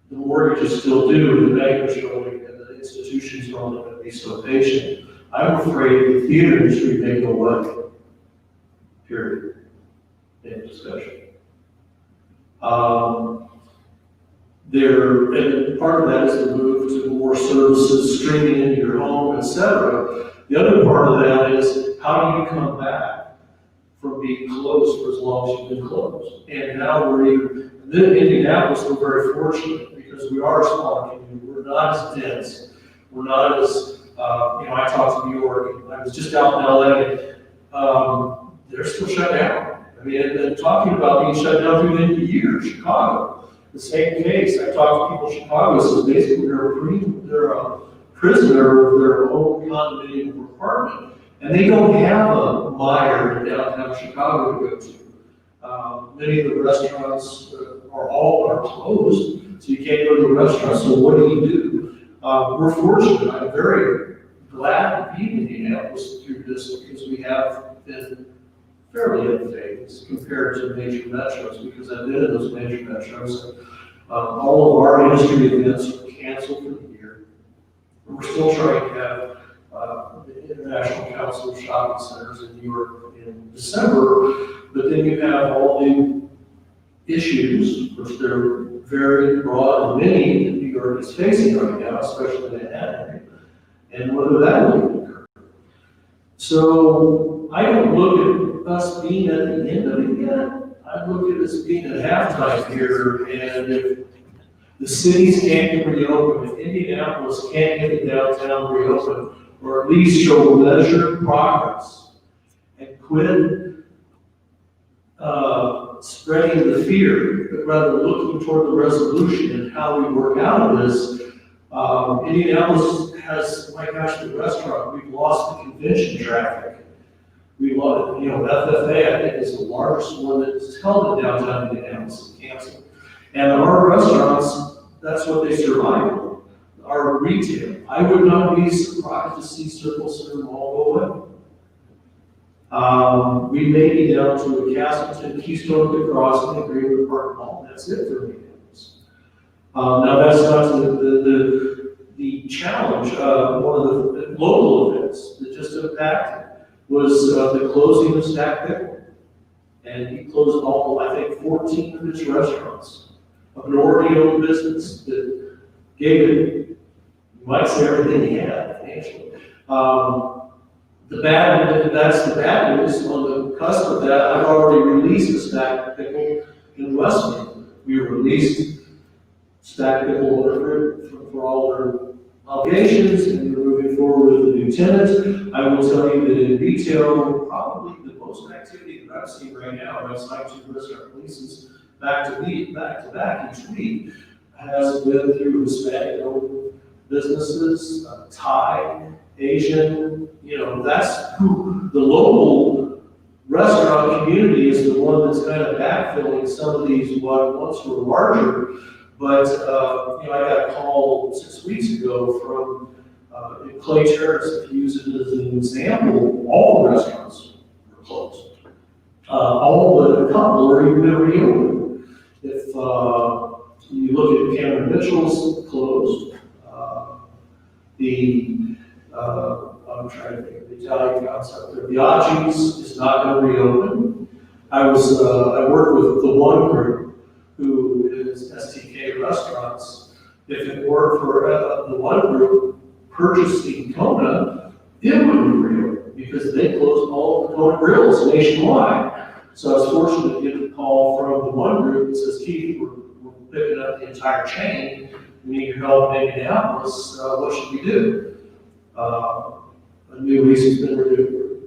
the mortgage is still due, the bankers are only, and the institutions are only going to be so patient. I'm afraid the theater industry may go away. Period. End discussion. And part of that is the move to more services streaming into your home, et cetera. The other part of that is how do you come back from being closed for as long as you've been closed? And now in Indianapolis, we're very fortunate because we are a smaller community. We're not as dense. We're not as, I talked to New York, and I was just out in LA. They're still shut down. I mean, and talking about being shut down through the end of the year, Chicago, the same case. I talked to people in Chicago, so basically they're a prisoner of their own condominium or apartment, And they don't have a Meijer in downtown Chicago to go to. Many of the restaurants are closed, so you can't go to the restaurant, so what do? We're fortunate, I'm very glad to be in Indianapolis through this because we have been fairly unfazed compared to major metros, because I've been in those major metros. All of our industry events were canceled for the year. We're still trying to have the International Council of Shopping Centers in New York in December, but then you have all the issues, which they're very broad and many that New York is facing right now, especially in Manhattan, and whether that will occur. So I don't look at us being at the end of it yet. I look at us being at halftime here, and if the cities can't get reopened, if Indianapolis can't get the downtown reopened, or at least show measured progress and quit spreading the fear, but rather looking toward the resolution and how we work out of this. Indianapolis has, my gosh, the restaurant, we've lost the convention traffic. We lost, FFA, I think, is the largest one that's held in downtown Indianapolis, canceled. And our restaurants, that's what they survive on. Our retail, I would not be surprised to see Circle Center Mall go away. We may be down to a Castleton, Keystone, Blue Cross, and a Greenwood Park Mall. That's it for me. Now that's not the challenge. One of the local events that just impacted was the closing of Stack Pickle. And he closed all, I think, 14 of his restaurants. A minority-owned business that gave it, you might say, everything he had financially. That's the bad news. On the cusp of that, I've already released a Stack Pickle in Westland. We released Stack Pickle for all their obligations, and we're moving forward with the new tenant. I will tell you that in retail, probably the most activity that I've seen right now, and I've signed 2 restaurant leases back to back each week, has been through Hispanic-owned businesses, Thai, Asian, that's who the local restaurant community is, the one that's kind of backfilling some of these what once were larger. But I got a call 6 weeks ago from in Clay Terrace, if you use it as an example, all the restaurants were closed. All but a couple are even reopened. If you look at Cameron Mitchell's closed, I'm trying to think of the Italian concept there. Biaggi's is not going to reopen. I worked with the One Group, who is STK Restaurants. If it weren't for the One Group purchasing Kona, it wouldn't reopen because they closed all of the Kona grills nationwide. So I was fortunate to get a call from the One Group that says, Keith, we're picking up the entire chain. We need your help in Indianapolis. What should we do? A new lease has been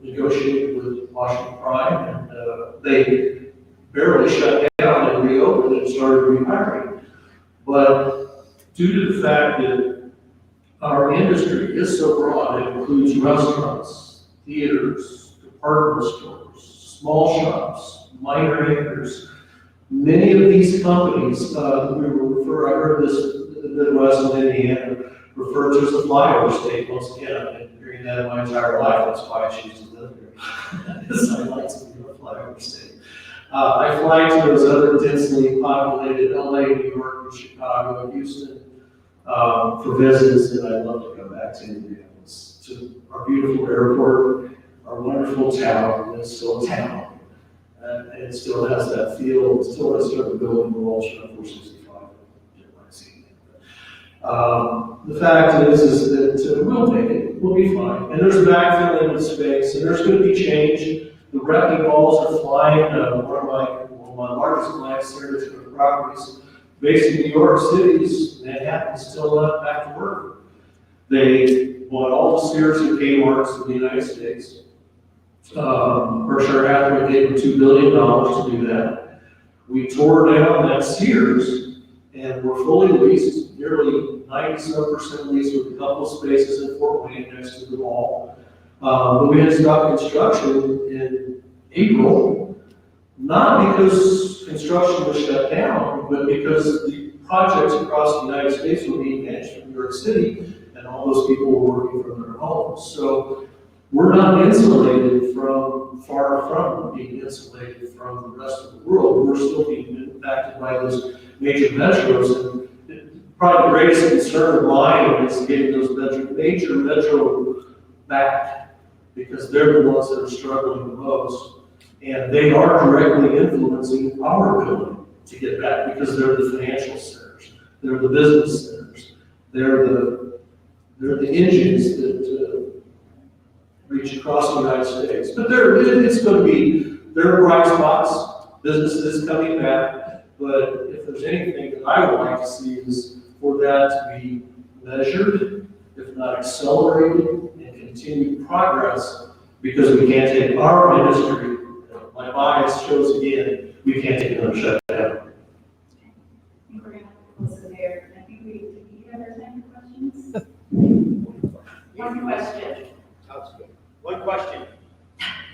negotiated with Washington Prime, and they barely shut down and reopened and started rehiring. But due to the fact that our industry is so broad, it includes restaurants, theaters, department stores, small shops, minor anchors. Many of these companies, I heard this in the Midwest of Indiana, referred to as a flyover state. Once again, I've been hearing that in my entire life. That's why I choose to live here. Because I like to be a flyover state. I fly to those other densely populated LA, New York, and Chicago, and Houston for visits, and I'd love to come back to Indianapolis, to our beautiful airport, our wonderful town, and it's still a town. And it still has that feel, it still has sort of building walls from 465. The fact is that we'll make it, we'll be fine. And there's backfilling of space, and there's going to be change. The wrecking balls are flying. One of my largest clients, Sarah's Properties, based in New York City, Manhattan's still not back to work. They bought all the Sears and Kmart's in the United States. Berkshire Hathaway gave them $2 billion to do that. We tore down that Sears, and we're fully leased, nearly 97% leased with a couple of spaces in Fort Wayne next to the mall. But we had to stop construction in April, not because construction was shut down, but because the projects across the United States were being managed from New York City, and all those people were working from their homes. So we're not insulated far from being insulated from the rest of the world. We're still being impacted by those major metros. And probably the greatest concern of mine is getting those major metro back, because they're the ones that are struggling the most. And they are directly influencing our ability to get back, because they're the financial centers, they're the business centers, they're the engines that reach across the United States. But there are bright spots, businesses coming back, but if there's anything that I would like to see is for that to be measured, if not accelerated, and continued progress, because we can't take our industry, my bias shows again, we can't take another shutdown. I think we're gonna close it there. I think do you have time for questions? One question. Sounds good. One question.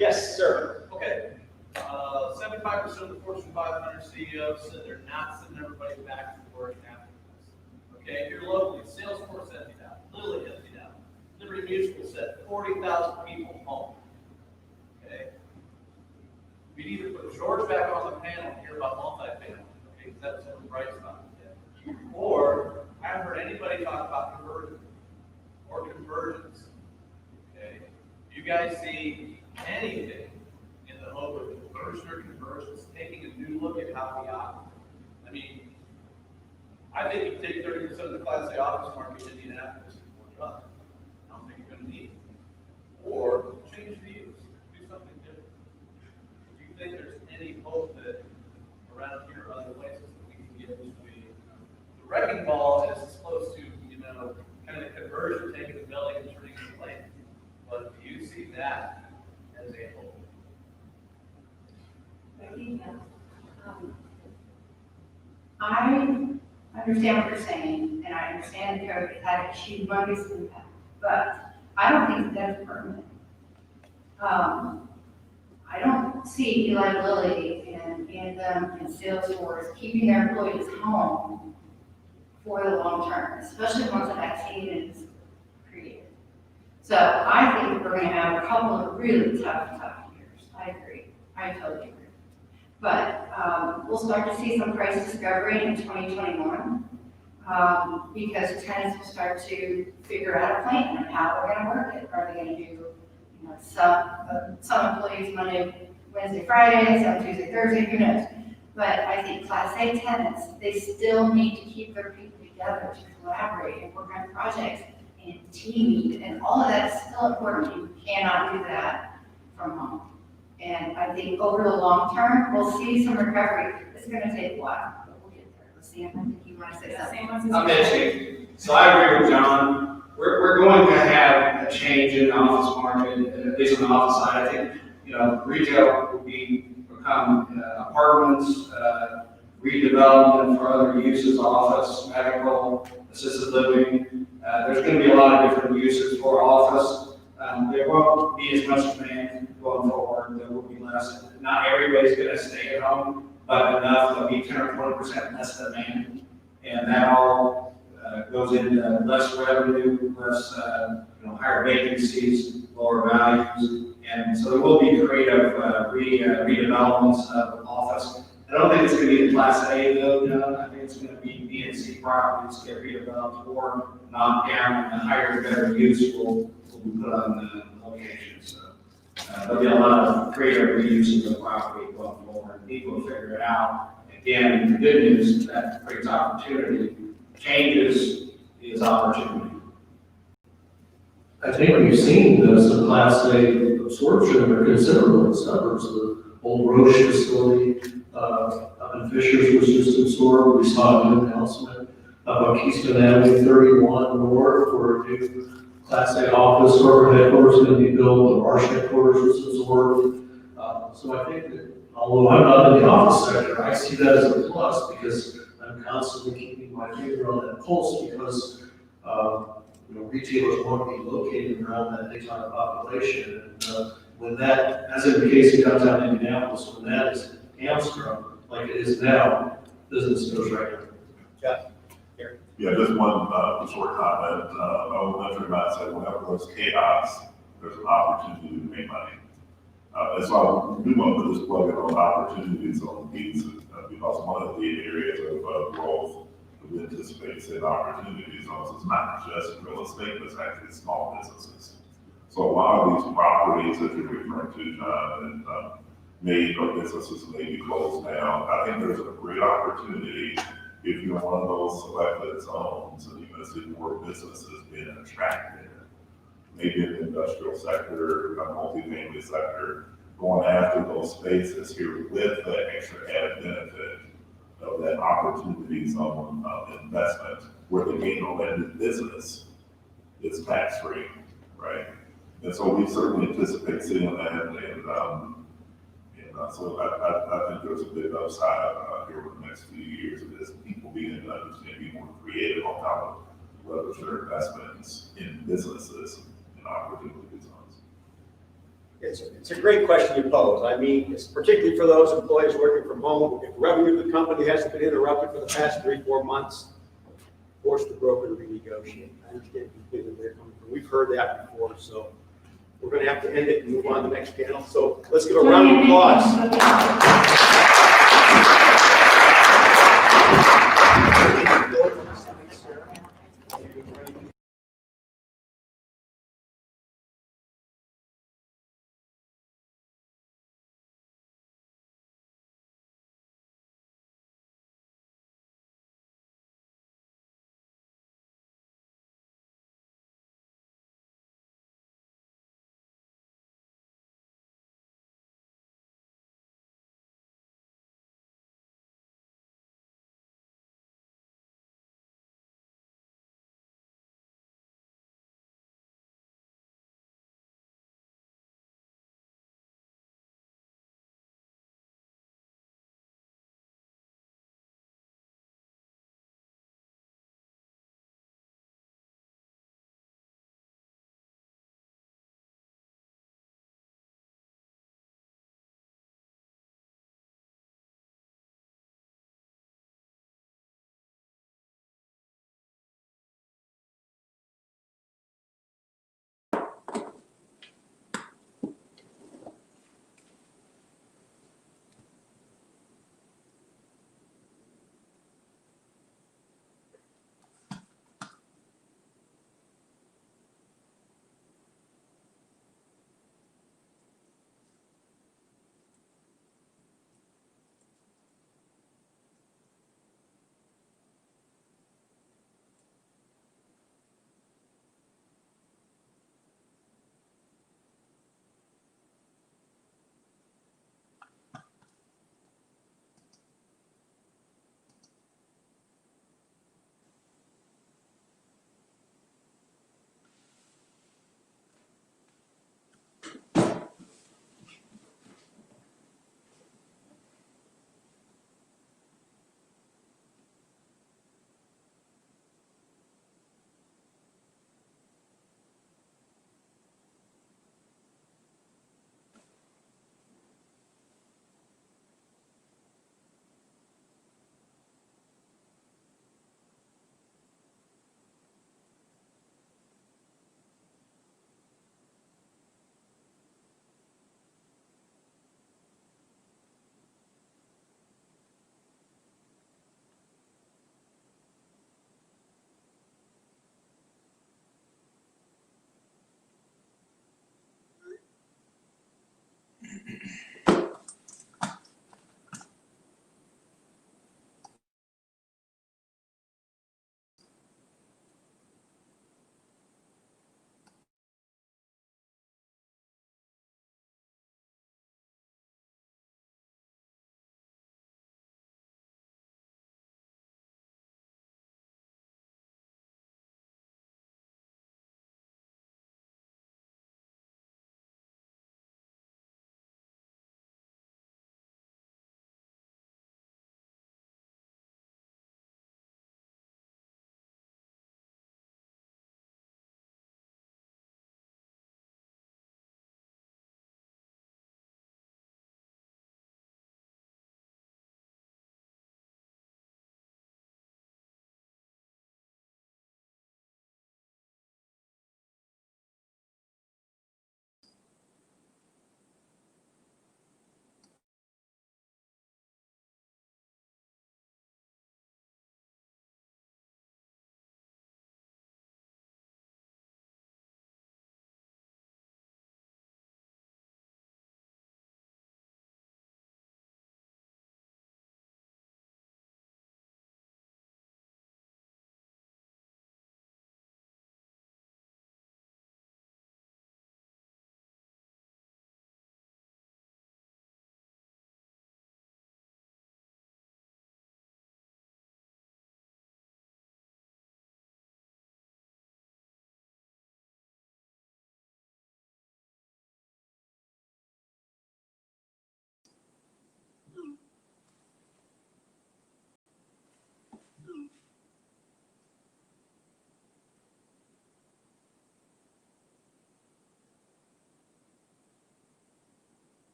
Yes, sir. Okay, 75% of the Fortune 500 CEOs said they're not sending everybody back to work after this. Okay, here locally, Salesforce emptied out, Lilly emptied out, Liberty Mutual said 40,000 people home. Okay, we need to put George back on the panel and hear about multi-family. Okay, because that's what the bright spot. Okay? Or I haven't heard anybody talk about conversion or conversions. Okay, you guys see anything in the hope of conversion or conversions, taking a new look at how we operate? I mean, I think you take 30% of the Class A office market in Indianapolis and we're done. I don't think you're going to need it. Or change the use, do something different. Do you think there's any hope that around here or other places that we can get to the wrecking ball is supposed to, kind of conversion, taking the building and turning it into land? But do you see that as a whole? I think I understand what you're saying, and I understand that COVID had a humongous impact, but I don't think that's permanent. I don't see Eli Lilly and Salesforce keeping their employees home for the long term, especially once a vaccine is created. So I think we're going to have a couple of really tough years. I agree. I totally agree. But we'll start to see some price discovery in 2021 because tenants will start to figure out a plan of how we're going to work it. Are they going to do some employees Monday, Wednesday, Friday, some Tuesday, Thursday, who knows? But I think Class A tenants, they still need to keep their people together to collaborate and work on projects and team, and all of that is still important. You cannot do that from home. And I think over the long term, we'll see some recovery. It's going to take a while, but we'll get there. Sam, I think you want to say something. I'm Mitchie. So I agree with John. We're going to have a change in the office market, at least on the office side. I think, retail will become apartments, redevelopment for other uses, office, medical, assisted living. There's going to be a lot of different uses for office. There won't be as much demand going forward. There will be less. Not everybody's going to stay at home, but enough. There'll be 10 or 20% less demand, and that all goes into less revenue, less higher vacancies, lower values, and so there will be creative redevelopments of office. I don't think it's going to be the Class A though, John. I think it's going to be B and C properties get redeveloped or knocked down, and the higher, better use will be put on the location. So there'll be a lot of creative reuses of property going forward. People will figure it out. Again, the good news is that creates opportunity. Changes is opportunity. I think we've seen some Class A absorption or considerable in suburbs. The old Roche facility up in Fishers was just absorbed. We saw a new announcement about Keystone Avenue 31 North for a new Class A office corporate headquarters going to be built. The Marsh headquarters was absorbed. So I think that although I'm not in the office sector, I see that as a plus because I'm constantly keeping my finger on that pulse because retailers want to be located around that big time population. And when that, as in the case of downtown Indianapolis, when that is hamstrung, like it is now, business goes right in. Yeah, just one short comment. Elementary mindset, whenever there's chaos, there's an opportunity to make money. And so I do want to just plug in on opportunities on these because one of the areas of growth that we anticipate in opportunities zones is not just real estate, but it's actually small businesses. So a lot of these properties that you're referring to, John, and or businesses may be closed down. I think there's a great opportunity if you're one of those selected zones and you're going to see more businesses being attracted, maybe in the industrial sector, the multifamily sector, going after those spaces here with the extra added benefit of that opportunity zone investment, where the gain on that new business is tax-free, right? And so we certainly anticipate seeing that, and so I think there's a big upside here over the next few years of this, people being to understand, be more creative on how to leverage their investments in businesses and opportunity zones. It's a great question you pose. I mean, it's particularly for those employees working from home. If revenue of the company hasn't been interrupted for the past 3-4 months, force the broker to renegotiate. I understand completely where they're coming from. We've heard that before, so we're going to have to end it and move on to the next panel. So let's give a round of applause.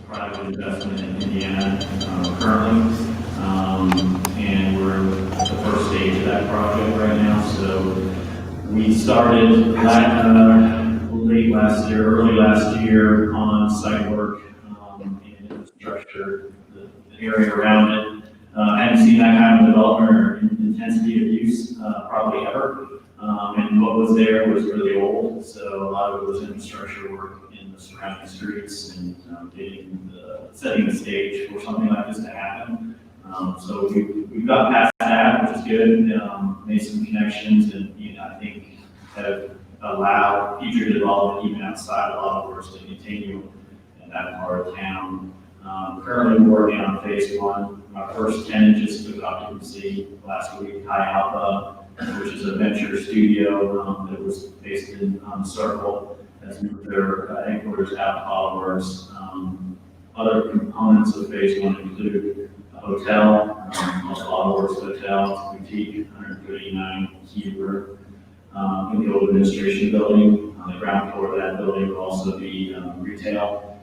private investment in Indiana currently. And we're in the first stage of that project right now. So we started late last year, early last year on site work and infrastructure, the area around it. I haven't seen that kind of development or intensity of use probably ever. And what was there was really old, so a lot of it was infrastructure work in the surrounding streets and setting the stage for something like this to happen. So we've got past that, which is good. Made some connections, and I think have allowed future development even outside of Lawhorse to continue in that part of town. Currently working on phase one. My first tenant just took occupancy last week, High Alpha, which is a venture studio that was based in Circle, has moved their headquarters out to Lawhorse. Other components of phase one include a hotel, Lawhorse Hotel, it's a boutique, 139 key room, in the old administration building. On the ground floor of that building will also be retail.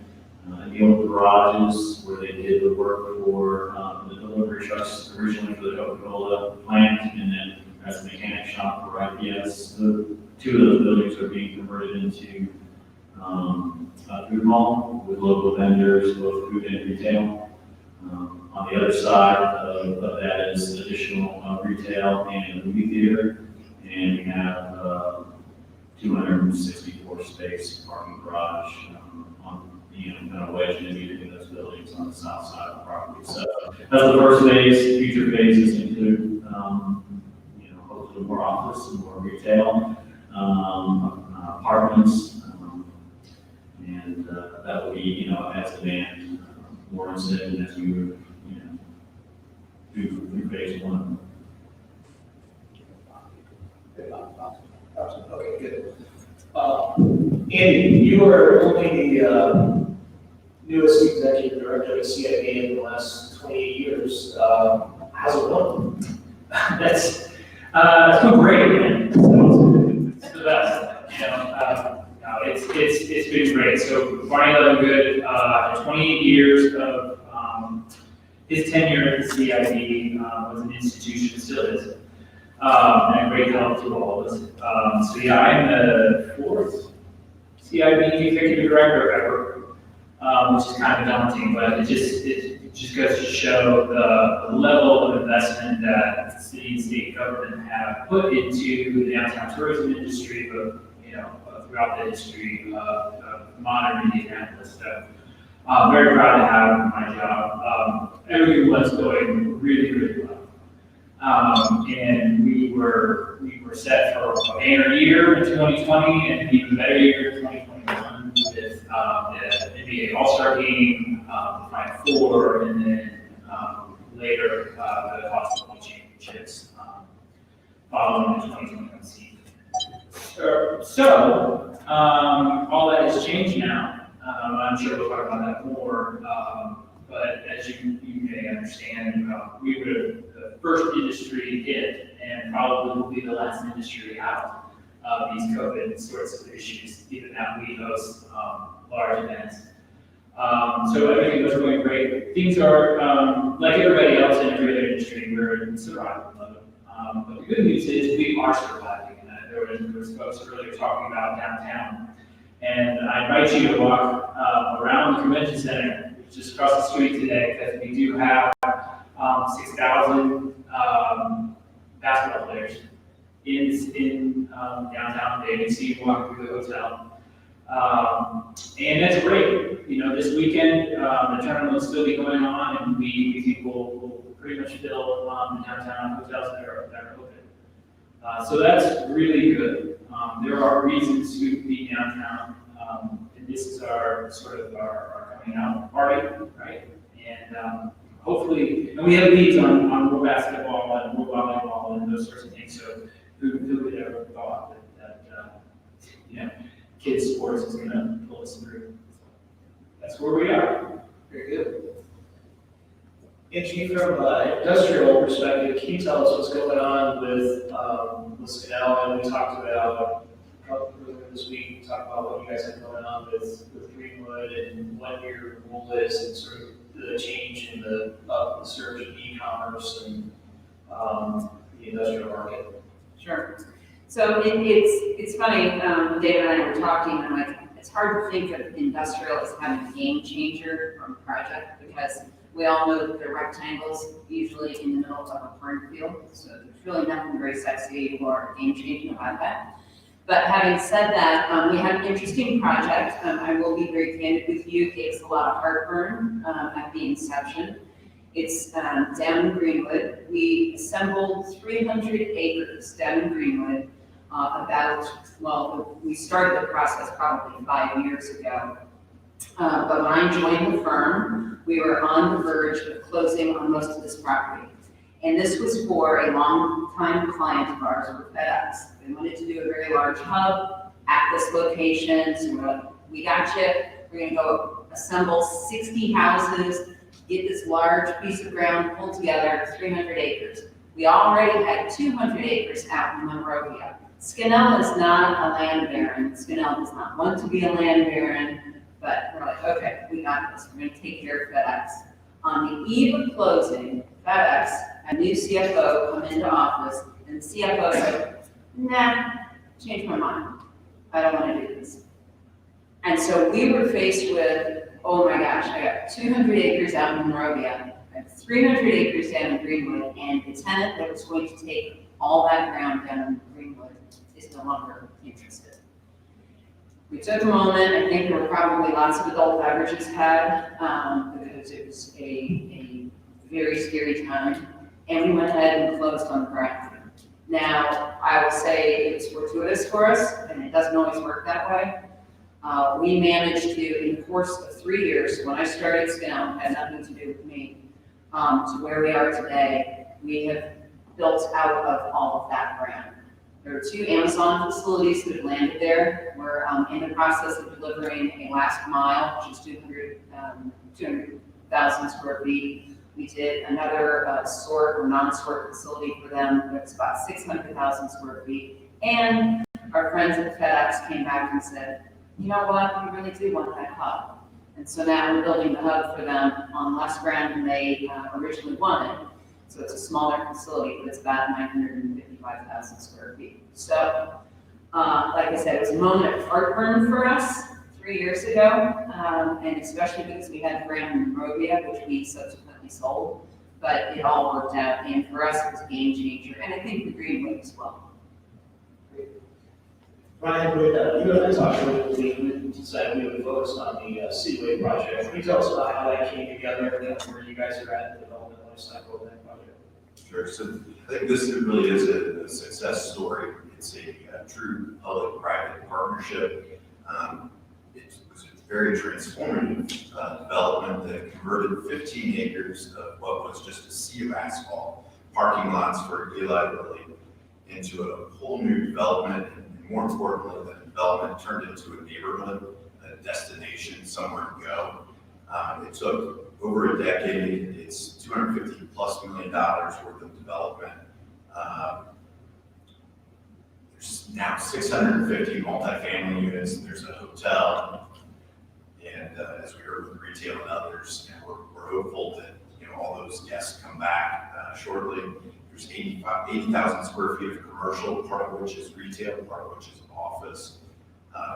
The old garages where they did the work for the delivery trucks originally for the Coca-Cola plant, and then as a mechanic shop for IPS. The two of those buildings are being converted into a food mall with local vendors, both food and retail. On the other side of that is additional retail and a movie theater, and we have 264 space parking garage on kind of wedged in between those buildings on the south side of the property. So that's the first phase. Future phases include hopefully more office and more retail, apartments, and that will be as demand warrants it, and as we move through phase one. Okay, good. Andy, you are only the newest executive director of CIB in the last 28 years. How's it going? It's going great, man. It's the best. It's been great. So Barney Levengood, 28 years of his tenure at the CIB was an institution, still is, and a great help to all of us. So yeah, I'm the fourth CIB executive director ever, which is kind of daunting, but it just goes to show the level of investment that city and state government have put into the downtown tourism industry, but throughout the history of modern Indianapolis. So I'm very proud to have my job. Everything was going really, really well. And we were set for a banner year in 2020 and an even better year in 2021 with the NBA All-Star Game, the Final Four, and then later the college football championships following the 2021 season. So all that has changed now. I'm sure we'll talk about that more. But as you may understand, we were the first industry hit, and probably will be the last industry out of these COVID sorts of issues, given that we host large events. So everything was going great. Things are, like everybody else in every other industry, we're in survival mode. But the good news is we are surviving. There was folks earlier talking about downtown. And I invite you to walk around the convention center, just across the street today, because we do have 6,000 basketball players in downtown today. You can see you walking through the hotel. And that's great. This weekend, the tournament will still be going on, and we think we'll pretty much fill the downtown hotels that are open. So that's really good. There are reasons to be downtown, and this is our coming out party, right? And hopefully, and we have leads on more basketball and more volleyball and those sorts of things. So who would ever thought that kids sports is going to pull us through? That's where we are. Very good. Angie, from an industrial perspective, can you tell us what's going on with Scanel? And we talked about this week to talk about what you guys have going on with Greenwood and what your role is and sort of the change in the surge of e-commerce and the industrial market. Sure. So it's funny, David and I were talking, and I'm like, it's hard to think of industrial as having a game changer from a project because we all know that they're rectangles, usually in the middle of a cornfield. So there's really nothing very sexy or game changing about that. But having said that, we have an interesting project. I will be very candid with you. It gave us a lot of heartburn at the inception. It's down in Greenwood. We assembled 300 acres down in Greenwood we started the process probably 5 years ago. But when I joined the firm, we were on the verge of closing on most of this property. And this was for a long-time client of ours, for FedEx. They wanted to do a very large hub at this location. So we're like, we got you. We're going to go assemble 60 houses, get this large piece of ground pulled together, 300 acres. We already had 200 acres out in Monrovia. Skinnell is not a land baron. Skinnell does not want to be a land baron, but we're like, okay, we got this. We're going to take care of FedEx. On the eve of closing, FedEx, a new CFO come into office, and the CFO said, nah, changed my mind. I don't want to do this. And so we were faced with, oh my gosh, I got 200 acres out in Monrovia, I have 300 acres down in Greenwood, and the tenant that was going to take all that ground down in Greenwood is no longer interested. We took a moment. I think there were probably lots of adult beverages had because it was a very scary time, and we went ahead and closed on the ground. Now, I will say it's fortuitous for us, and it doesn't always work that way. We managed to, in the course of 3 years, when I started Skinnell, had nothing to do with me, to where we are today, we have built out of all of that ground. There are 2 Amazon facilities that have landed there. We're in the process of delivering a last mile, which is 200,000 square feet. We did another sort or non-sort facility for them that's about 600,000 square feet. And our friends at FedEx came back and said, you know what, we really do want that hub. And so now we're building the hub for them on less ground than they originally wanted. So it's a smaller facility, but it's about 955,000 square feet. So, like I said, it was a moment of heartburn for us 3 years ago, and especially because we had ground in Monrovia, which we subsequently sold, but it all worked out, and for us, it was a game changer, and I think the Greenwood as well. Ryan, you and I talked earlier, we decided we would focus on the Seaway project. Can you tell us about how that came together and where you guys are at in the development life cycle of that project? Sure. So I think this really is a success story. It's a true public-private partnership. It was a very transformative development that converted 15 acres of what was just a sea of asphalt parking lots for IndyLiveEvent into a whole new development. More importantly, the development turned into a neighborhood, a destination, somewhere to go. It took over a decade. It's $250+ million worth of development. There's now 650 multifamily units. There's a hotel, and as we heard with retail and others, we're hopeful that all those guests come back shortly. There's 80,000 square feet of commercial, part of which is retail, part of which is office.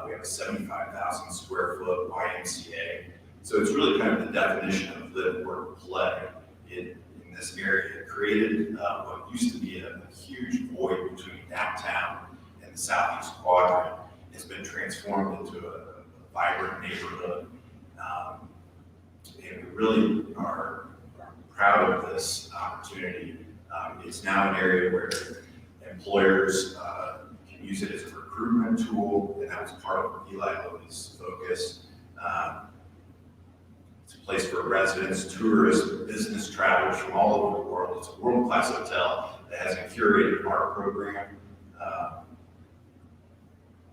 We have a 75,000 square foot YMCA. So it's really kind of the definition of live, work, play in this area. It created what used to be a huge void between downtown and the southeast quadrant. It's been transformed into a vibrant neighborhood. And we really are proud of this opportunity. It's now an area where employers can use it as a recruitment tool, and that was part of IndyLiveEvent's focus. It's a place for residents, tourists, business travelers from all over the world. It's a world-class hotel that has a curated art program. What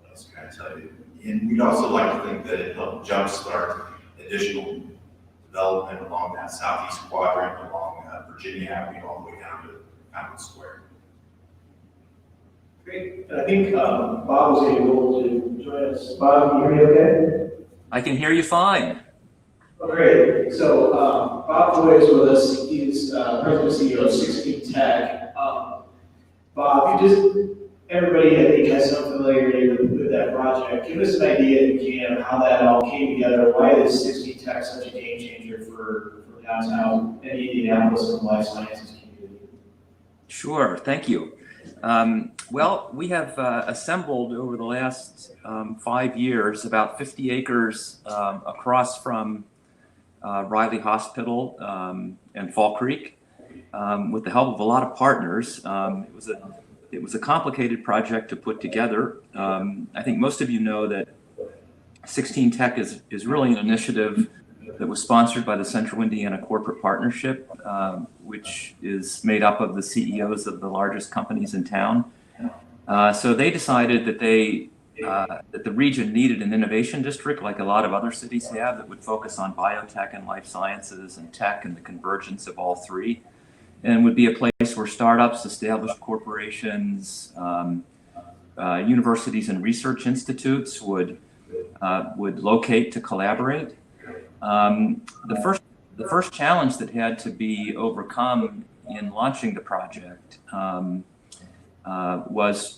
else can I tell you? And we'd also like to think that it helped jumpstart additional development along that southeast quadrant, along Virginia Avenue, all the way down to Fountain Square. Great. And I think Bob was able to join us. Bob, can you hear me okay? I can hear you fine. Oh, great. So Bob Joy is with us. He's President and CEO of 16 Tech. Bob, you just, everybody I think has some familiarity with that project. Give us an idea, if you can, of how that all came together. Why is 16 Tech such a game changer for downtown and Indianapolis and the life sciences community? Sure, thank you. Well, we have assembled over the last 5 years about 50 acres across from Riley Hospital and Fall Creek with the help of a lot of partners. It was a complicated project to put together. I think most of you know that 16 Tech is really an initiative that was sponsored by the Central Indiana Corporate Partnership, which is made up of the CEOs of the largest companies in town. So they decided that that the region needed an innovation district like a lot of other cities have that would focus on biotech and life sciences and tech and the convergence of all three, and would be a place where startups, established corporations, universities and research institutes would locate to collaborate. The first challenge that had to be overcome in launching the project was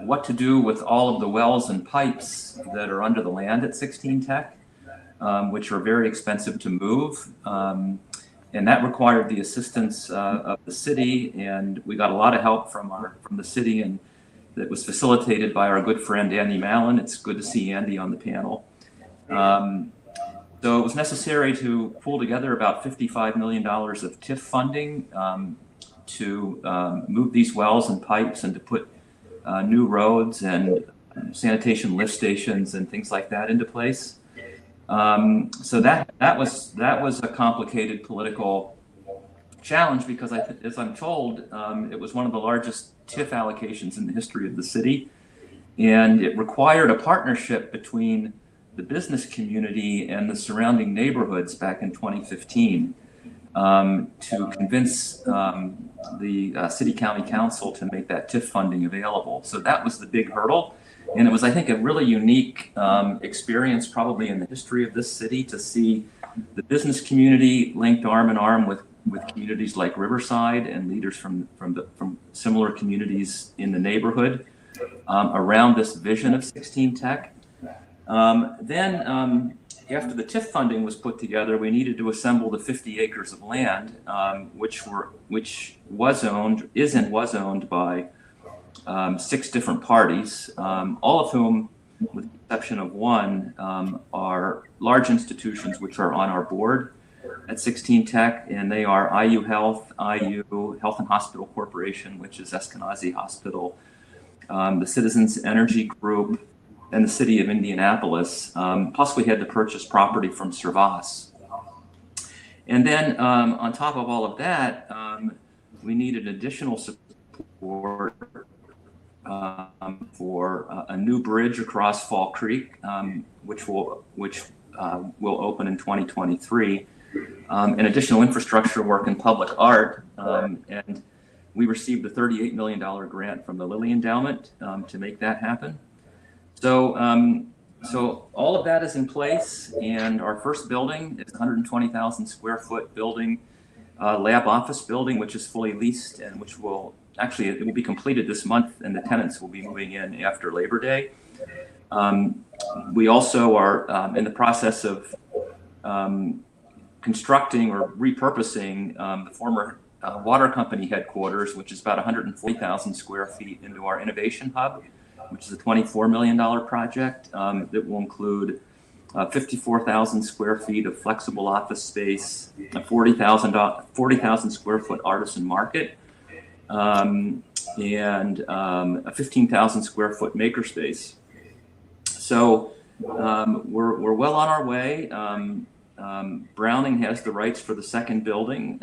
what to do with all of the wells and pipes that are under the land at 16 Tech, which are very expensive to move. And that required the assistance of the city, and we got a lot of help from the city, and that was facilitated by our good friend Andy Mallon. It's good to see Andy on the panel. So it was necessary to pull together about $55 million of TIF funding to move these wells and pipes and to put new roads and sanitation lift stations and things like that into place. So that was a complicated political challenge because, as I'm told, it was one of the largest TIF allocations in the history of the city, and it required a partnership between the business community and the surrounding neighborhoods back in 2015 to convince the city county council to make that TIF funding available. So that was the big hurdle. And it was, I think, a really unique experience probably in the history of this city to see the business community linked arm in arm with communities like Riverside and leaders from similar communities in the neighborhood around this vision of 16 Tech. Then after the TIF funding was put together, we needed to assemble the 50 acres of land, which was owned by 6 different parties, all of whom, with the exception of one, are large institutions which are on our board at 16 Tech, and they are IU Health, IU Health and Hospital Corporation, which is Eskenazi Hospital, the Citizens Energy Group, and the city of Indianapolis. Plus we had to purchase property from Servas. And then on top of all of that, we needed additional support for a new bridge across Fall Creek, which will open in 2023, and additional infrastructure work in public art. And we received a $38 million grant from the Lilly Endowment to make that happen. So all of that is in place, and our first building is a 120,000 square foot building, lab office building, which is fully leased and which will actually, it will be completed this month, and the tenants will be moving in after Labor Day. We also are in the process of constructing or repurposing the former water company headquarters, which is about 140,000 square feet, into our innovation hub, which is a $24 million project that will include 54,000 square feet of flexible office space, a 40,000 square foot artisan market, and a 15,000 square foot makerspace. So we're well on our way. Browning has the rights for the second building,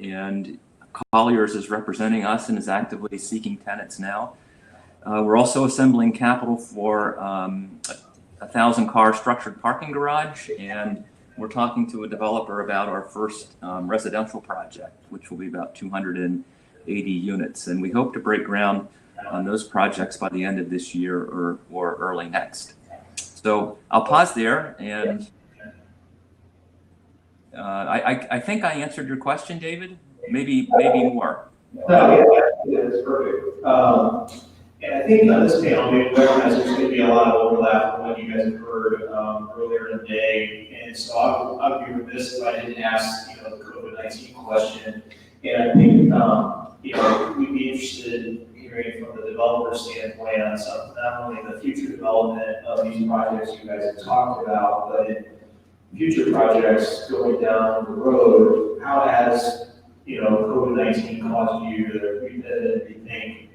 and Colliers is representing us and is actively seeking tenants now. We're also assembling capital for a 1,000-car structured parking garage, and we're talking to a developer about our first residential project, which will be about 280 units. And we hope to break ground on those projects by the end of this year or early next. So I'll pause there, and I think I answered your question, David. Maybe more. No, yeah, that's perfect. And I think on this panel, we recognize there's going to be a lot of overlap from what you guys have heard earlier in the day. And so I'd be remiss if I didn't ask, the COVID-19 question. And I think, we'd be interested in hearing from the developer standpoint on some, not only the future development of these projects you guys have talked about, but in future projects going down the road, how has, COVID-19 caused you to rethink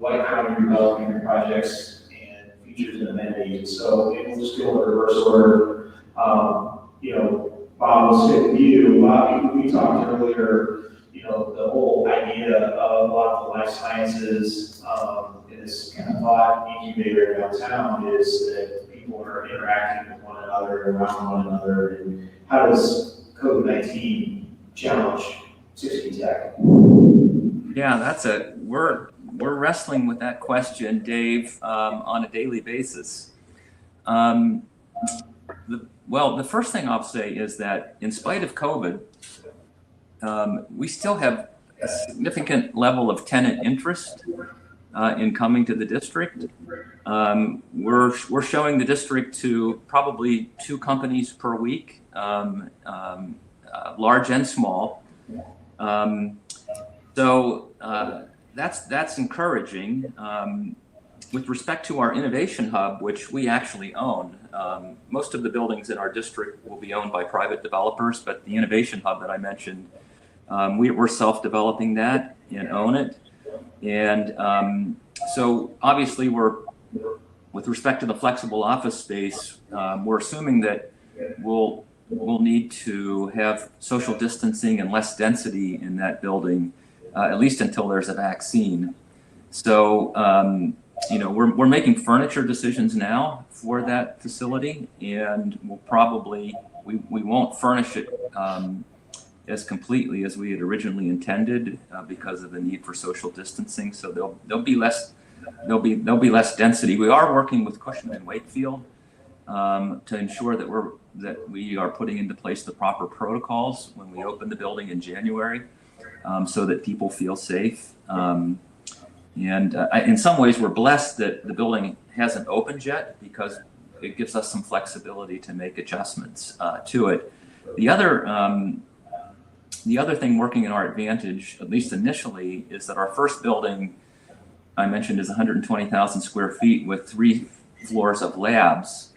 how you're developing your projects and features and amenities? So maybe we'll just go in reverse order. Bob, we'll stick with you. Bob, we talked earlier, the whole idea of a lot of the life sciences in this kind of thought incubator downtown is that people are interacting with one another, around one another, and how does COVID-19 challenge 60 Tech? Yeah, we're wrestling with that question, Dave, on a daily basis. The first thing I'll say is that in spite of COVID, we still have a significant level of tenant interest in coming to the district. We're showing the district to probably 2 companies per week, large and small. So that's encouraging. With respect to our innovation hub, which we actually own, most of the buildings in our district will be owned by private developers, but the innovation hub that I mentioned, we're self-developing that and own it. And so obviously with respect to the flexible office space, we're assuming that we'll need to have social distancing and less density in that building, at least until there's a vaccine. So, we're making furniture decisions now for that facility, and we won't furnish it as completely as we had originally intended because of the need for social distancing. So there'll be less density. We are working with Cushman and Wakefield to ensure that we are putting into place the proper protocols when we open the building in January, so that people feel safe. In some ways, we're blessed that the building hasn't opened yet because it gives us some flexibility to make adjustments to it. The other thing working in our advantage, at least initially, is that our first building I mentioned is 120,000 square feet with 3 floors of labs.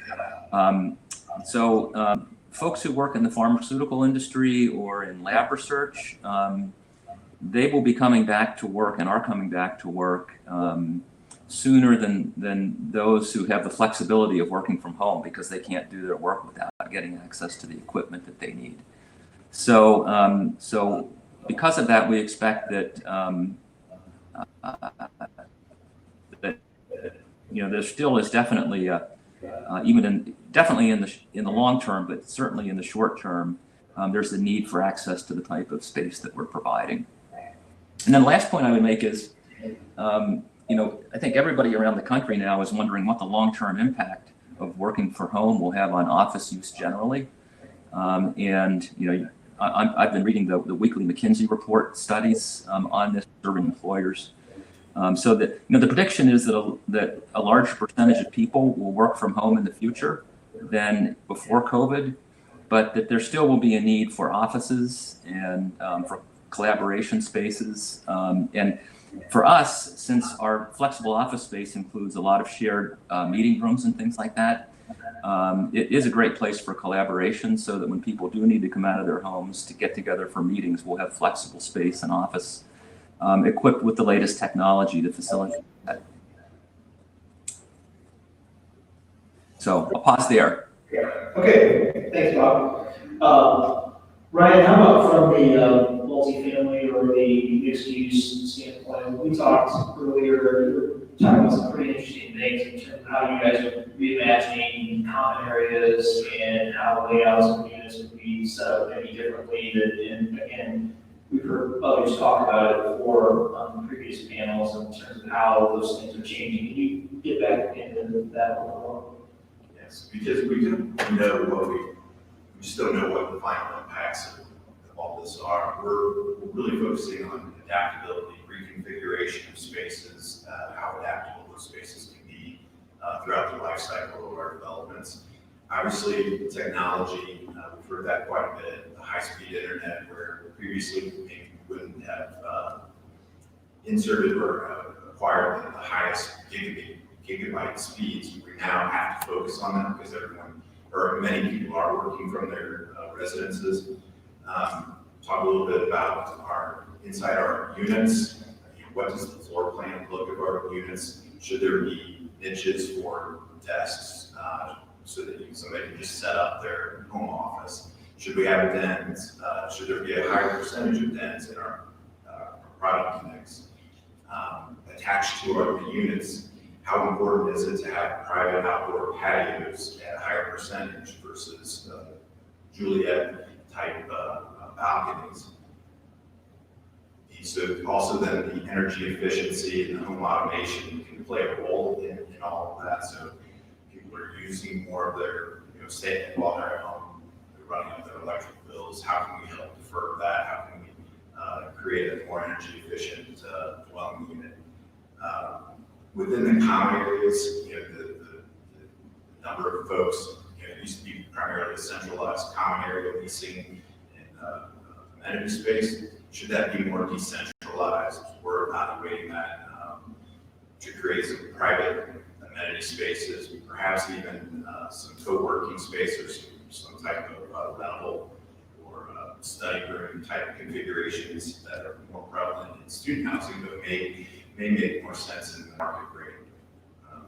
So folks who work in the pharmaceutical industry or in lab research, they will be coming back to work and are coming back to work sooner than those who have the flexibility of working from home because they can't do their work without getting access to the equipment that they need. So, because of that, we expect that there still is definitely definitely in the long term, but certainly in the short term, there's a need for access to the type of space that we're providing. And then the last point I would make is, I think everybody around the country now is wondering what the long-term impact of working from home will have on office use generally. I've been reading the weekly McKinsey report studies on this urban employers. So that the prediction is that a large percentage of people will work from home in the future than before COVID, but that there still will be a need for offices and for collaboration spaces. And for us, since our flexible office space includes a lot of shared meeting rooms and things like that, it is a great place for collaboration so that when people do need to come out of their homes to get together for meetings, we'll have flexible space and office equipped with the latest technology to facilitate that. So I'll pause there. Okay, thanks, Bob. Ryan, how about from the multifamily or the mixed-use standpoint? We talked earlier, talking about some pretty interesting things in terms of how you guys are reimagining common areas and how layouts of units would be set up maybe differently. And again, we've heard others talk about it before on previous panels in terms of how those things are changing. Can you get back into that a little more? Yes, because we don't know we just don't know what the final impacts of all this are. We're really focusing on adaptability, reconfiguration of spaces, how adaptable those spaces can be throughout the life cycle of our developments. Obviously, technology, we've heard that quite a bit. The high-speed internet, where previously maybe we wouldn't have inserted or acquired the highest gigabyte speeds, we now have to focus on that because everyone, or many people, are working from their residences. Talk a little bit about inside our units. What does the floor plan look of our units? Should there be niches for desks so that somebody can just set up their home office? Should we have dens? Should there be a higher percentage of dens in our product mix? Attached to the units, how important is it to have private outdoor patios at a higher percentage versus Juliet type balconies? So also then the energy efficiency and the home automation can play a role in all of that. So people are using more of their, staying while they're at home, they're running up their electric bills. How can we help defer that? How can we create a more energy efficient dwelling unit? Within the common areas, the number of folks, it used to be primarily centralized common area leasing and amenity space. Should that be more decentralized? We're evaluating that to create some private amenity spaces, perhaps even some co-working space or some type of rental or study room type configurations that are more prevalent in student housing, but may make more sense in the market rate.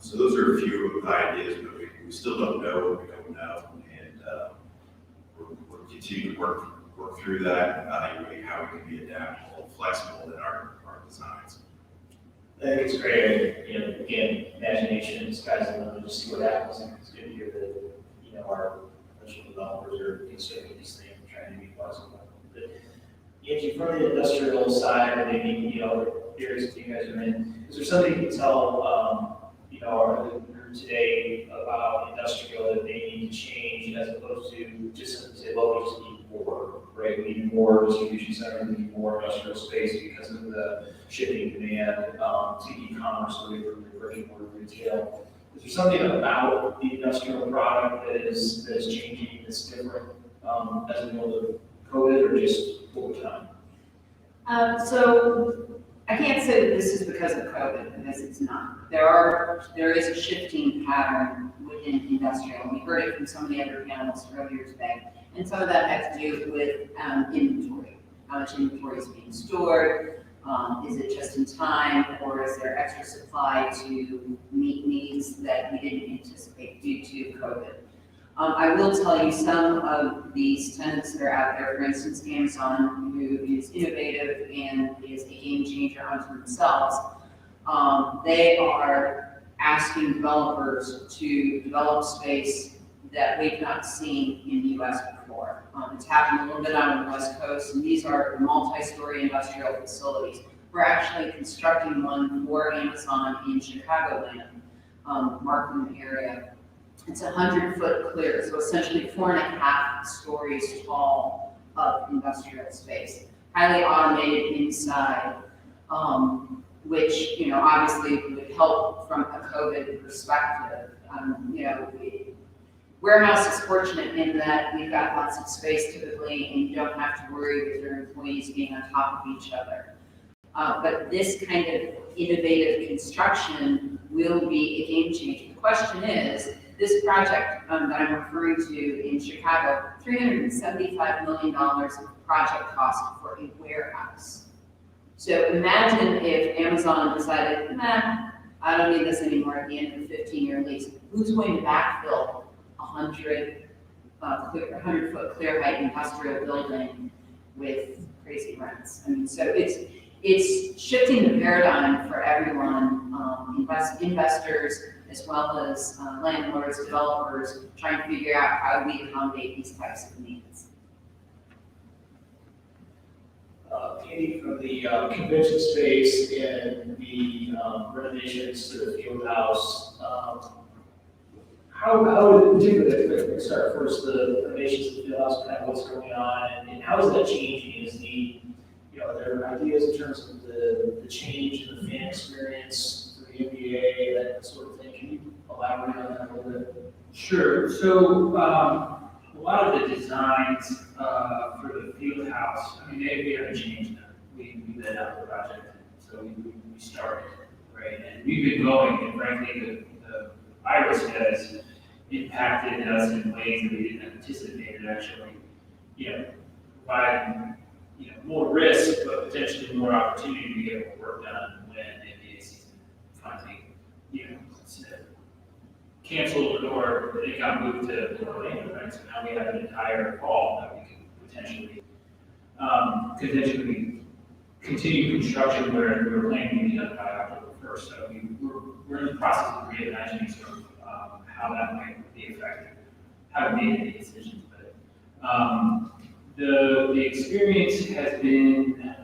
So those are a few of the ideas, but we still don't know what we don't know, and we're continuing to work through that and evaluate how we can be adaptable, flexible in our designs. I think it's great. Again, imagination, sky's the limit, just see what happens. And it's good to hear that, our professional developers are considering these things and trying to be flexible. But Angie, from the industrial side, or maybe, areas that you guys are in, is there something you can tell, our group today about industrial that they need to change as opposed to just simply say, well, we just need more, right? We need more distribution centers, we need more industrial space because of the shifting demand to e-commerce away from the brick and mortar retail. Is there something about the industrial product that is changing, that's different as a result of COVID or just over time? So I can't say that this is because of COVID, because it's not. There is a shifting pattern within industrial. We heard it from some of the other panels earlier today, and some of that has to do with inventory. How much inventory is being stored? Is it just in time, or is there extra supply to meet needs that we didn't anticipate due to COVID? I will tell you some of these tenants that are out there, for instance, Amazon, who is innovative and is a game changer unto themselves. They are asking developers to develop space that we've not seen in the US before. It's happened a little bit out on the West Coast, and these are multi-story industrial facilities. We're actually constructing one for Amazon in Chicagoland, Markham area. It's 100-foot clear, so essentially 4.5 stories tall of industrial space. Highly automated inside, which, obviously would help from a COVID perspective. Warehouse is fortunate in that we've got lots of space typically, and you don't have to worry with your employees being on top of each other. But this kind of innovative construction will be a game changer. The question is, this project that I'm referring to in Chicago, $375 million of project cost for a warehouse. So imagine if Amazon decided, I don't need this anymore at the end of a 15-year lease. Who's going to backfill 100-foot clear height industrial building with crazy rents? So it's shifting the paradigm for everyone, investors, as well as landlords, developers, trying to figure out how we accommodate these types of needs. Andy, from the convention space and the renovations to the field house. How particularly, let's start first, the renovations to the field house, kind of what's going on, and how is that changing? Is the, are there ideas in terms of the change in the fan experience for the NBA, that sort of thing? Can you elaborate on that a little bit? Sure. So a lot of the designs for the field house, I mean, we haven't changed them. We bid out the project, so we started, right? And we've been going, and frankly, the virus has impacted us in ways that we didn't anticipate. It actually, providing more risk, but potentially more opportunity to get more work done when the NBA season finally, canceled or it got moved to Orlando, right? So now we have an entire fall that we can potentially continue construction where we were planning to be done by October 1st. So we're in the process of reimagining sort of how that might be affected, how to make any decisions. But the experience has been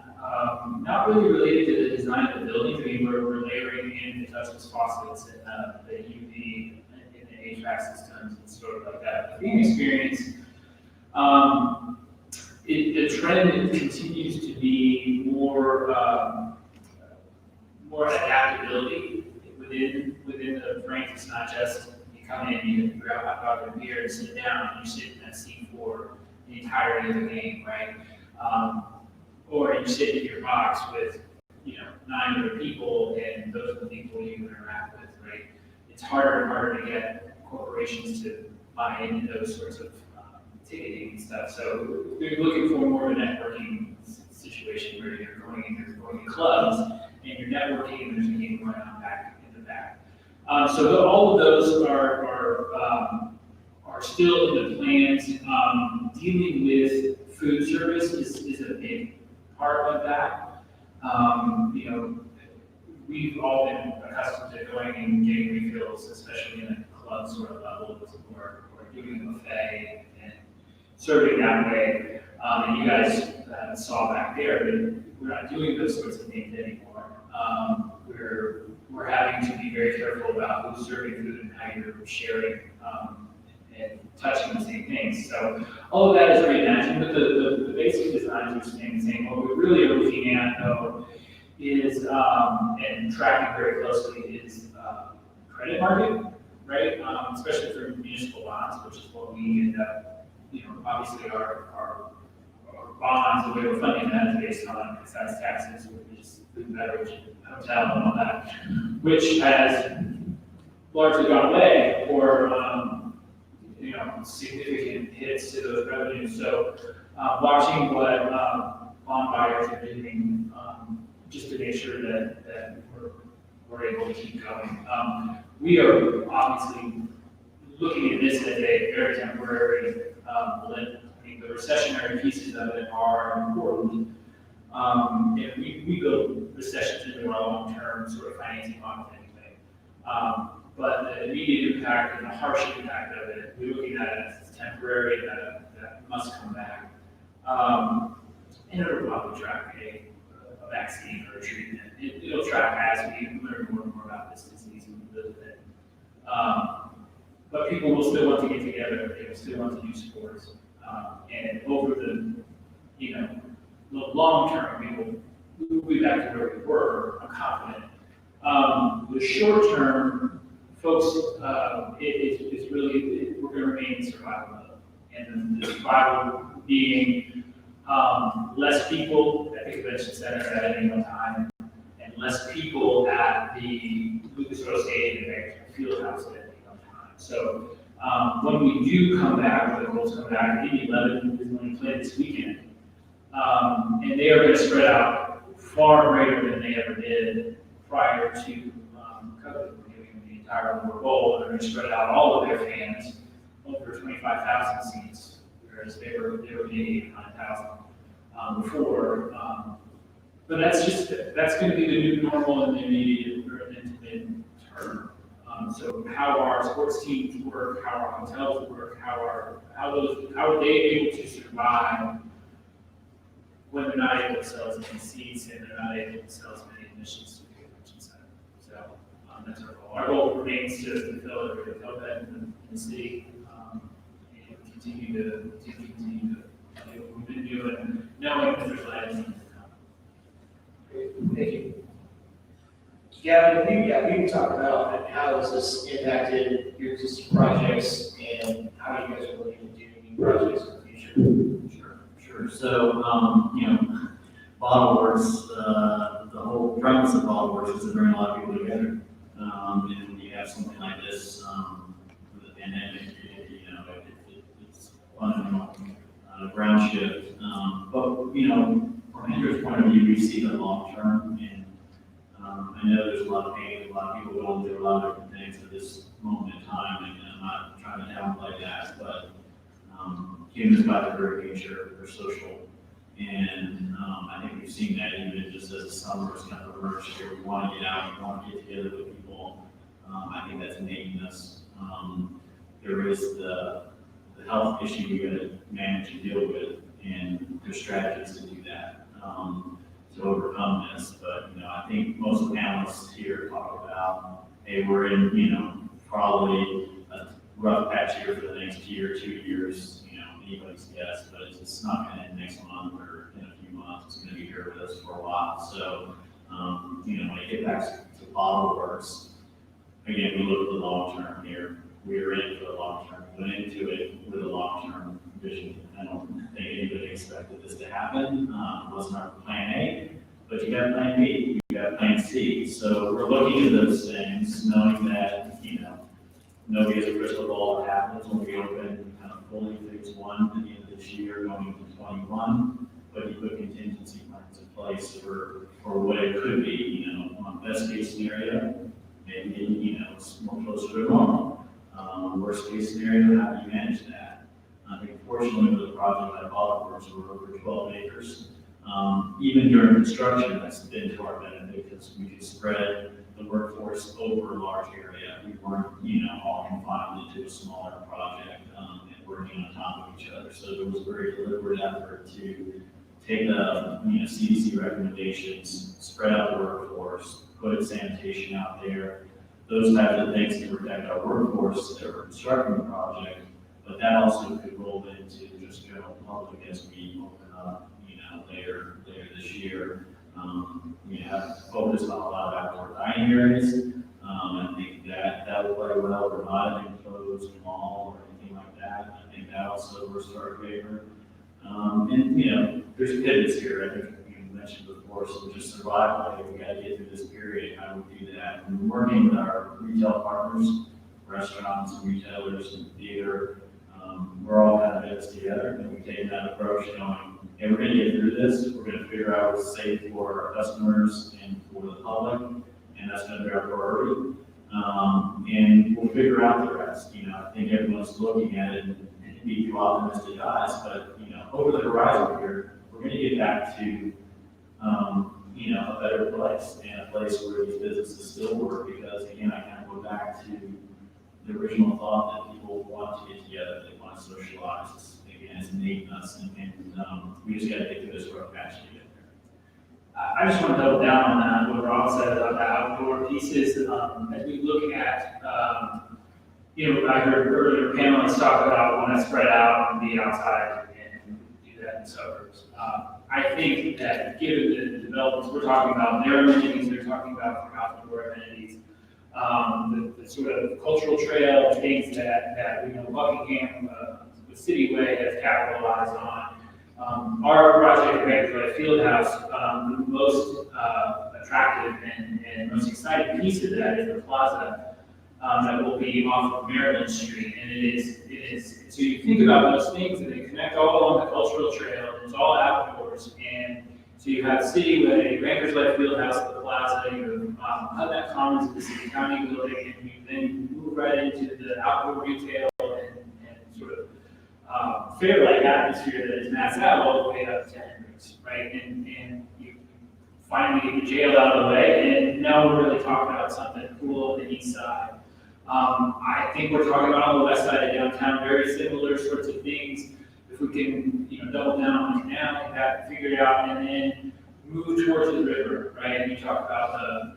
not really related to the design of the buildings. I mean, we're layering in the touchless faucets and the UV and the HVAC systems and sort of like that. The theme experience, the trend continues to be more adaptability within the frames. It's not just you come in, you grab a hot dog and a beer and sit down, and you sit in that seat for the entirety of the game, right? Or you sit in your box with 9 other people, and those are the people you interact with, right? It's harder and harder to get corporations to buy into those sorts of ticketing and stuff. So we're looking for more of a networking situation where you're going to clubs and you're networking, and there's a game going on back in the back. So all of those are still in the plans. Dealing with food service is a big part of that. We've all been accustomed to going and getting refills, especially in a club sort of level, or doing a buffet and serving that way. And you guys saw back there that we're not doing those sorts of things anymore. We're having to be very careful about who's serving food and how you're sharing and touching the same things. So all of that is reimagined, but the basic designs are staying the same. What we really are looking at, though, is and tracking very closely is credit market, right? Especially for municipal bonds, which is what we end up, obviously our bonds, the way we're funding that is based on excise taxes, which is food and beverage, hotel, and all that, which has largely gone away for significant hits to those revenues. So watching what bond buyers are doing just to make sure that we're able to keep going. We are obviously looking at this as a very temporary blip. I mean, the recessionary pieces of it are important. And we build recessions into our long-term sort of financing model anyway. But the immediate impact and the harsh impact of it, we're looking at it as temporary, that must come back. And it'll probably track a vaccine or a treatment. It'll track as we learn more and more about this disease and live with it. But people will still want to get together. They will still want to do sports. And over the long term, we'll be back to where we were. I'm confident. The short term, folks, it's really, we're going to remain in survival mode. And the survival being less people at the convention center at any one time, and less people at the Lucas Oil Stadium and Fieldhouse at any one time. So when we do come back, when the Colts come back, IndyLiveEvent is going to play this weekend. And they are going to spread out far greater than they ever did prior to COVID. We're giving the entire World Bowl, and they're going to spread out all of their fans over 25,000 seats, whereas they were getting 9,000 before. But that's going to be the new normal in the immediate or mid term. So how our sports teams work, how our hotels work, how are they able to survive when they're not able to sell as many seats and they're not able to sell as many admissions to the convention center. So that's our goal. Our goal remains to fill every hotel bed in the city and continue to do what we've been doing, knowing that there's lives to come. Thank you. Gavin, we can talk about how has this impacted your existing projects and how you guys are looking to do new projects in the future. Sure. So, Bottle Works, the whole premise of Bottle Works is to bring a lot of people together. And you have something like this with the pandemic, it's fundamental ground shift. But, from Andrew's point of view, we see the long term, and I know there's a lot of pain, a lot of people going through a lot of different things at this moment in time, and I'm not trying to downplay that, but humans by their very nature are social, and I think we've seen that even just as the summer has kind of emerged here. We want to get out, we want to get together with people. I think that's making us. There is the health issue we got to manage and deal with, and there's strategies to do that. To overcome this, but I think most of the panelists here talk about, hey, we're in probably a rough patch here for the next year, 2 years, anybody's guess, but it's not going to end next month or in a few months. It's going to be here with us for a while. So, when I get back to Bottle Works, again, we look at the long term here. We are in it for the long term. We went into it with a long term vision. I don't think anybody expected this to happen. It wasn't our plan A, but you got plan B, you got plan C. So we're looking at those things, knowing that, nobody has a crystal ball what happens when we open kind of fully phase 1 at the end of this year, going into 21. But you put contingency plans in place for what it could be, on best case scenario, maybe, it's more closer to normal. Worst case scenario, how do you manage that? I think fortunately with a project like Bottle Works, we're over 12 acres. Even during construction, that's been to our benefit because we could spread the workforce over a large area. We weren't, all confined into a smaller project and working on top of each other. So there was a very deliberate effort to take the CDC recommendations, spread out the workforce, put sanitation out there, those types of things to protect our workforce that were constructing the project. But that also could roll into just general public as we open up, later this year. We have focused on a lot of outdoor dining areas. I think that will play well. We're not an enclosed mall or anything like that. I think that also works to our favor. And there's pivots here. I think you mentioned before, so just survival. We got to get through this period. How do we do that? And we're working with our retail partners, restaurants, and retailers, and theater. We're all kind of in this together, and we take that approach, knowing, hey, we're going to get through this. We're going to figure out what's safe for our customers and for the public, and that's going to be our priority. And we'll figure out the rest. I think everyone's looking at it and be too optimistic eyes, but over the horizon here, we're going to get back to a better place and a place where these businesses still work. Because again, I kind of go back to the original thought that people want to get together, they want to socialize. Again, it's innate in us, and we just got to get through this rough patch to get there. I just want to double down on that, what Rob said about the outdoor pieces. As we look at, I heard earlier panelists talk about want to spread out and be outside and do that in the suburbs. I think that given the developments we're talking about, their amenities, they're talking about for outdoor amenities, the sort of cultural trail things that Buckingham, the City Way has capitalized on. Our project, Grandview Fieldhouse, the most attractive and most exciting piece of that is the plaza that will be off of Maryland Street. And it is, so you think about those things and they connect all along the cultural trail, and it's all outdoors. And so you have City Way, Ranker's Life Fieldhouse, the plaza, you have that Commons of the City County building, and you then move right into the outdoor retail and sort of fair-like atmosphere that is mapped out all the way up to Hendricks, right? And you finally get the jail out of the way, and now we're really talking about something cool on the east side. I think we're talking about on the west side of downtown, very similar sorts of things. if we can, double down on the canal, get that figured out, and then move towards the river, right? And you talk about the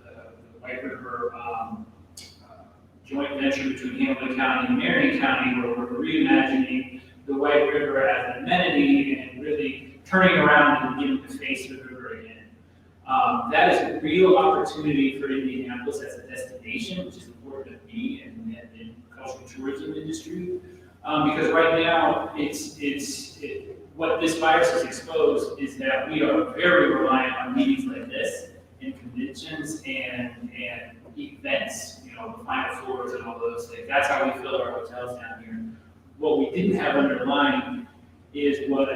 White River joint venture between Hamilton County and Marion County, where we're reimagining the White River as an amenity and really turning around and giving the face of the river again. That is a real opportunity for Indianapolis as a destination, which is important to me and cultural tourism industry. Because right now, what this virus has exposed is that we are very reliant on meetings like this and conventions and events, the final floors and all those things. That's how we fill our hotels down here. What we didn't have underlying is what,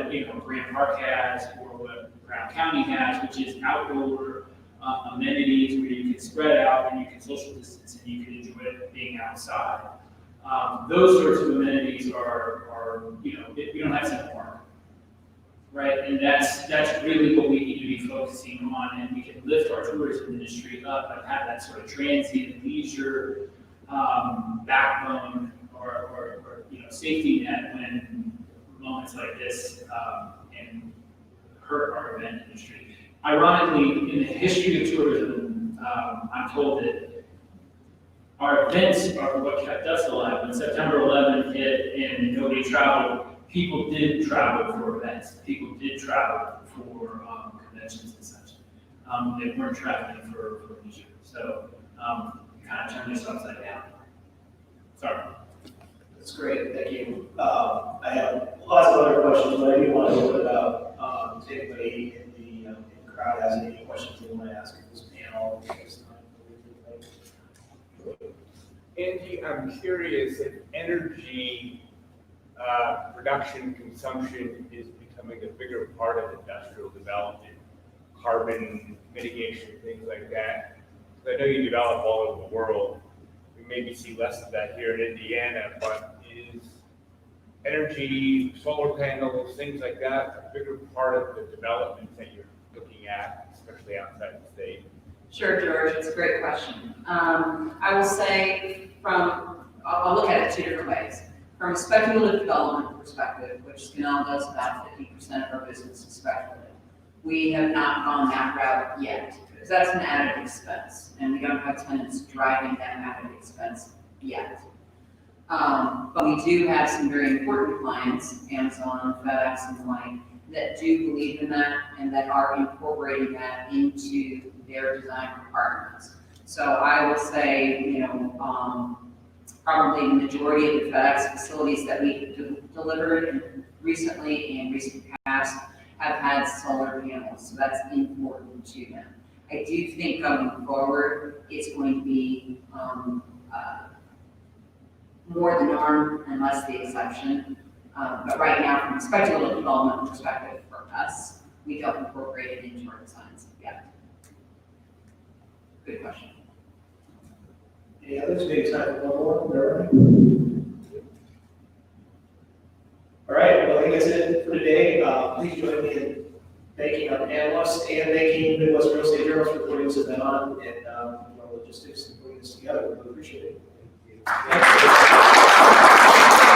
Grant Park has or what Brown County has, which is outdoor amenities where you can spread out and you can social distance and you can enjoy being outside. Those sorts of amenities are we don't have Central Park, right? And that's really what we need to be focusing on, and we can lift our tourism industry up and have that sort of transient leisure backbone or safety net when moments like this and hurt our event industry. Ironically, in the history of tourism, I'm told that our events are what kept us alive. When September 11th hit and nobody traveled, people did travel for events. People did travel for conventions and such. They weren't traveling for leisure. So kind of turned this upside down. Sorry. That's great, thank you. I have lots of other questions, but I do want to open it up to anybody in the crowd has any questions they want to ask of this panel. Angie, I'm curious if energy production consumption is becoming a bigger part of industrial development, carbon mitigation, things like that. I know you develop all over the world. We maybe see less of that here in Indiana, but is energy, solar panels, things like that, a bigger part of the development that you're looking at, especially outside the state? Sure, George, it's a great question. I will say I'll look at it two different ways. From a speculative development perspective, which Scanel does about 50% of our business is speculative, we have not gone that route yet, because that's an added expense, and we don't have tenants driving that added expense yet. But we do have some very important clients, Amazon, FedEx, and the like, that do believe in that and that are incorporating that into their design requirements. So I will say, probably the majority of the FedEx facilities that we delivered recently and recent past have had solar panels, so that's important to them. I do think going forward, it's going to be more the norm and less the exception. But right now, from a speculative development perspective for us, we don't incorporate it into our designs yet. Good question. Any others? Maybe time for one more? All right, well, I think that's it for today. Please join me in thanking our panelists and thanking Midwest Real Estate Journals for putting this event on and logistics and putting this together. We really appreciate it. Thank you.